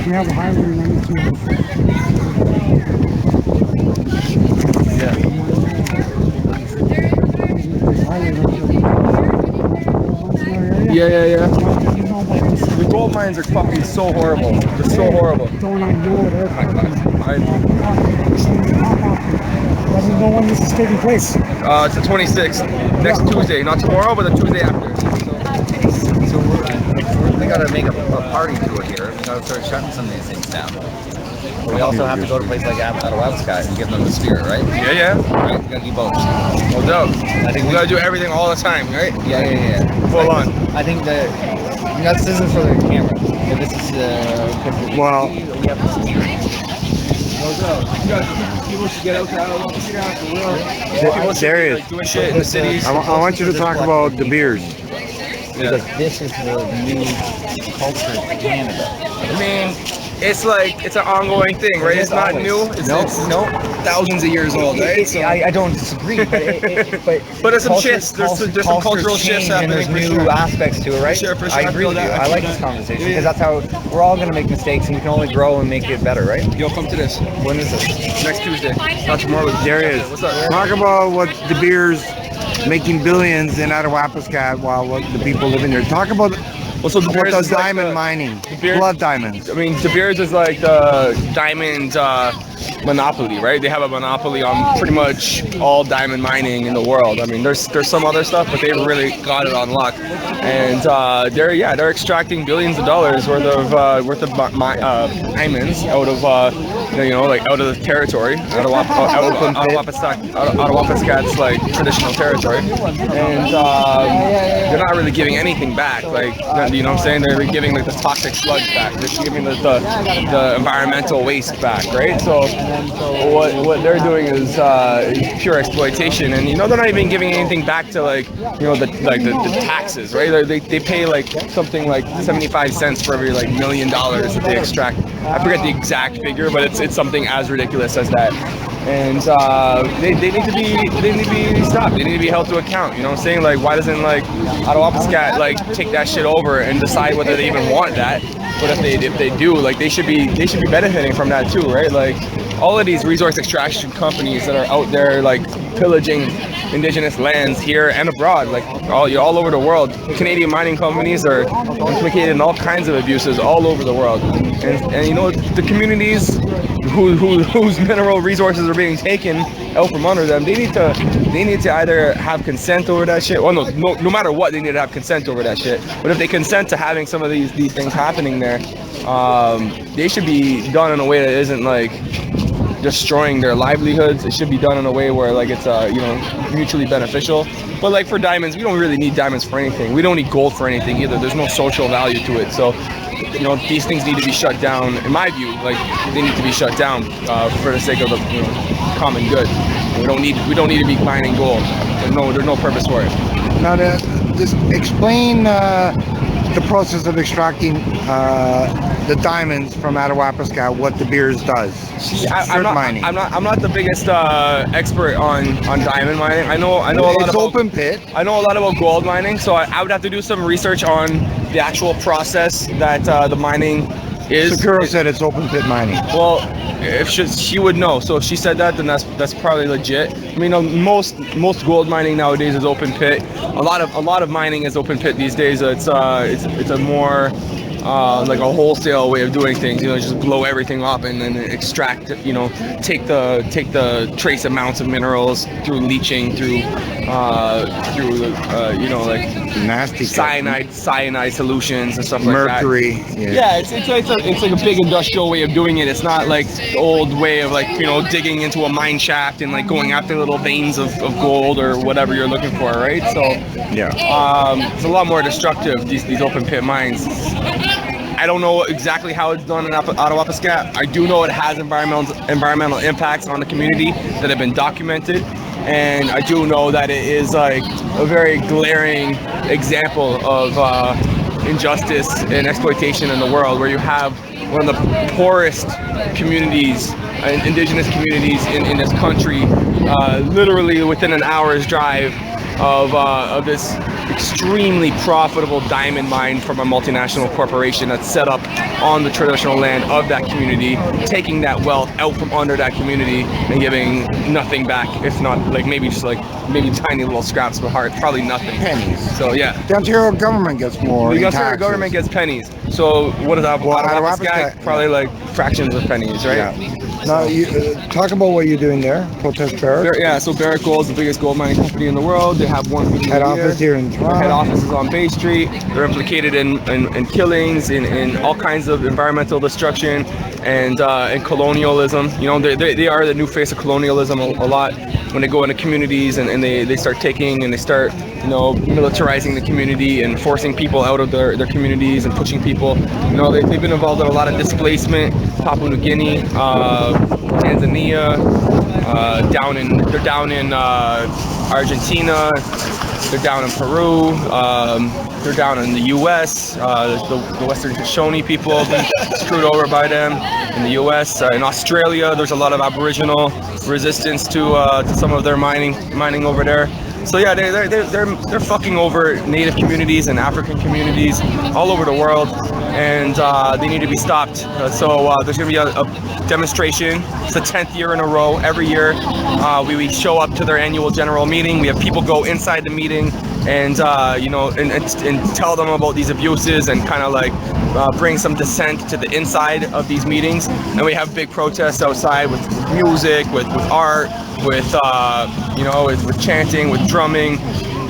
We have a highway running through. Yeah. The gold mines are fucking so horrible. They're so horrible. Don't I know they're Let me know when this is taking place. It's the 26th. Next Tuesday. Not tomorrow, but the Tuesday after. So we gotta make a party to it here. We gotta start shutting some of these things down. But we also have to go to a place like Atawabasca and give them the spirit, right? Yeah. Right? We gotta do both. No doubt. I think we gotta do everything all the time, right? Yeah. Full on. I think that this isn't for the camera. But this is well. We have to People should get out to There is. doing shit in the cities. I want you to talk about the beers. Because this is the new culture of Canada. I mean, it's like, it's an ongoing thing, right? It's not new. It's thousands of years old, right? So, I don't disagree, but there's some shifts. There's some cultural shifts happening. And there's new aspects to it, right? For sure. I agree with you. I like this conversation because that's how we're all going to make mistakes and we can only grow and make it better, right? Yo, come to this. When is this? Next Tuesday. Not tomorrow. There it is. What's up? Talk about what the beers making billions in Atawabasca while the people living there. Talk about the Beers diamond mining, blood diamonds. I mean, De Beers is like the diamond monopoly, right? They have a monopoly on pretty much all diamond mining in the world. I mean, there's some other stuff, but they've really got it on lock. And they're extracting billions of dollars worth of diamonds out of out of the territory, out of Atawabasca's like traditional territory, and they're not really giving anything back. Like, you know what I'm saying? They're giving like the toxic sludge back. They're giving the environmental waste back, right? So what they're doing is pure exploitation, and they're not even giving anything back to the taxes, right? They pay like something like 75 cents for every $1 million that they extract. I forget the exact figure, but it's something as ridiculous as that. And they need to be stopped. They need to be held to account. You know what I'm saying? Like, why doesn't Atawabasca take that shit over and decide whether they even want that? But if they do, they should be benefiting from that too, right? Like, all of these resource extraction companies that are out there pillaging indigenous lands here and abroad, all over the world. Canadian mining companies are implicated in all kinds of abuses all over the world. And the communities whose mineral resources are being taken out from under them, they need to either have consent over that shit. Well, no matter what, they need to have consent over that shit. But if they consent to having some of these things happening there, they should be done in a way that isn't destroying their livelihoods. It should be done in a way where it's mutually beneficial. But for diamonds, we don't really need diamonds for anything. We don't need gold for anything either. There's no social value to it. So these things need to be shut down. In my view, they need to be shut down for the sake of the common good. We don't need to be mining gold. There's no purpose for it. Now, just explain the process of extracting the diamonds from Atawabasca, what De Beers does. I'm not the biggest expert on diamond mining. I know a lot about open pit. I know a lot about gold mining, so I would have to do some research on the actual process that the mining is. Sakura said it's open pit mining. Well, if she would know. So if she said that, then that's probably legit. I mean, most gold mining nowadays is open pit. A lot of mining is open pit these days. It's a more a wholesale way of doing things. Just blow everything up and then extract. Take the trace amounts of minerals through leaching, through nasty cyanide solutions and stuff like that. Mercury. Yeah, it's like a big industrial way of doing it. It's not like the old way of digging into a mine shaft and going after little veins of gold or whatever you're looking for, right? So it's a lot more destructive, these open pit mines. I don't know exactly how it's done in Atawabasca. I do know it has environmental impacts on the community that have been documented, and I do know that it is a very glaring example of injustice and exploitation in the world, where you have one of the poorest communities indigenous communities in this country, literally within an hour's drive of this extremely profitable diamond mine from a multinational corporation that's set up on the traditional land of that community, taking that wealth out from under that community and giving nothing back, if not like maybe tiny little scraps of heart, probably nothing. Pennies. So yeah. The Ontario government gets more. The in Ontario taxes. government gets pennies. So what is that? Probably like fractions of pennies, right? Yeah. Now, you talk about what you're doing there. Protest Barrick. Yeah. So Barrick Gold is the biggest gold mining company in the world. They have one head office here in Toronto. Head office is on Bay Street. They're implicated in killings, in all kinds of environmental destruction, and colonialism. You know, they are the new face of colonialism a lot. When they go into communities and they start taking and they start, you know, militarizing the community and forcing people out of their communities and pushing people. You know, they've been involved in a lot of displacement. Papua New Guinea, Tanzania, they're down in Argentina, they're down in Peru, they're down in the U.S. The Western Shoshone people have been screwed over by them. In the U.S., in Australia, there's a lot of Aboriginal resistance to some of their mining over there. So yeah, they're fucking over Native communities and African communities all over the world, and they need to be stopped. So there's gonna be a demonstration. It's the 10th year in a row. Every year, we show up to their annual general meeting. We have people go inside the meeting and you know, and tell them about these abuses and kind of like bring some dissent to the inside of these meetings. And we have big protests outside with music, with art, with you know, with chanting, with drumming,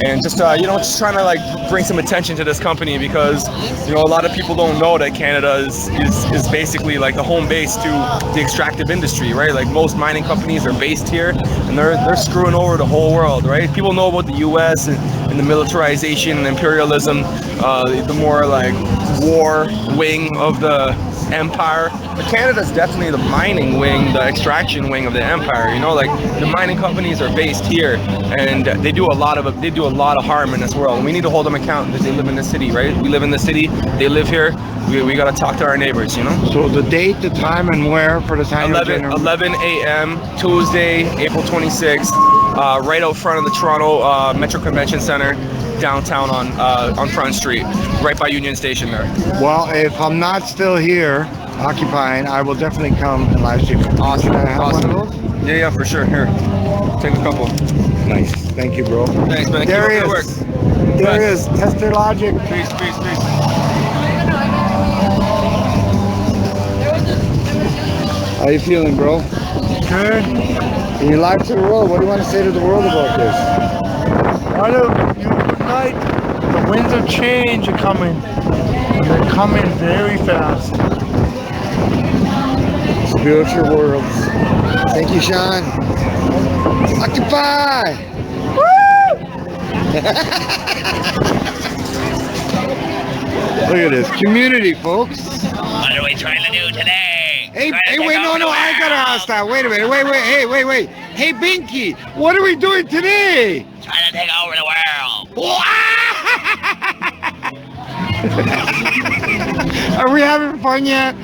and just you know, just trying to like bring some attention to this company, because you know, a lot of people don't know that Canada is basically like the home base to the extractive industry, right? Like most mining companies are based here, and they're screwing over the whole world, right? People know about the U.S. and the militarization and imperialism, the more like war wing of the empire. But Canada's definitely the mining wing, the extraction wing of the empire. You know, like the mining companies are based here, and they do a lot of harm in this world. And we need to hold them accountable because they live in the city, right? We live in the city. They live here. We got to talk to our neighbors, you know. So the date, the time, and where for the time? 11 a.m. Tuesday, April 26th, right out front of the Toronto Metro Convention Center, downtown on Front Street, right by Union Station there. Well, if I'm not still here occupying, I will definitely come and live stream. Awesome. Can I have awesome. one of those? Yeah, for sure. Here, take a couple. Nice. Thank you, bro. Thanks, man. There he is. There he is. Tester Logic. Peace. How you feeling, bro? Good. And you're live to the world. What do you want to say to the world about this? Good night. The winds of change are coming. And they're coming very fast. Spiritual worlds. Thank you, Sean. Occupy! Woo! Look at this. Community, folks. What are we trying to do today? Hey, wait, no, I gotta ask that. Wait a minute. Wait. Hey, Binky, what are we doing today? Trying to take over the world. Are we having fun yet?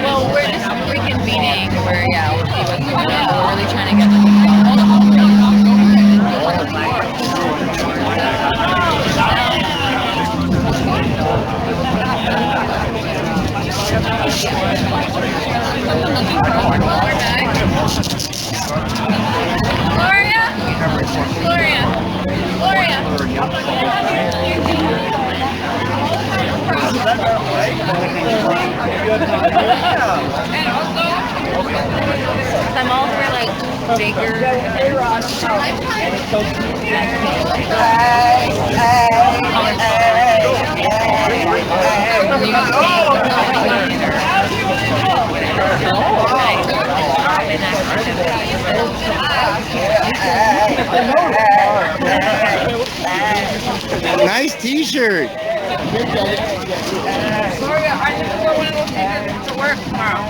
Well, we're just reconvening where, yeah, we'll see what's going on. We're really trying to get the I'm all for like bigger. Nice T-shirt. Sorry, I just wore one of those t-shirts to work tomorrow.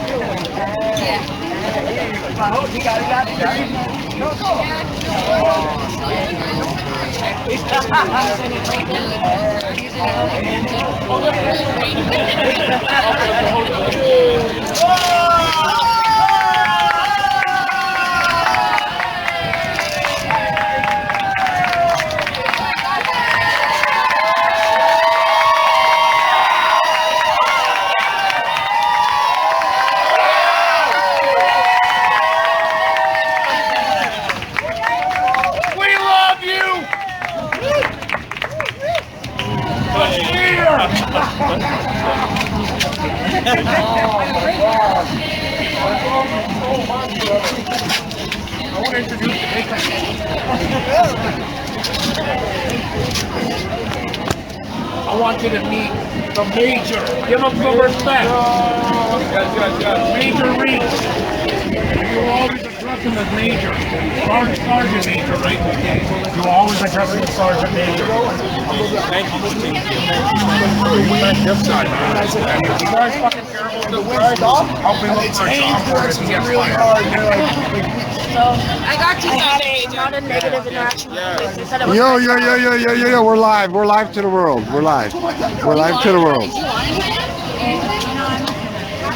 We love you! I want to introduce I want you to meet the Major. Give him some respect. Major Reed. You always address him as Major. Sergeant Major, right? You always address him as Sergeant Major. Thank you. This side, man. You guys fucking care about this guy? Help me look for a job for us. He gets fired. I got you that not a negative interaction. You said it was Yo. We're live. We're live to the world. We're live. We're live to the world.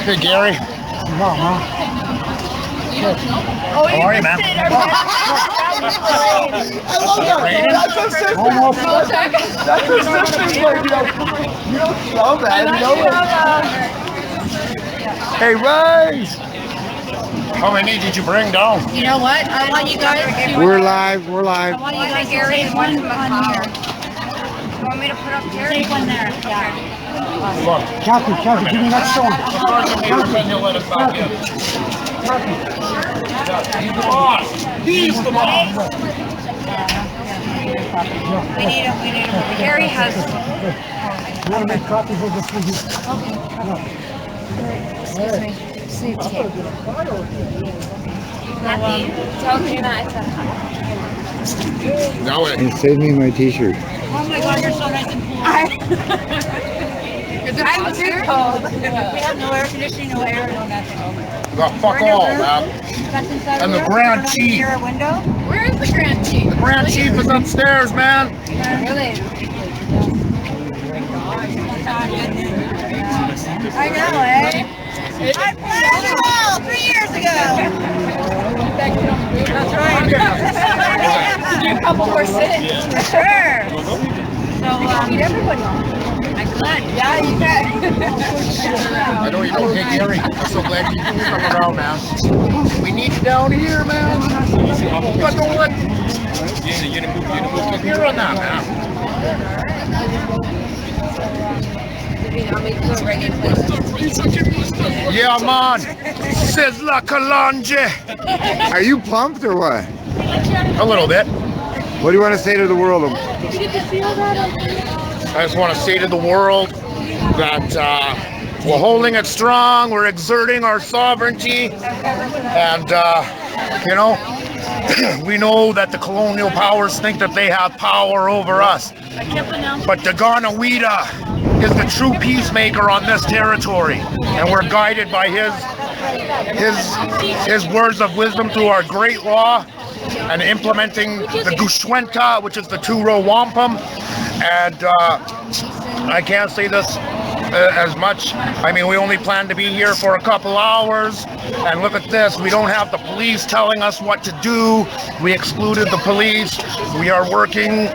Hey, Gary. Oh, How are you, man? I love that. That's a sister. That's a sister. You don't love that. Hey, Ray. How many did you bring down? You know what? I want you guys to... We're live. We're live. I want you guys to take one on here. You want me to put up here? Take one there. Yeah. Look. Kathy, give me that stone. Let us back in. He's the boss. He's the boss. We need him. Gary has... You want to make copies of this one? Okay. Excuse me. Sleep tape. Kathy, tell Gina it's a... Now And save me my T-shirt. Oh my God, you're so nice and cool. I'm too cold. We have no air conditioning, no air, no nothing. The fuck all, man. And the Grand Chief. Near a window? Where is the Grand Chief? The Grand Chief is upstairs, man. Really? I know, eh? I planned it well 3 years ago. That's right. Do a couple more sits. For sure. So, meet everybody. I could. Yeah, you can. I know you don't take Gary. I'm so glad you come around, man. We need you down here, man. But don't let... You're on that, man. Yeah, man. Says La Calange. Are you pumped or what? A little bit. What do you want to say to the world? I just want to say to the world that we're holding it strong, we're exerting our sovereignty, and, you know, we know that the colonial powers think that they have power over us. But Daganawida is the true peacemaker on this territory, and we're guided by his words of wisdom through our great law and implementing the Gushwenta, which is the two-row wampum. And I can't say this as much. I mean, we only plan to be here for a couple hours, and look at this, we don't have the police telling us what to do. We excluded the police. We are working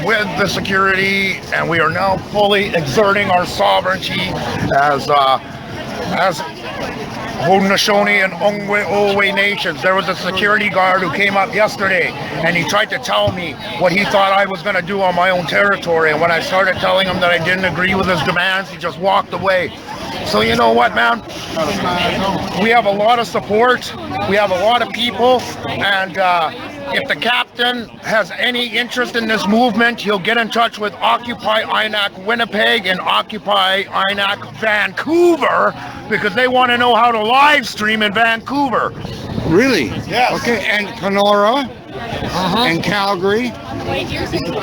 with the security, and we are now fully exerting our sovereignty as Haudenosaunee and Ongwe nations. There was a security guard who came up yesterday, and he tried to tell me what he thought I was going to do on my own territory, and when I started telling him that I didn't agree with his demands, he just walked away. So you know what, man? We have a lot of support. We have a lot of people, and if the captain has any interest in this movement, he'll get in touch with Occupy INAC Winnipeg and Occupy INAC Vancouver, because they want to know how to live stream in Vancouver. Really? Yes. Okay, and Kenora? in Calgary.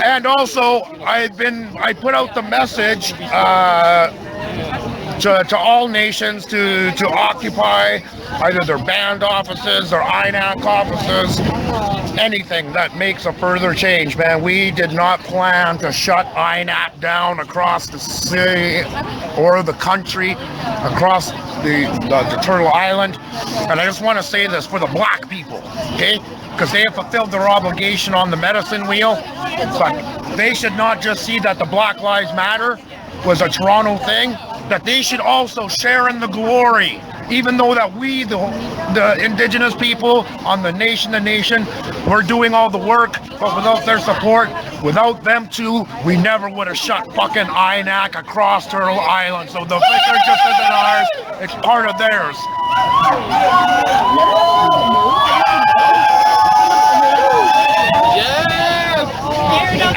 And also, I put out the message to all nations to occupy either their band offices, their INAC offices, anything that makes a further change, man. We did not plan to shut INAC down across the city or the country, across the Turtle Island. And I just want to say this for the black people, okay? Because they have fulfilled their obligation on the medicine wheel, but they should not just see that the Black Lives Matter was a Toronto thing, that they should also share in the glory, even though that we, the indigenous people on the nation, we're doing all the work, but without their support, without them too, we never would have shut fucking INAC across Turtle Island. So the victory just isn't ours, it's part of theirs.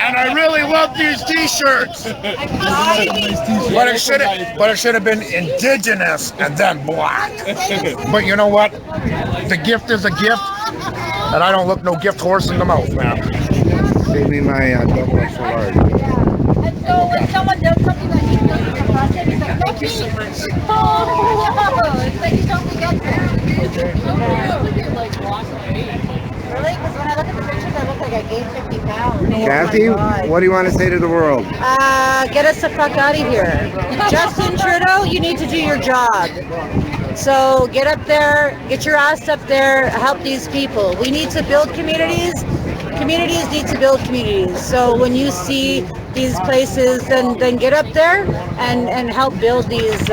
And I really love these t-shirts. But it should have been indigenous and then black. But you know what? The gift is a gift, and I don't look no gift horse in the mouth, man. Save me my double extra large. So when someone does something that you feel you're frustrated, he's like, thank you so much. Oh, it's like you don't forget that. Really? Because when I look at the pictures, I look like I gained 50 pounds. Kathy, what do you want to say to the world? Get us the fuck out of here. Justin Trudeau, you need to do your job. So get up there, get your ass up there, help these people. We need to build communities. Communities need to build communities. So when you see these places, then get up there and help build these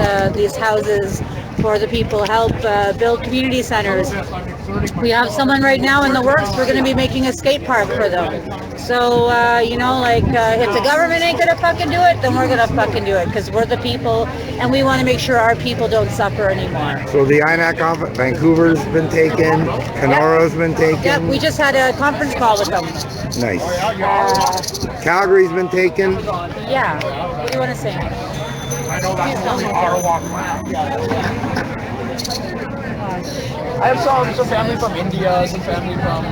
houses for the people. Help build community centers. We have someone right now in the works. We're going to be making a skate park for them. So, if the government ain't going to fucking do it, then we're going to fucking do it because we're the people and we want to make sure our people don't suffer anymore. So the INAC office, Vancouver's been taken, Kenoro's been taken. Yep, we just had a conference call with them. Nice. Calgary's been taken. Yeah. What do you want to say? I know that's only Ottawa. I have some family from India, some family from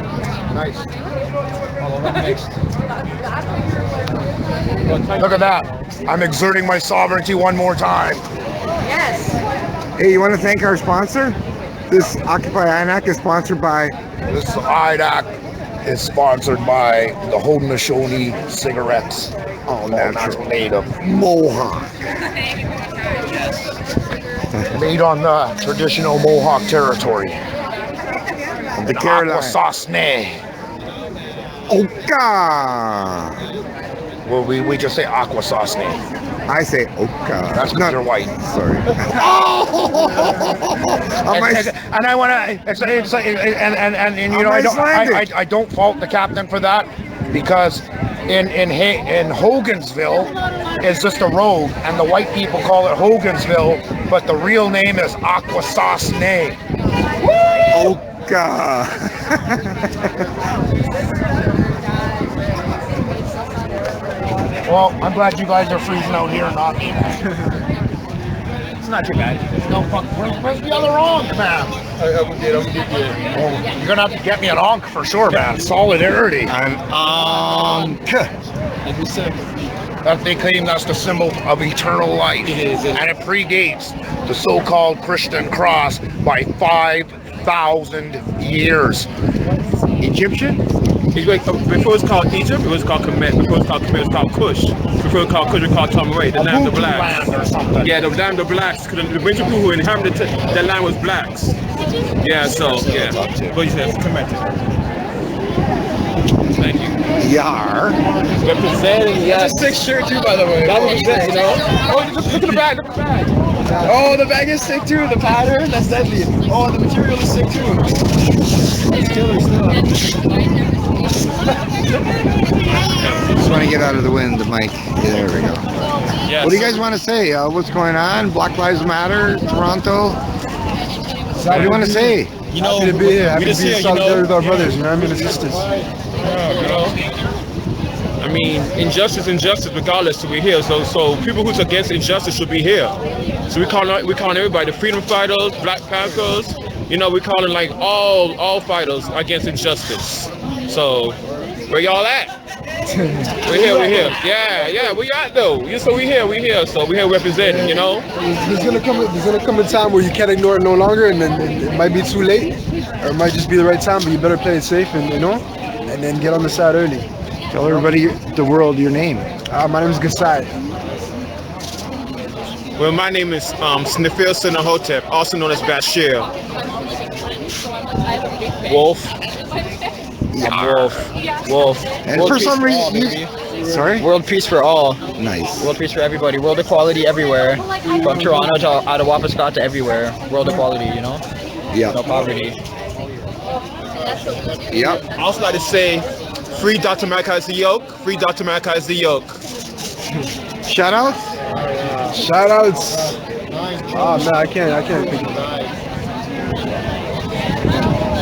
nice. All over the mix. Look at that. I'm exerting my sovereignty one more time. Yes. Hey, you want to thank our sponsor? This Occupy INAC is sponsored by... This INAC is sponsored by the Haudenosaunee cigarettes. Oh, natural. Made of Mohawk. Made on the traditional Mohawk territory. The Carolina. Akwesasne. Oka. Well, we just say Akwesasne. I say Oka. That's not your white. Sorry. And I want to, and you know, I don't fault the captain for that, because in Hogansville it's just a road, and the white people call it Hogansville, but the real name is Akwesasne. Oka. Well, I'm glad you guys are freezing out here and not me. It's not too bad. No fuck. Where's the other onk, man? I'm good. Well, you're gonna have to get me an onk for sure, man. Solidarity. An onk. That they claim that's the symbol of eternal life. It is. And it predates the so-called Christian cross by 5,000 years. Egyptian? Before it was called Egypt, it was called Kemet. Before it was called Kemet, it was called Kush. Before it was called Kush, it was called Tamaray, the land of blacks. Yeah, the land of blacks. Because the original people who inhabited that land was blacks. Yeah, so, yeah. But you said Kemet. Thank you. Yar. Representing, yes. That's a sick shirt too, by the way. That represents, you know. Oh, look at the bag, look at the bag. Oh, the bag is sick too. The pattern, that's deadly. Oh, the material is sick too. It's killer still. Just want to get out of the wind, the mic. Yeah, there we go. Yes. What do you guys want to say? What's going on? Black Lives Matter, Toronto. What do you want to say? You know, happy to be here. Happy to be here, solidarity with our brothers, you know what I mean? And sisters. I mean, injustice, regardless, so we're here. So people who's against injustice should be here. So we calling everybody, the freedom fighters, Black Panthers. You know, we calling like all fighters against injustice. So, where y'all at? We're here. Yeah, we out though. So we here. So we here representing, you know. There's gonna come a time where you can't ignore it no longer, and then it might be too late, or it might just be the right time. But you better play it safe, and and then get on the side early. Tell everybody, the world, your name. My name is Gasai. Well, my name is Snifil Sinahotep, also known as Bashir. Wolf. Wolf. And World for peace some all, reason, baby. sorry? World peace for all. Nice. World peace for everybody. World equality everywhere. From Toronto to out of Wapaska to everywhere. World equality, you know? Yeah. No poverty. Yep. I also like to say, free Dr. Malachi is the yoke. Free Dr. Malachi is the yoke. Shout outs? Shout outs. Oh man, I can't think of it.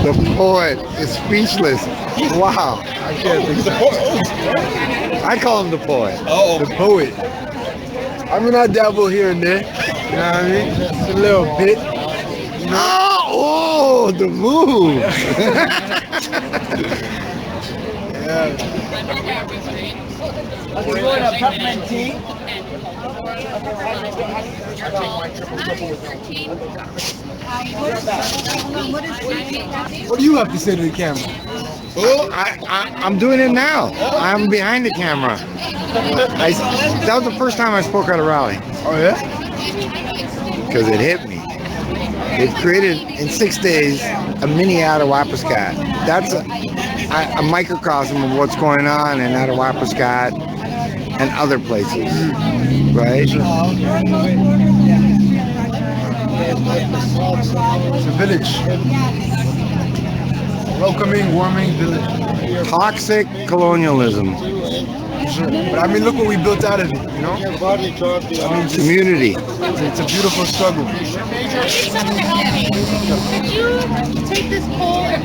The poet is speechless. Wow. I can't think of it. I call him the poet. Oh, the poet. I mean, I dabble here and there. You know what I mean? Just a little bit. You know? Oh, the move. You want a peppermint tea? What do you have to say to the camera? Oh, I'm doing it now. I'm behind the camera. That was the first time I spoke at a rally. Oh yeah? Because it hit me. It created in 6 days a mini Attawapiskat. That's a microcosm of what's going on in Attawapiskat and other places, right? It's a village. Welcoming, warming village. Toxic colonialism. But I mean, look what we built out of it, you know? I mean, Community. It's a beautiful struggle. Could you take this poll and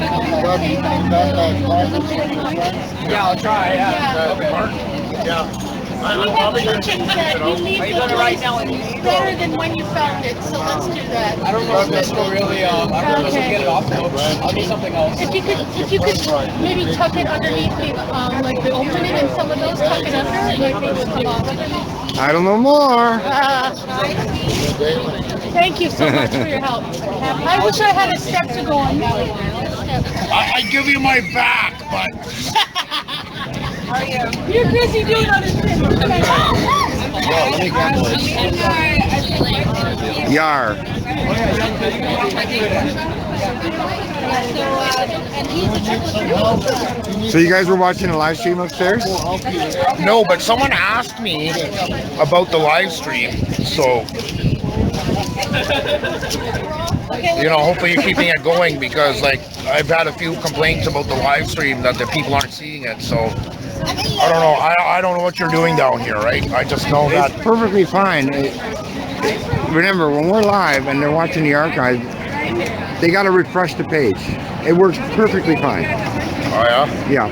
Yeah, I'll try, yeah. We have chickens that you leave better than when you found it, so let's do that. I don't know if this will really, I don't know if we'll get it off though. I'll do something else. If you could maybe tuck it underneath the, like open it and some of those tuck it under, like they would come off. I don't know more. Thank you so much for your help. I wish I had a step to go on. I give you my back, but... You're busy doing other things. Yar. So you guys were watching a live stream upstairs? No, but someone asked me about the live stream, so... You know, hopefully you're keeping it going because, like, I've had a few complaints about the live stream that the people aren't seeing it, so... I don't know. I don't know what you're doing down here, right? I just know that... It's perfectly fine. Remember, when we're live and they're watching the archive, they got to refresh the page. It works perfectly fine. Oh, yeah? Yeah.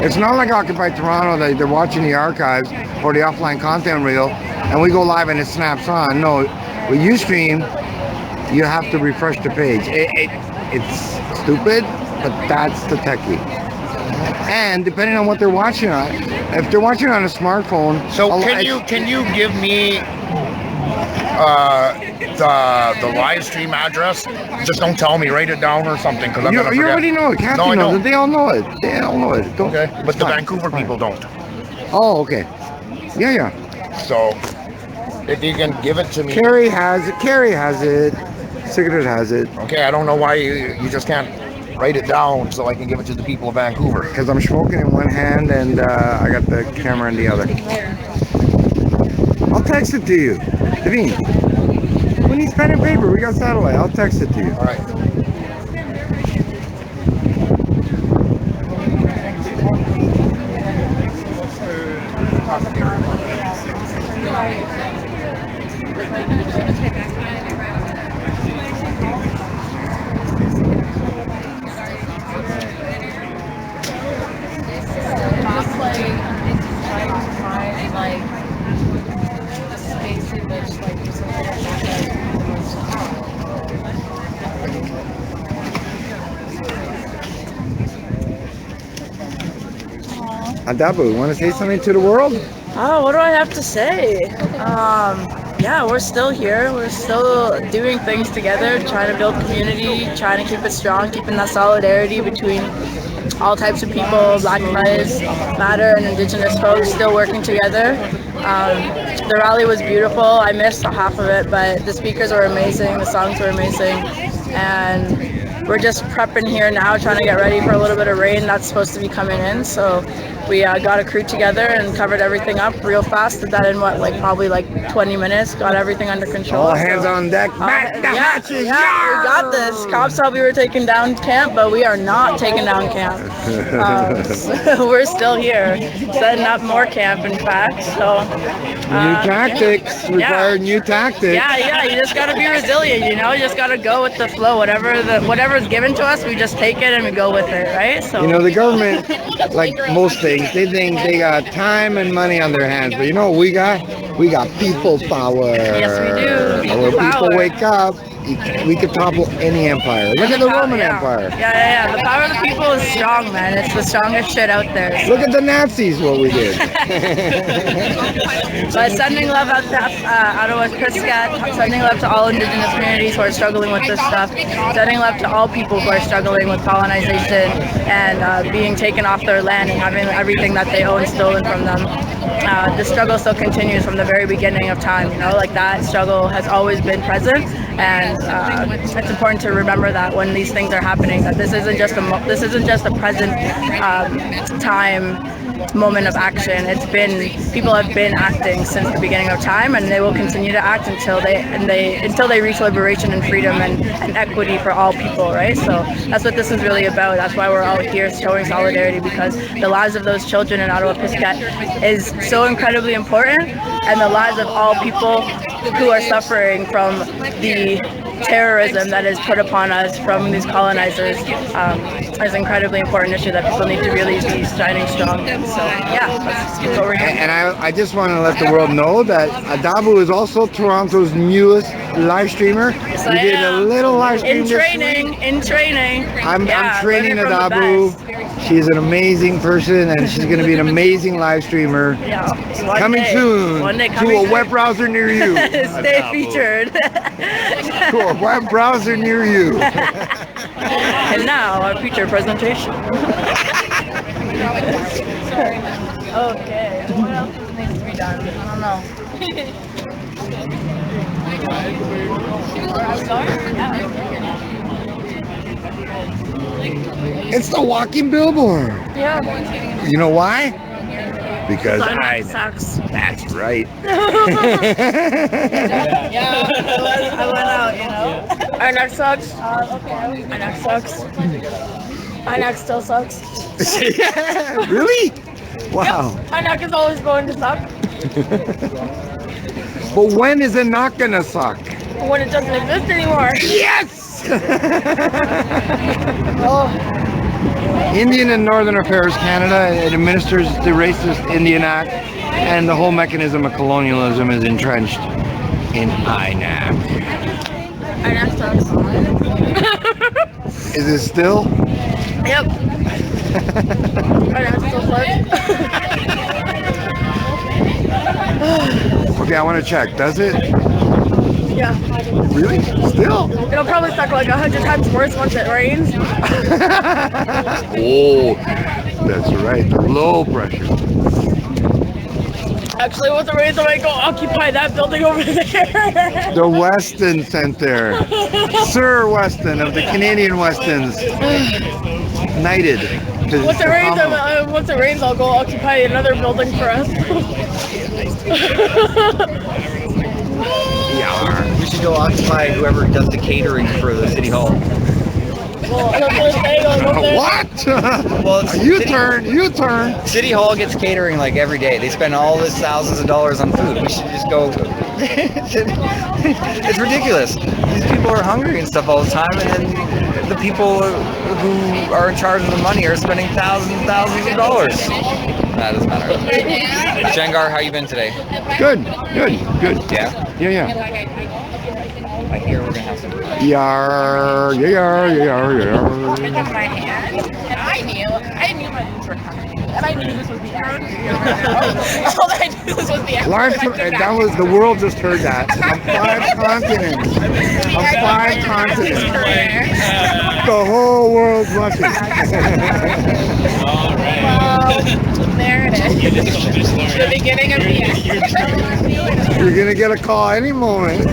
It's not like Occupy Toronto that they're watching the archives or the offline content reel and we go live and it snaps on. No, with Ustream, you have to refresh the page. It's stupid, but that's the techie. And depending on what they're watching on, if they're watching on a smartphone, so can you give me the live stream address? Just don't tell me. Write it down or something, because I'm gonna forget. You already know it. Kathy knows it. They all know it. They all know it. Okay, but the Vancouver people don't. Oh, okay. Yeah. So if you can give it to me. Carrie has it. Carrie has it. Sigrid has it. Okay, I don't know why you just can't write it down so I can give it to the people of Vancouver. Because I'm smoking in one hand and I got the camera in the other. I'll text it to you. Devine, who needs pen and paper? We got satellite. I'll text it to you. All right. Adabu, want to say something to the world? Oh, what do I have to say? Yeah, we're still here. We're still doing things together, trying to build community, trying to keep it strong, keeping that solidarity between all types of people, Black Lives Matter and Indigenous folks still working together. The rally was beautiful. I missed half of it, but the speakers were amazing, the songs were amazing, and we're just prepping here now, trying to get ready for a little bit of rain that's supposed to be coming in. So we got a crew together and covered everything up real fast. Did that in probably 20 minutes. Got everything under control. All hands on deck. We got this. Cops thought we were taking down camp, but we are not taking down camp. So we're still here, setting up more camp. In fact, so new tactics require new tactics. Yeah. You just gotta be resilient. You just gotta go with the flow. Whatever's given to us, we just take it and we go with it, right? So the government, like most things, they think they got time and money on their hands, but you know what we got? We got people power. Yes, we do. And when people wake up, we could topple any empire. Look at the Roman Empire. Yeah. The power of the people is strong, man. It's the strongest shit out there. So. Look at the Nazis, what we did. But sending love out to Ottawa Piscat, sending love to all Indigenous communities who are struggling with this stuff, sending love to all people who are struggling with colonization and being taken off their land and having everything that they own stolen from them. The struggle still continues from the very beginning of time. That struggle has always been present, and it's important to remember that when these things are happening, that this isn't just a present time moment of action. People have been acting since the beginning of time, and they will continue to act until they reach liberation and freedom and equity for all people, right? So that's what this is really about. That's why we're all here showing solidarity, because the lives of those children in Ottawa Piscat is so incredibly important, and the lives of all people who are suffering from the terrorism that is put upon us from these colonizers is an incredibly important issue that people need to really be shining strong in. So that's what we're doing. And I just want to let the world know that Adabu is also Toronto's newest live streamer. Yes, we did a little live stream in training. I'm training Adabu. She's an amazing person, and she's going to be an amazing live streamer. Coming soon to a web browser near you. Stay featured. To a web browser near you. And now our feature presentation. Okay. What else needs to be done? I don't know. It's the walking billboard. Yeah. You know why? Because I sucks. That's right. I went out, Our neck sucks. Okay. Our neck sucks. My neck still sucks. Yeah, really? Wow. Yep. My neck is always going to suck. But when is it not gonna suck? When it doesn't exist anymore. Yes! Indian and Northern Affairs Canada, it administers the Racist Indian Act, and the whole mechanism of colonialism is entrenched in INAC. INAC sucks. Is it still? Yep. INAC still sucks. Okay, I want to check. Does it? Yeah. Really? Still? It'll probably suck like 100 times worse once it rains. Oh, that's right. The low pressure. Actually, once it rains, I might go occupy that building over there. The Weston Center. Sir Weston of the Canadian Westons. Knighted. Once it rains, I'll go occupy another building for us. Yeah. We should go occupy whoever does the catering for the city hall. What? Well, you turn. City Hall gets catering like every day. They spend all this thousands of dollars on food. We should just go. It's ridiculous. These people are hungry and stuff all the time, and then the people who are in charge of the money are spending thousands and thousands of dollars. That doesn't matter. Jengar, how you been today? Good. Yeah? Yeah. I hear we're gonna have some. Yar. Pick up my hand. I knew my boots were coming. And I knew this was the end. All I knew this was the end. Live from, that was the world just heard that. On 5 continents. On 5 continents. The whole world's watching. Well, there it is. The beginning of the end. You're gonna get a call any moment.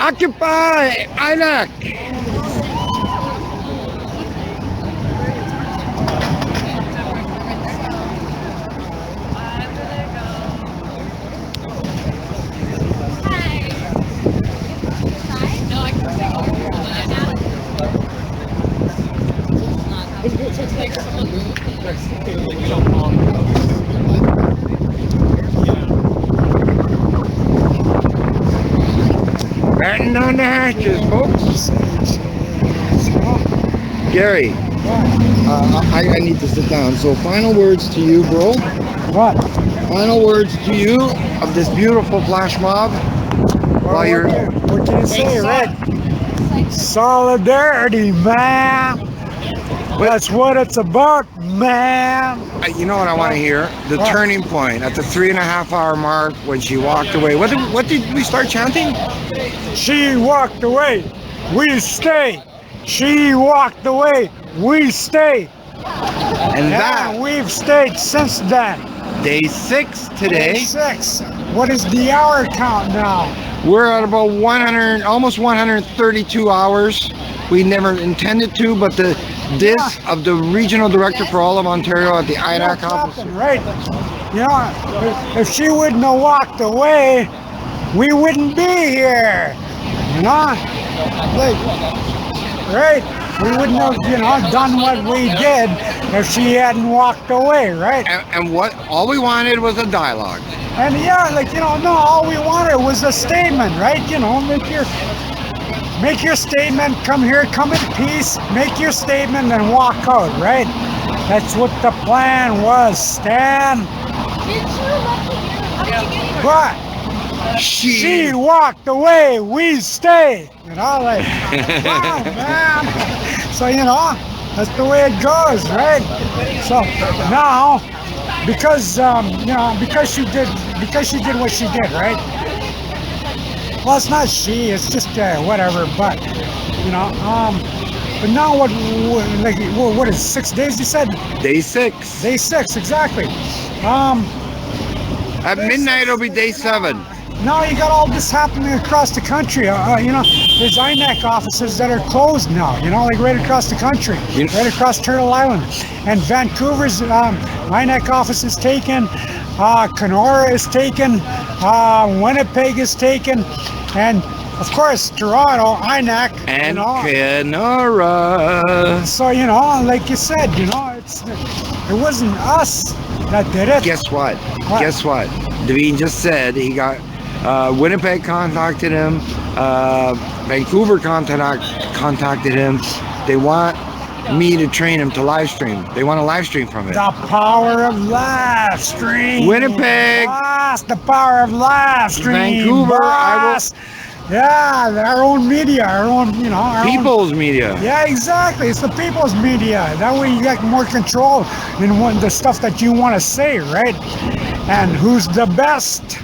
Occupy Iraq. Batten down the hatches, folks. Gary, I need to sit down. So final words to you, bro. What? Final words to you of this beautiful flash mob. While you're... What can you say, right? Solidarity, man. That's what it's about, man. You know what I want to hear? The turning point at the 3.5-hour mark when she walked away. What did we start chanting? She walked away, we stay. She walked away, we stay. And that we've stayed since then. Day 6 today. Day 6. What is the hour count now? We're at about 100, almost 132 hours. We never intended to, but the of the regional director for all of Ontario at the IDAC office. Right. You know, if she wouldn't have walked away, we wouldn't be here. You know, like, right? We wouldn't have, you know, done what we did if she hadn't walked away, right? And what all we wanted was a dialogue. And yeah, like, you know, no, all we wanted was a statement, right? You know, make your statement, come here, come in peace, make your statement and walk out, right? That's what the plan was, Stan. But she walked away, we stay. You know, like, wow, man. So, you know, that's the way it goes, right? So now, because you know, because she did what she did, right? Well, it's not she, it's just whatever, but, you know, but now what is it, 6 days you said? Day 6. Day 6, exactly. At midnight it'll be day 7. Now you got all this happening across the country. You know, there's INEC offices that are closed now, you know, like right across the country, right across Turtle Island. And Vancouver's INEC office is taken, Kenora is taken, Winnipeg is taken, and of course Toronto, INEC, and you know, Kenora. So, you know, like you said, you know, it wasn't us that did it. Guess what? Guess what? Devine just said he got Winnipeg contacted him, Vancouver contacted him. They want me to train him to live stream. They want to live stream from it. The power of live stream. Winnipeg. Boss, the power of live stream. Vancouver. Boss. Yeah, our own media, our own, you know, our people's media. Yeah, exactly. It's the people's media. That way you got more control in the stuff that you want to say, right? And who's the best?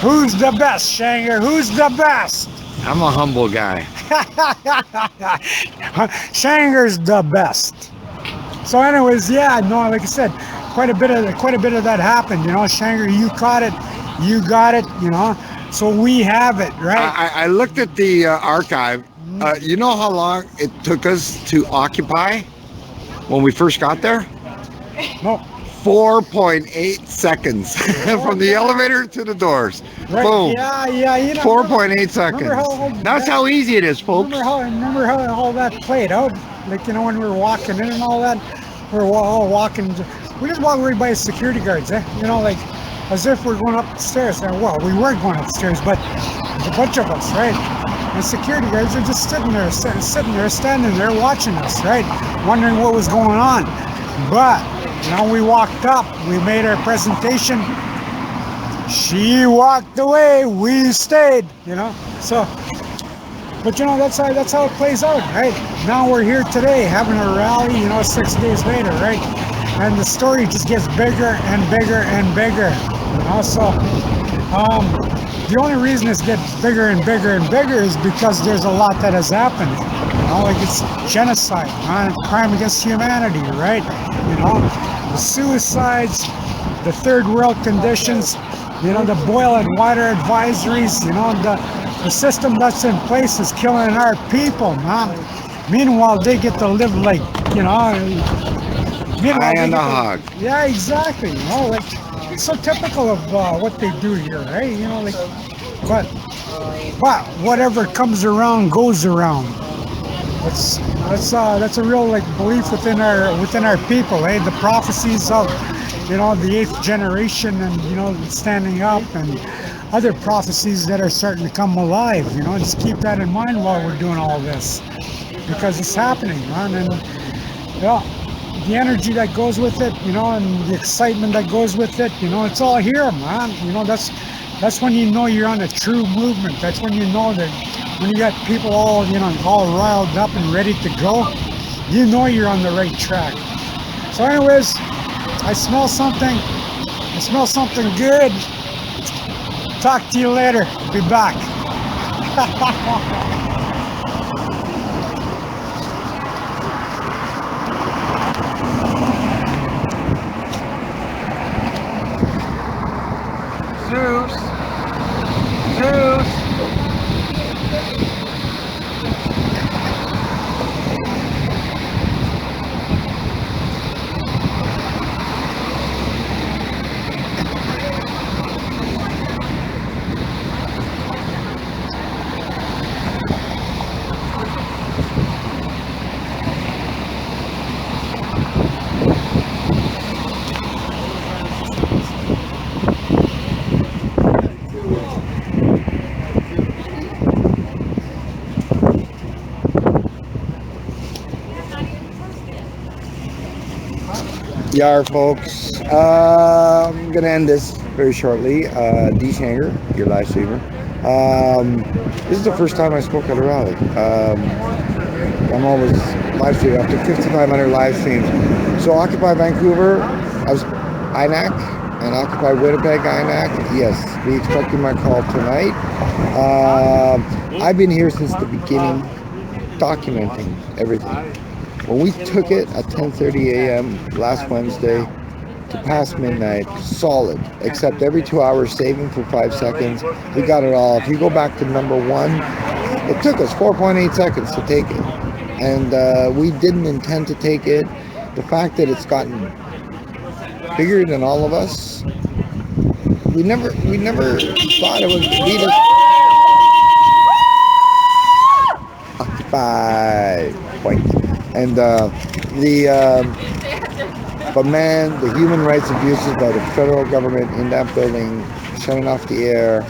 Who's the best, Shanger? Who's the best? I'm a humble guy. Shanger's the best. So, anyways, yeah, no, like I said, quite a bit of that happened. You know, Shanger, you caught it, you got it. You know, so we have it, right? I looked at the archive. You know how long it took us to occupy when we first got there? No. 4.8 seconds from the elevator to the doors. Right. Boom. Yeah, you know. 4.8 seconds. That's how easy it is, folks. Remember how all that played out? Like, you know, when we were walking in and all that, we were all walking. We just walked right by security guards, eh? You know, like as if we're going up the stairs. And well, we were going upstairs, but there's a bunch of us, right? And security guards are just standing there watching us, right? Wondering what was going on. But, you know, we walked up, we made our presentation. She walked away, we stayed, you know. So, but you know, that's how it plays out, right? Now we're here today having a rally, you know, 6 days later, right? And the story just gets bigger and bigger and bigger, you know. So, the only reason it gets bigger and bigger and bigger is because there's a lot that has happened. You know, like it's genocide, crime against humanity, right? You know, the suicides, the third world conditions, you know, the boil and water advisories, you know, the system that's in place is killing our people, man. Meanwhile, they get to live like, you know, High on the hog. Yeah, exactly. You know, like it's so typical of what they do here, right? You know, like, but whatever comes around goes around. That's a real like belief within our people, eh? The prophecies of, you know, the 8th generation, and you know, standing up, and other prophecies that are starting to come alive. You know, just keep that in mind while we're doing all this, because it's happening, man. And yeah, the energy that goes with it, you know, and the excitement that goes with it, you know, it's all here, man. You know, that's when you know you're on a true movement. That's when you know that when you got people all, you know, all riled up and ready to go, you know you're on the right track. So anyways, I smell something good. Talk to you later. Be back. Zeus. Yar, folks. I'm gonna end this very shortly. D Shanger, your live streamer. This is the first time I spoke at a rally. I'm always live streaming up to 5,500 live streams. So Occupy Vancouver, I was INAC, and Occupy Winnipeg, INAC. Yes, be expecting my call tonight. I've been here since the beginning, documenting everything. When we took it at 10:30 a.m. last Wednesday to past midnight, solid, except every 2 hours saving for 5 seconds, we got it all. If you go back to number 1, it took us 4.8 seconds to take it. And we didn't intend to take it. The fact that it's gotten bigger than all of us, we never thought it would be this. Occupy point. And but man, the human rights abuses by the federal government in that building, shutting off the air,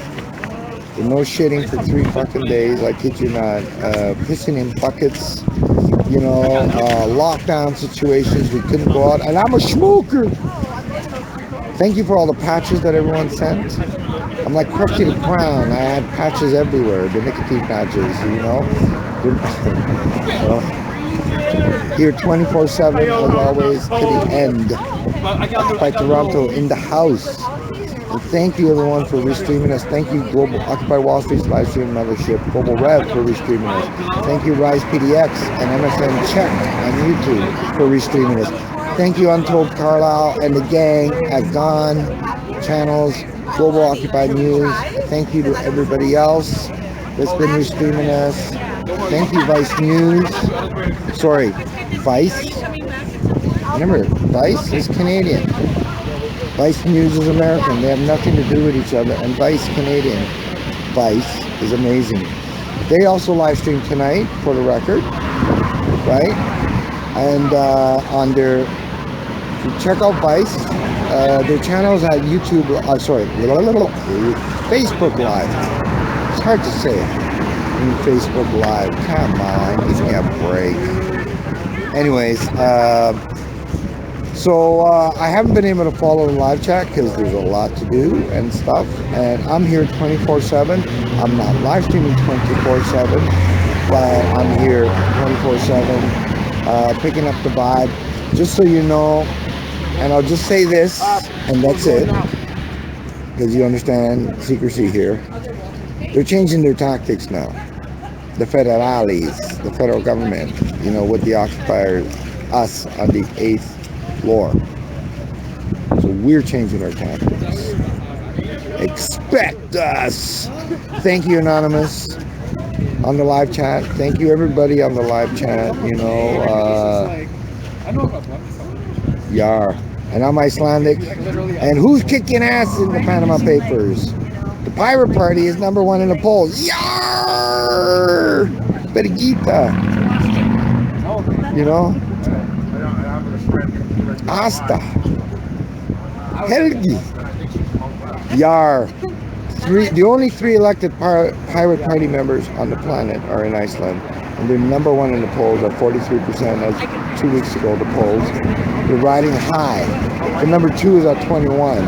the no shitting for 3 fucking days, I kid you not, pissing in buckets, you know, lockdown situations, we couldn't go out, and I'm a smoker. Thank you for all the patches that everyone sent. I'm like Krusty the Clown. I had patches everywhere, the nicotine patches, you know. Here 24/7 as always to the end. Occupy Toronto in the house. And thank you everyone for restreaming us. Thank you Global Occupy Wall Street's live stream mothership, Global Rev, for restreaming us. Thank you Rise PDX and MSN Check on YouTube for restreaming us. Thank you Untold Carlisle and the gang at Gone Channels, Global Occupy News. Thank you to everybody else that's been restreaming us. Thank you Vice News. Sorry, Vice. Remember, Vice is Canadian. Vice News is American. They have nothing to do with each other. And Vice Canadian. Vice is amazing. They also live stream tonight, for the record, right? And on their check out Vice. Their channels at YouTube, Facebook Live. It's hard to say. Facebook Live. Come on, give me a break. Anyways, so I haven't been able to follow the live chat because there's a lot to do and stuff. And I'm here 24/7. I'm not live streaming 24/7, but I'm here 24/7, picking up the vibe. Just so you know, and I'll just say this, and that's it, because you understand secrecy here. They're changing their tactics now. The federales, the federal government, you know, with the occupiers, us on the 8th floor. So we're changing our tactics. Expect us. Thank you, Anonymous, on the live chat. Thank you, everybody on the live chat. You know, Yar. And I'm Icelandic. And who's kicking ass in the Panama Papers? The Pirate Party is #1 in the polls. Yar! Periguita. You know? Asta. Helgi. Yar. The only 3 elected Pirate Party members on the planet are in Iceland. And they're #1 in the polls at 43%, as 2 weeks ago, the polls. They're riding high. The #2 is at 21.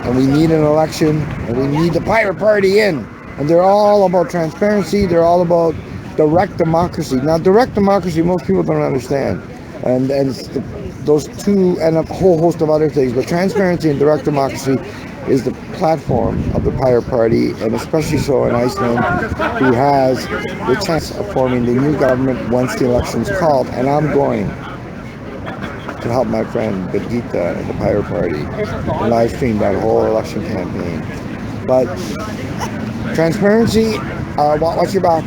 And we need an election, and we need the Pirate Party in. And they're all about transparency. They're all about direct democracy. Now, direct democracy, most people don't understand. And it's those two and a whole host of other things. But transparency and direct democracy is the platform of the Pirate Party, and especially so in Iceland, who has the chance of forming the new government once the election's called. And I'm going to help my friend Birgitta and the Pirate Party live stream that whole election campaign. But transparency, watch your back,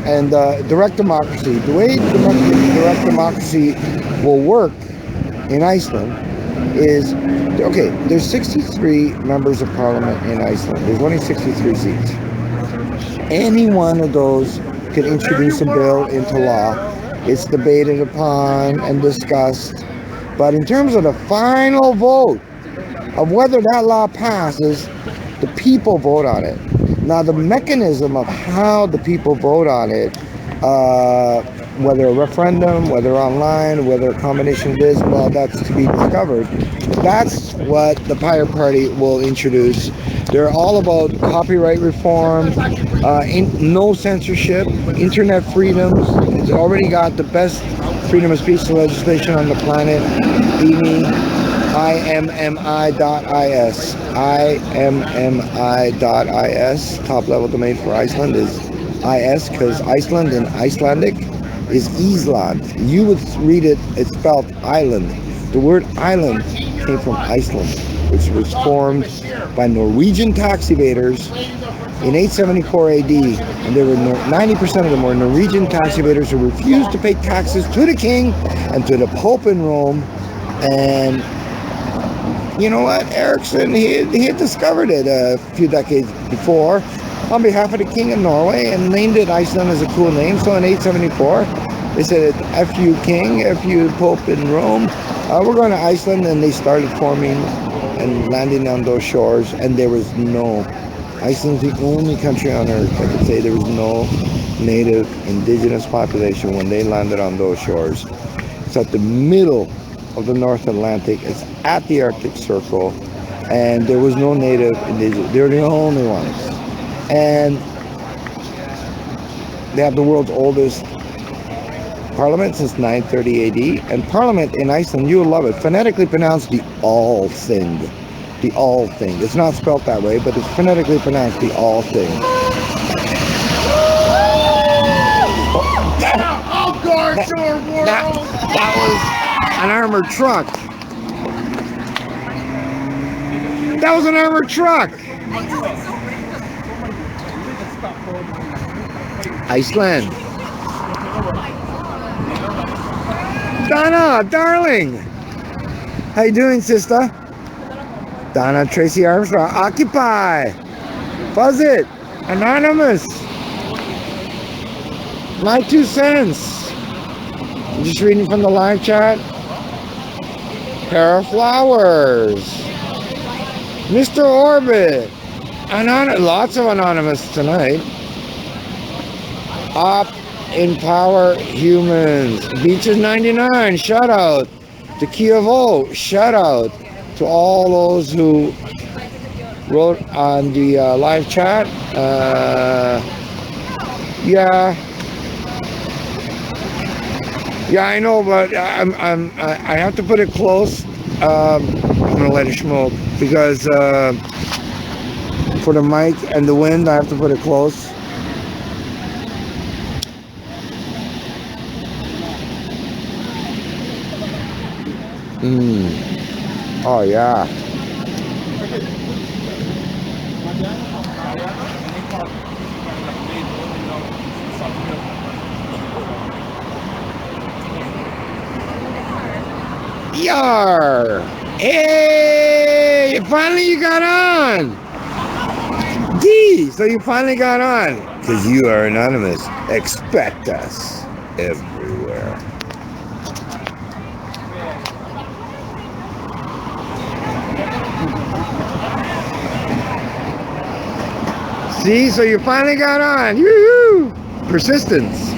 and direct democracy. The way direct democracy will work in Iceland is, okay, there's 63 members of parliament in Iceland. There's only 63 seats. Any one of those could introduce a bill into law. It's debated upon and discussed. But in terms of the final vote of whether that law passes, the people vote on it. Now, the mechanism of how the people vote on it, whether a referendum, whether online, whether a combination of this, well, that's to be discovered. That's what the Pirate Party will introduce. They're all about copyright reform, no censorship, internet freedoms. It's already got the best freedom of speech legislation on the planet. IMMI.is. IMMI.is. Top level domain for Iceland is IS, because Iceland in Icelandic is Island. You would read it, it's spelled island. The word island came from Iceland, which was formed by Norwegian tax evaders in 874 AD, and there were 90% of them were Norwegian tax evaders who refused to pay taxes to the king and to the Pope in Rome. And you know what? Ericsson, he had discovered it a few decades before on behalf of the King of Norway and named it Iceland as a cool name. So in 874, they said, F you King, F you Pope in Rome, we're going to Iceland. And they started forming and landing on those shores. And there was no, Iceland's the only country on earth that could say there was no native indigenous population when they landed on those shores. It's at the middle of the North Atlantic. It's at the Arctic Circle, and there was no native indigenous. They're the only ones. And they have the world's oldest parliament since 930 AD. And parliament in Iceland, you will love it, phonetically pronounced the All-Thing. The All-Thing. It's not spelled that way, but it's phonetically pronounced the All-Thing. That was an armored truck. That was an armored truck. Iceland. Donna, darling. How you doing, sister? Donna Tracy Armstrong. Occupy. Fuzz it. Anonymous. My 2 cents. I'm just reading from the live chat. pair of flowers. Mr. Orbit. Lots of anonymous tonight. Up Empower Humans. Beaches 99. Shout out to Kievo. Shout out to all those who wrote on the live chat. Yeah, I know, but I have to put it close. I'm gonna let it smoke because for the mic and the wind, I have to put it close. Oh yeah. Yar! Hey! Finally you got on! D! So you finally got on. Because you are anonymous. Expect us everywhere. See? So you finally got on. Yoo-hoo! Persistence.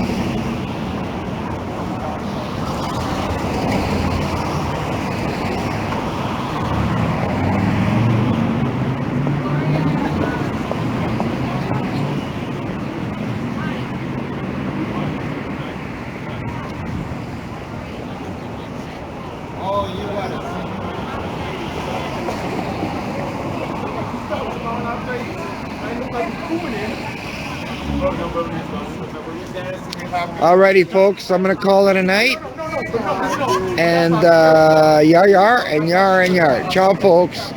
Alrighty, folks, I'm gonna call it a night. And yar yar and yar and yar. Ciao, folks.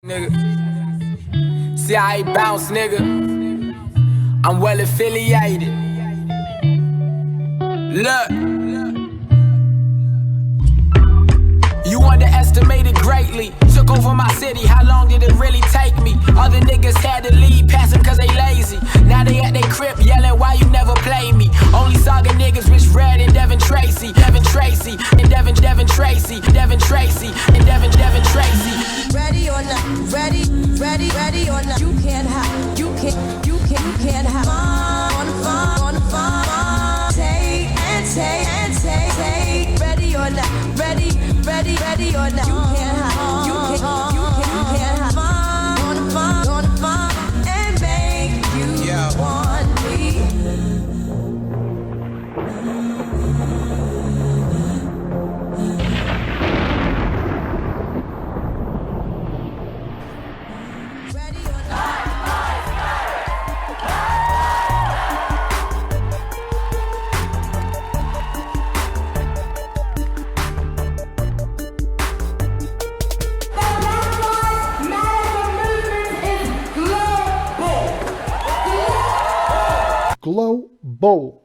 Nigga. See, I ain't bounce, nigga. I'm well affiliated. Look. You underestimated greatly. Took over my city, how long did it really take me? Other niggas had to leave, passing cause they lazy. Now they at they crib yelling, why you never play me? Only saga niggas Rich Red and Devin Tracy. Devin Tracy, and Devin Tracy. Devin Tracy, and Devin Tracy. Ready or not, ready or not. You can't have, you can't have on the phone. Take and take. Ready or not, ready or not. You can't have, you can't have on the phone and make you want me. Global.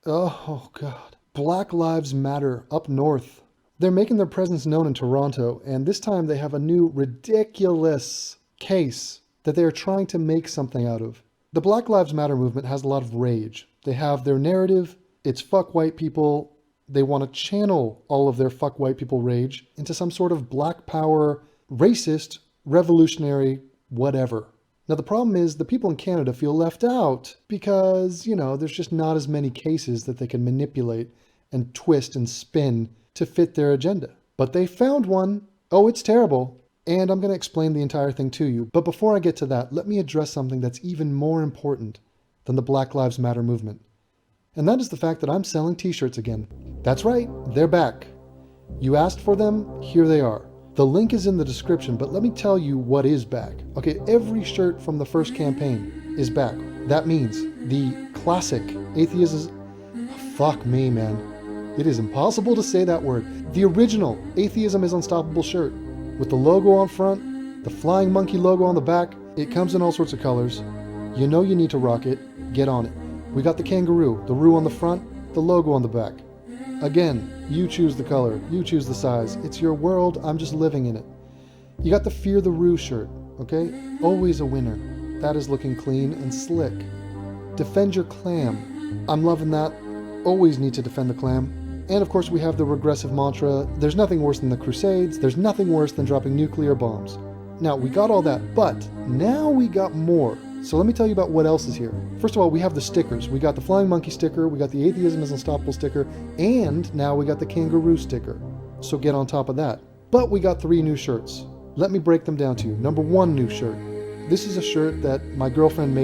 Oh, God. Black Lives Matter up north. They're making their presence known in Toronto, and this time they have a new ridiculous case that they are trying to make something out of. The Black Lives Matter movement has a lot of rage. They have their narrative, it's fuck white people. They want to channel all of their fuck white people rage into some sort of black power, racist, revolutionary, whatever. Now the problem is the people in Canada feel left out because, you know, there's just not as many cases that they can manipulate and twist and spin to fit their agenda. But they found one. Oh, it's terrible. And I'm going to explain the entire thing to you. But before I get to that, let me address something that's even more important than the Black Lives Matter movement. And that is the fact that I'm selling t-shirts again. That's right, they're back. You asked for them, here they are. The link is in the description, but let me tell you what is back. Okay, every shirt from the first campaign is back. That means the classic atheism... Fuck me, man. It is impossible to say that word. The original Atheism is Unstoppable shirt with the logo on front, the flying monkey logo on the back. It comes in all sorts of colors. You know you need to rock it. Get on it. We got the kangaroo, the roo on the front, the logo on the back. Again, you choose the color, you choose the size. It's your world, I'm just living in it. You got the Fear the Roo shirt, okay? Always a winner. That is looking clean and slick. Defend your clam. I'm loving that. Always need to defend the clam. And of course we have the regressive mantra, there's nothing worse than the Crusades, there's nothing worse than dropping nuclear bombs. Now, we got all that, but now we got more. So let me tell you about what else is here. First of all, we have the stickers. We got the Flying Monkey sticker, we got the Atheism is Unstoppable sticker, and now we got the Kangaroo sticker. So get on top of that. But we got 3 new shirts. Let me break them down to you. Number 1 new shirt. This is a shirt that my girlfriend made.